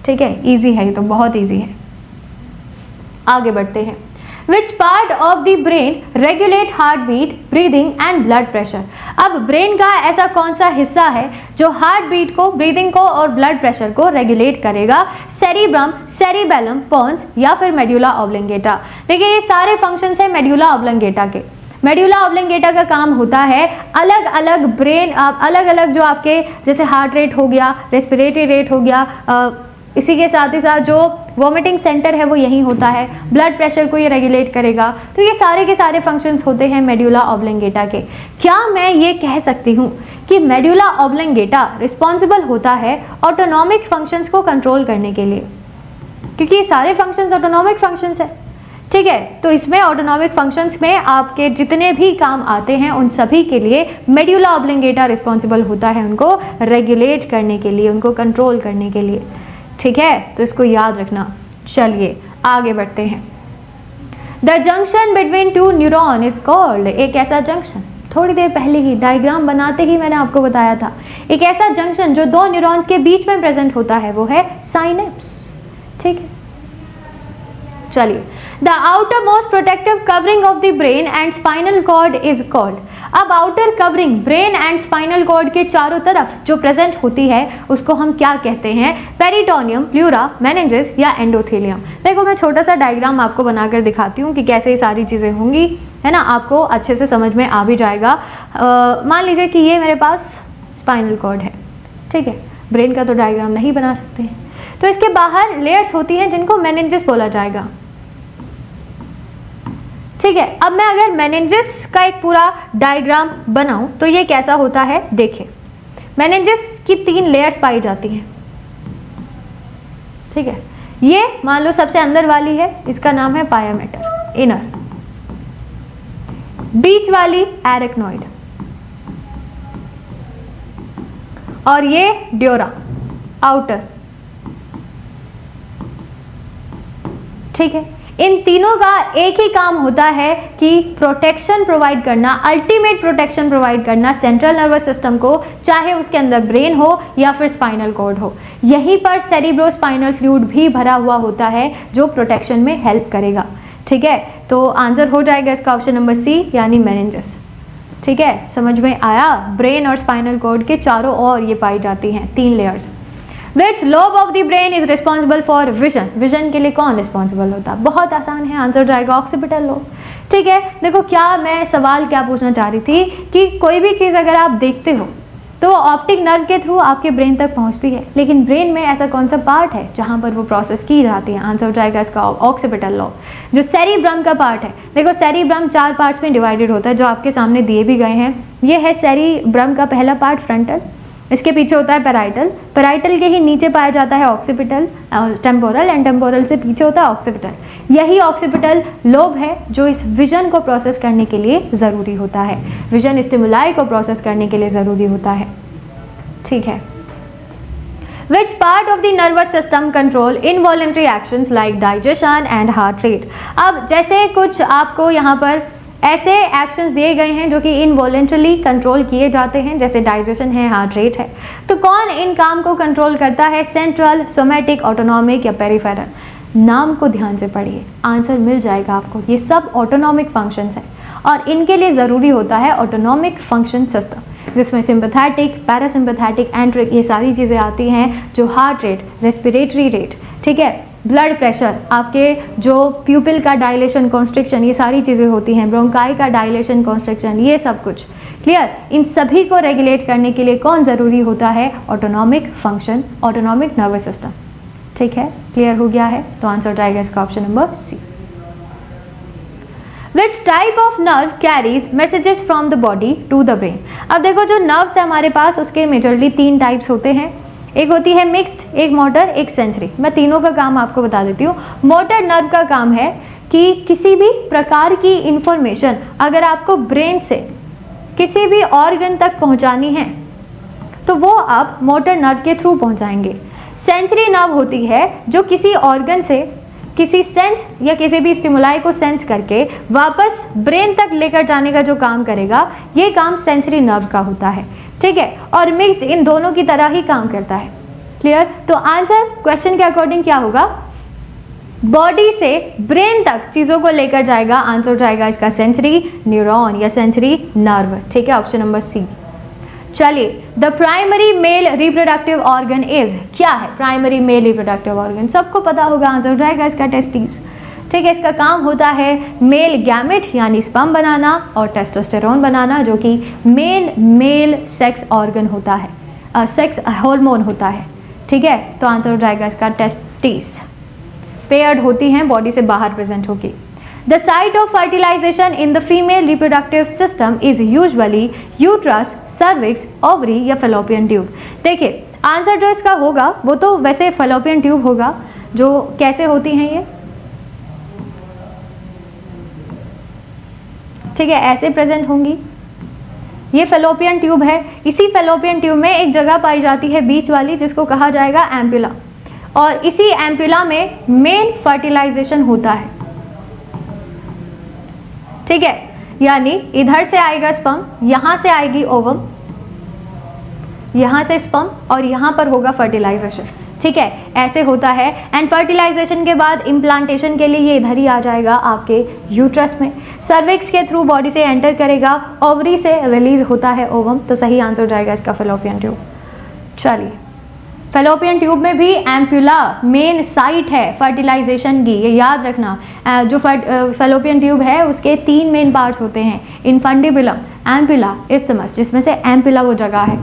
ठीक है। इजी है ये तो, बहुत इजी है। आगे बढ़ते हैं। Which part of the brain regulate heart beat, breathing and blood pressure. अब ब्रेन का ऐसा कौन सा हिस्सा है जो हार्ट बीट को, ब्रीदिंग को और ब्लड प्रेशर को रेगुलेट करेगा? सेरिब्रम, सेरिबेलम, पोन्स या फिर मेडुला ऑब्लिंगेटा। देखिए ये सारे फंक्शंस है मेडुला ऑब्लिंगेटा के। मेडुला ऑब्लिंगेटा का काम होता है अलग अलग ब्रेन, अलग अलग जो आपके जैसे हार्ट रेट हो गया, रेस्पिरेटरी रेट हो गया, इसी के साथ ही साथ जो वॉमिटिंग सेंटर है वो यही होता है, ब्लड प्रेशर को ये रेगुलेट करेगा। तो ये सारे के सारे फंक्शंस होते हैं मेडुला ऑब्लिंगेटा के। क्या मैं ये कह सकती हूँ कि मेडुला ऑब्लिंगेटा रिस्पॉन्सिबल होता है ऑटोनॉमिक फंक्शंस को कंट्रोल करने के लिए? क्योंकि ये सारे फंक्शंस ऑटोनॉमिक फंक्शंस है, ठीक है। तो इसमें ऑटोनॉमिक फंक्शंस में आपके जितने भी काम आते हैं उन सभी के लिए मेडुला ऑब्लिंगेटा रिस्पॉन्सिबल होता है, उनको रेगुलेट करने के लिए, उनको कंट्रोल करने के लिए, ठीक है। तो इसको याद रखना। चलिए आगे बढ़ते हैं। The junction between two neuron is called, एक ऐसा जंक्शन, थोड़ी देर पहले ही डायग्राम बनाते ही मैंने आपको बताया था, एक ऐसा जंक्शन जो दो न्यूरॉन्स के बीच में प्रेजेंट होता है वो है साइनेप्स, ठीक है। चलिए, the outermost protective covering of the brain and spinal cord is called. अब outer covering brain and spinal cord के चारों तरफ जो प्रेजेंट होती है उसको हम क्या कहते हैं? पेरिटोनियम, प्लूरा, मेनिंजेस या एंडोथेलियम। देखो मैं छोटा सा डायग्राम आपको बनाकर दिखाती हूँ कि कैसे ये सारी चीज़ें होंगी, है ना, आपको अच्छे से समझ में आ भी जाएगा। मान लीजिए कि ये मेरे पास स्पाइनल कॉर्ड है, ठीक है, ब्रेन का तो डायग्राम नहीं बना सकते हैं, तो इसके बाहर लेयर्स होती हैं जिनको मेनिंजेस बोला जाएगा, ठीक है। अब मैं अगर मेनिंजेस का एक पूरा डायग्राम बनाऊं तो ये कैसा होता है, देखिए मेनिंजेस की 3 लेयर्स पाई जाती हैं, ठीक है। ये मान लो सबसे अंदर वाली है, इसका नाम है पायामेटर, इनर। बीच वाली एरेक्नॉइड, और ये ड्यूरा, आउटर, ठीक है। इन तीनों का एक ही काम होता है कि प्रोटेक्शन प्रोवाइड करना, अल्टीमेट प्रोटेक्शन प्रोवाइड करना सेंट्रल नर्वस सिस्टम को, चाहे उसके अंदर ब्रेन हो या फिर स्पाइनल कॉर्ड हो। यहीं पर सेरिब्रोस्पाइनल फ्लूइड भी भरा हुआ होता है जो प्रोटेक्शन में हेल्प करेगा, ठीक है। तो आंसर हो जाएगा इसका ऑप्शन नंबर सी, यानी मेनिंजेस, ठीक है। समझ में आया? ब्रेन और स्पाइनल कॉर्ड के चारों ओर ये पाई जाती हैं 3 layers. Which lobe of the brain is responsible for vision? Vision के लिए कौन रिस्पॉन्सिबल होता है? बहुत आसान है, आंसर जाएगा ऑक्सीपिटल लोब, ठीक है। देखो क्या मैं सवाल क्या पूछना चाह रही थी कि कोई भी चीज़ अगर आप देखते हो तो ऑप्टिक नर्व के थ्रू आपके ब्रेन तक पहुंचती है, लेकिन ब्रेन में ऐसा कौन सा पार्ट है जहां पर वो प्रोसेस की जाती है? आंसर हो जाएगा इसका ऑक्सीपिटल लोब, जो सेरिब्रम का पार्ट है। देखो सेरिब्रम 4 पार्ट्स में डिवाइडेड होता है जो आपके सामने दिए भी गए हैं। ये है सेरिब्रम का पहला पार्ट, फ्रंटल, इसके पीछे होता है पैराइटल, पैराइटल के ही नीचे पाया जाता है ऑक्सीपिटल, टेम्पोरल, एंड टेम्पोरल से पीछे होता है ऑक्सीपिटल। यही ऑक्सीपिटल लोब है जो इस विजन को प्रोसेस करने के लिए ज़रूरी होता है, विजन स्टिमुलाई को प्रोसेस करने के लिए ज़रूरी होता है, ठीक है। Which part of the nervous system control involuntary actions like digestion and heart rate? अब जैसे कुछ आपको यहाँ पर ऐसे एक्शंस दिए गए हैं जो कि इनवॉलेंटरली कंट्रोल किए जाते हैं, जैसे डाइजेशन है, हार्ट रेट है, तो कौन इन काम को कंट्रोल करता है? सेंट्रल, सोमैटिक, ऑटोनॉमिक या पेरिफेरल? नाम को ध्यान से पढ़िए, आंसर मिल जाएगा आपको। ये सब ऑटोनॉमिक फंक्शंस हैं और इनके लिए ज़रूरी होता है ऑटोनॉमिक फंक्शन सिस्टम, जिसमें सिंपैथेटिक, पैरासिम्पैथेटिक, एंट्रिक, ये सारी चीज़ें आती हैं, जो हार्ट रेट, रेस्पिरेटरी रेट, ठीक है, ब्लड प्रेशर, आपके जो प्यूपिल का डायलेशन, कॉन्स्ट्रिक्शन, ये सारी चीज़ें होती हैं, ब्रोंकाई का डायलेशन, कॉन्स्ट्रिक्शन, ये सब कुछ क्लियर। इन सभी को रेगुलेट करने के लिए कौन ज़रूरी होता है? Autonomic function, autonomic nervous system, ठीक है। क्लियर हो गया है? तो आंसर जाएगा इसका option number C. Which type of nerve carries messages from the body to the brain? अब देखो जो नर्व्स है हमारे पास उसके मेजरली 3 टाइप्स होते हैं, एक होती है मिक्स्ड, एक मोटर, एक सेंसरी। मैं तीनों का काम आपको बता देती हूँ। मोटर नर्व का काम है कि किसी भी प्रकार की इंफॉर्मेशन अगर आपको ब्रेन से किसी भी ऑर्गन तक पहुँचानी है तो वो आप मोटर नर्व के थ्रू पहुँचाएंगे। सेंसरी नर्व होती है जो किसी ऑर्गन से किसी सेंस या किसी भी स्टिमुलाई को सेंस करके वापस ब्रेन तक लेकर जाने का जो काम करेगा, ये काम सेंसरी नर्व का होता है, ठीक है। और मिक्स्ड इन दोनों की तरह ही काम करता है, क्लियर। तो आंसर क्वेश्चन के अकॉर्डिंग क्या होगा? बॉडी से ब्रेन तक चीज़ों को लेकर जाएगा, आंसर हो जाएगा इसका सेंसरी न्यूरॉन या सेंसरी नर्व, ठीक है, ऑप्शन नंबर सी। चलिए, the primary male reproductive organ is, क्या है प्राइमरी मेल रिप्रोडक्टिव ऑर्गन? सबको पता होगा, आंसर हो जाएगा इसका टेस्टिस, ठीक है। इसका काम होता है मेल गैमेट यानी स्पर्म बनाना और टेस्टोस्टेरोन बनाना, जो कि मेन मेल सेक्स ऑर्गन होता है, सेक्स हार्मोन होता है, ठीक है। तो आंसर हो जाएगा इसका टेस्टिस। पेयर्ड होती हैं, बॉडी से बाहर प्रेजेंट होगी। The site of fertilisation in the female reproductive system is usually uterus, cervix, ovary या फेलोपियन ट्यूब। देखिए, आंसर जो इसका होगा वो तो वैसे फेलोपियन ट्यूब होगा, जो कैसे होती हैं ये, ठीक है, ऐसे प्रेजेंट होंगी। ये फेलोपियन ट्यूब है। इसी फेलोपियन ट्यूब में एक जगह पाई जाती है बीच वाली, जिसको कहा जाएगा एम्पुला, और इसी एम्पुला में मेन फर्टिलाइजेशन होता है, ठीक है। यानी इधर से आएगा स्पर्म, यहां से आएगी ओवम, यहां से स्पर्म, और यहां पर होगा फर्टिलाइजेशन, ठीक है, ऐसे होता है। एंड फर्टिलाइजेशन के बाद इम्प्लांटेशन के लिए ये इधर ही आ जाएगा आपके यूट्रस में, सर्विक्स के थ्रू बॉडी से एंटर करेगा, ओवरी से रिलीज होता है ओवम। तो सही आंसर हो जाएगा इसका फेलोपियन ट्यूब। चलिए, फेलोपियन ट्यूब में भी एम्पुला मेन साइट है फर्टिलाइजेशन की, ये याद रखना। जो फेलोपियन ट्यूब है उसके 3 मेन पार्ट्स होते हैं, इनफंडिबुलम, एम्पुला, इस्थमस, जिसमें से एम्पुला वो जगह है,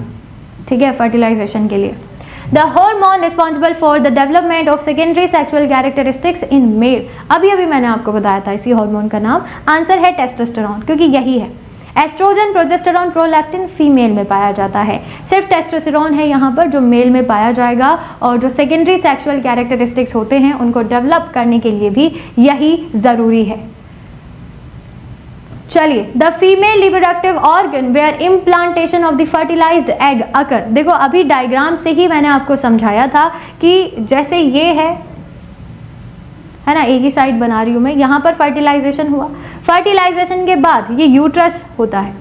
ठीक है, फर्टिलाइजेशन के लिए। The hormone responsible for the development of secondary sexual characteristics in male, अभी मैंने आपको बताया था इसी हार्मोन का नाम, आंसर है टेस्टोस्टेरोन, क्योंकि यही है। एस्ट्रोजन, प्रोजेस्टेरोन, प्रोलैक्टिन फीमेल में पाया जाता है, सिर्फ टेस्टोस्टेरोन है यहाँ पर जो मेल में पाया जाएगा, और जो सेकेंडरी सेक्सुअल कैरेक्टरिस्टिक्स होते हैं उनको डेवलप करने के लिए भी यही ज़रूरी है। चलिए, the female reproductive organ where implantation of the fertilized egg occur. देखो, अभी डायग्राम से ही मैंने आपको समझाया था कि जैसे ये है ना, एक ही साइड बना रही हूँ मैं, यहाँ पर फर्टिलाइजेशन हुआ, फर्टिलाइजेशन के बाद ये यूट्रस होता है,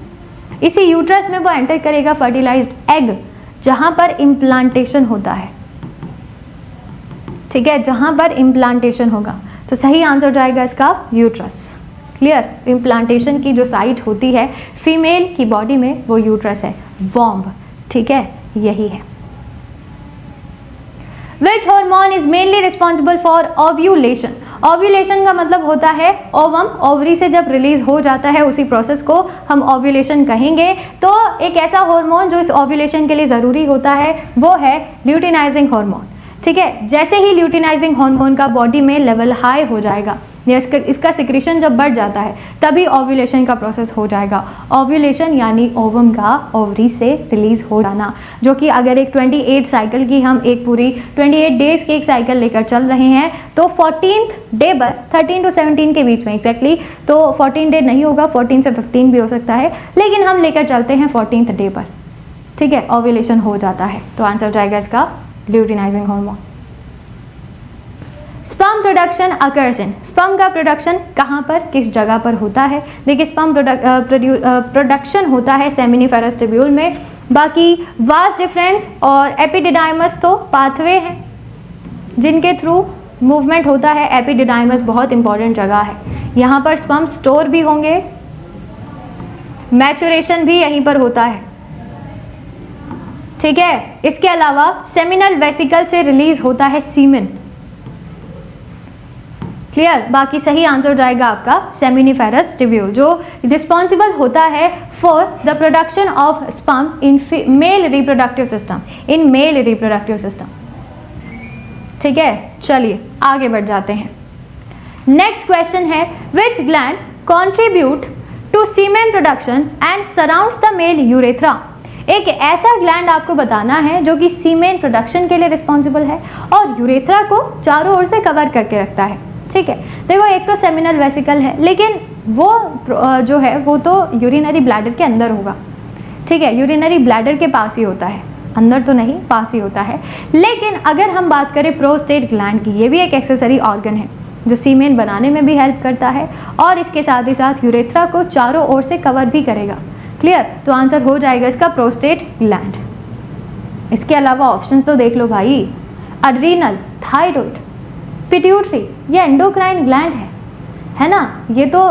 इसी यूट्रस में वो एंटर करेगा फर्टिलाइज्ड एग, जहाँ पर इम्प्लांटेशन होता है, ठीक है, जहाँ पर इम्प्लांटेशन होगा। तो सही आंसर जाएगा इसका यूट्रस। क्लियर, इम्प्लांटेशन की जो साइट होती है फीमेल की बॉडी में वो यूट्रस है, वॉम्ब, ठीक है, यही है। Which hormone is mainly responsible for ovulation? Ovulation का मतलब होता है ओवम, ओवरी से जब रिलीज हो जाता है उसी प्रोसेस को हम ओव्यूलेशन कहेंगे। तो एक ऐसा हार्मोन जो इस ओव्यूलेशन के लिए ज़रूरी होता है वो है ल्यूटिनाइजिंग हार्मोन, ठीक है। जैसे ही ल्यूटिनाइजिंग हार्मोन का बॉडी में लेवल हाई हो जाएगा या इसका सिक्रीशन जब बढ़ जाता है तभी ओव्यूलेशन का प्रोसेस हो जाएगा। ओव्यूलेशन यानी ओवम का ओवरी से रिलीज हो जाना, जो कि अगर एक 28 साइकिल की हम एक पूरी 28 डेज की एक साइकिल लेकर चल रहे हैं तो 14th डे पर 13 to 17 के बीच में एग्जैक्टली, तो 14 डे नहीं होगा, 14 से 15 भी हो सकता है, लेकिन हम लेकर चलते हैं 14th डे पर, ठीक है, ओव्यूलेशन हो जाता है। तो आंसर हो जाएगा इसका luteinizing hormone. Sperm production occurs in, sperm का प्रोडक्शन कहाँ पर, किस जगह पर होता है? देखिए, स्पर्म प्रोडक्शन होता है सेमिनिफेरस ट्यूब्यूल में। बाकी वास डिफरेंस और एपिडिडाइमस तो पाथवे हैं जिनके थ्रू मूवमेंट होता है। एपिडिडाइमस बहुत इंपॉर्टेंट जगह है, यहाँ पर स्पर्म स्टोर भी होंगे, मैचुरेशन भी यहीं पर होता है, ठीक है। इसके अलावा सेमिनल वेसिकल से रिलीज होता है सीमेन। क्लियर, बाकी सही आंसर जाएगा आपका सेमिनिफेरस ट्यूब्यूल, जो रिस्पॉन्सिबल होता है for the production of sperm in male reproductive system, in male reproductive system, ठीक है। चलिए आगे बढ़ जाते हैं। नेक्स्ट क्वेश्चन है, which gland contribute to semen production and surrounds the male urethra. एक ऐसा ग्लैंड आपको बताना है जो कि सीमेन प्रोडक्शन के लिए रिस्पॉन्सिबल है और यूरेथ्रा को चारों ओर से कवर करके रखता है, ठीक है। देखो, एक तो सेमिनल वेसिकल है, लेकिन वो जो है वो तो यूरिनरी ब्लैडर के अंदर होगा, ठीक है, यूरिनरी ब्लैडर के पास ही होता है, अंदर तो नहीं, पास ही होता है। लेकिन अगर हम बात करें प्रोस्टेट ग्लैंड की, ये भी एक एक्सेसरी ऑर्गन है जो सीमेन बनाने में भी हेल्प करता है और इसके साथ ही साथ यूरेथ्रा को चारों ओर से कवर भी करेगा। क्लियर, तो आंसर हो जाएगा इसका प्रोस्टेट ग्लैंड। इसके अलावा ऑप्शंस तो देख लो भाई, अड्रीनल, थायराइड, पिट्यूटरी ये एंडोक्राइन ग्लैंड है ना, ये तो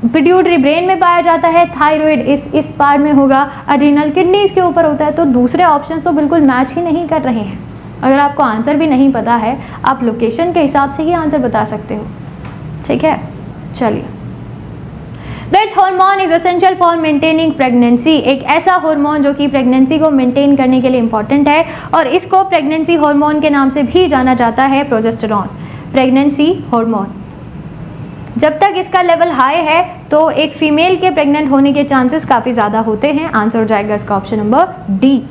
पिट्यूटरी ब्रेन में पाया जाता है, थायराइड इस पार्ट में होगा, एड्रिनल किडनीज के ऊपर होता है। तो दूसरे ऑप्शन तो बिल्कुल मैच ही नहीं कर रहे हैं। अगर आपको आंसर भी नहीं पता है, आप लोकेशन के हिसाब से ही आंसर बता सकते हो, ठीक है। चलिए, Which hormone is essential for maintaining pregnancy? एक ऐसा हार्मोन जो कि प्रेगनेंसी को मेंटेन करने के लिए इंपॉर्टेंट है और इसको प्रेगनेंसी हार्मोन के नाम से भी जाना जाता है, प्रोजेस्टेरॉन, प्रेगनेंसी हार्मोन। जब तक इसका लेवल हाई है तो एक फीमेल के प्रेग्नेंट होने के चांसेस काफ़ी ज़्यादा होते हैं। आंसर हो जाएगा इसका ऑप्शन नंबर डी।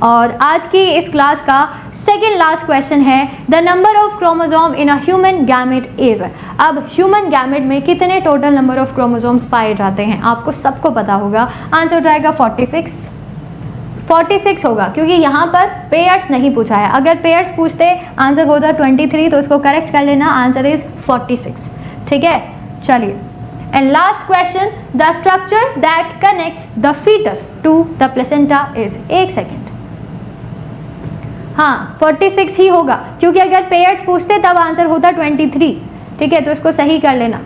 और आज की इस क्लास का सेकेंड लास्ट क्वेश्चन है, the number of chromosome in a human gamete is. अब ह्यूमन गैमेट में कितने टोटल नंबर ऑफ क्रोमोसोम्स पाए जाते हैं? आपको सबको पता होगा, आंसर हो जाएगा 46 होगा, क्योंकि यहाँ पर पेयर्स नहीं पूछा है। अगर पेयर्स पूछते आंसर होता 23, तो इसको करेक्ट कर लेना, आंसर इज 46, ठीक है। चलिए, and last question, the structure that connects the foetus to the placenta is. एक सेकेंड, हाँ 46 ही होगा, क्योंकि अगर पेयर्स पूछते तब आंसर होता 23, ठीक है, तो इसको सही कर लेना।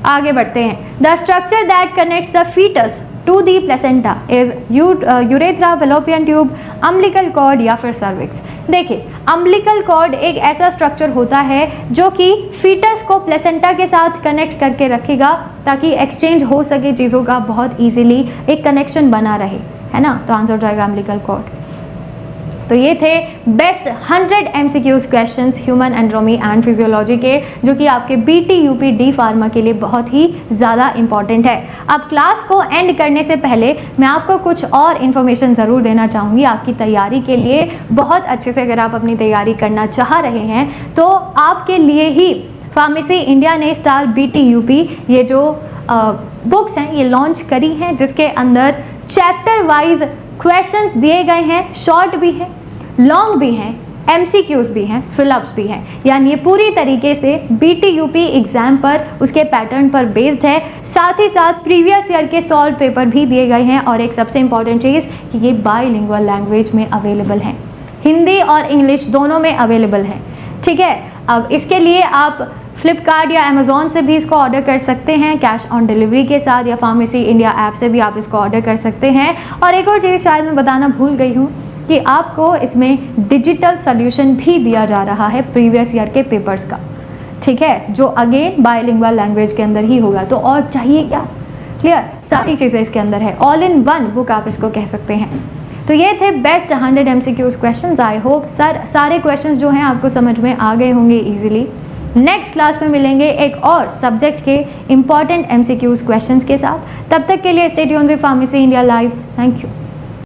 आगे बढ़ते हैं, the structure that connects the foetus to the placenta is urethra, fallopian tube, umbilical cord या फिर सर्विक्स। देखिए, अम्बिलिकल कॉर्ड एक ऐसा स्ट्रक्चर होता है जो कि फीटस को प्लेसेंटा के साथ कनेक्ट करके रखेगा ताकि एक्सचेंज हो सके चीज़ों का बहुत ईजिली, एक कनेक्शन बना रहे, है ना। तो आंसर हो जाएगा अम्बिलिकल कॉर्ड। तो ये थे best 100 MCQs questions human anatomy and physiology के, जो कि आपके BT UP D फार्मा के लिए बहुत ही ज़्यादा इंपॉर्टेंट है। अब क्लास को एंड करने से पहले मैं आपको कुछ और इन्फॉर्मेशन ज़रूर देना चाहूँगी आपकी तैयारी के लिए। बहुत अच्छे से अगर आप अपनी तैयारी करना चाह रहे हैं तो आपके लिए ही फार्मेसी इंडिया ने स्टार BT UP ये जो बुक्स हैं ये लॉन्च करी हैं, जिसके अंदर चैप्टर वाइज क्वेश्चंस दिए गए हैं, शॉर्ट भी हैं, लॉन्ग भी हैं, MCQs भी हैं, फिलअप्स भी हैं। यानी ये पूरी तरीके से BT UP एग्जाम पर उसके पैटर्न पर बेस्ड है। साथ ही साथ प्रीवियस ईयर के सॉल्व पेपर भी दिए गए हैं और एक सबसे इंपॉर्टेंट चीज़ कि ये बाईलिंगुअल लैंग्वेज में अवेलेबल हैं, हिंदी और इंग्लिश दोनों में अवेलेबल हैं, ठीक है। अब इसके लिए आप फ्लिपकार्ट या अमेज़ॉन से भी इसको ऑर्डर कर सकते हैं कैश ऑन डिलीवरी के साथ, या फार्मेसी इंडिया ऐप से भी आप इसको ऑर्डर कर सकते हैं। और एक और चीज़ शायद मैं बताना भूल गई हूँ कि आपको इसमें डिजिटल सोल्यूशन भी दिया जा रहा है प्रीवियस ईयर के पेपर्स का, ठीक है, जो अगेन बायलिंगुअल लैंग्वेज के अंदर ही होगा। तो और चाहिए क्या? क्लियर, सारी चीज़ें इसके अंदर है, ऑल इन वन बुक आप इसको कह सकते हैं। तो ये थे best 100 MCQs questions. I hope सारे क्वेश्चंस जो हैं आपको समझ में आ गए होंगे इजीली। नेक्स्ट क्लास में मिलेंगे एक और सब्जेक्ट के इंपॉर्टेंट MCQs क्वेश्चंस के साथ। तब तक के लिए stay tuned with pharmacy India live. Thank you.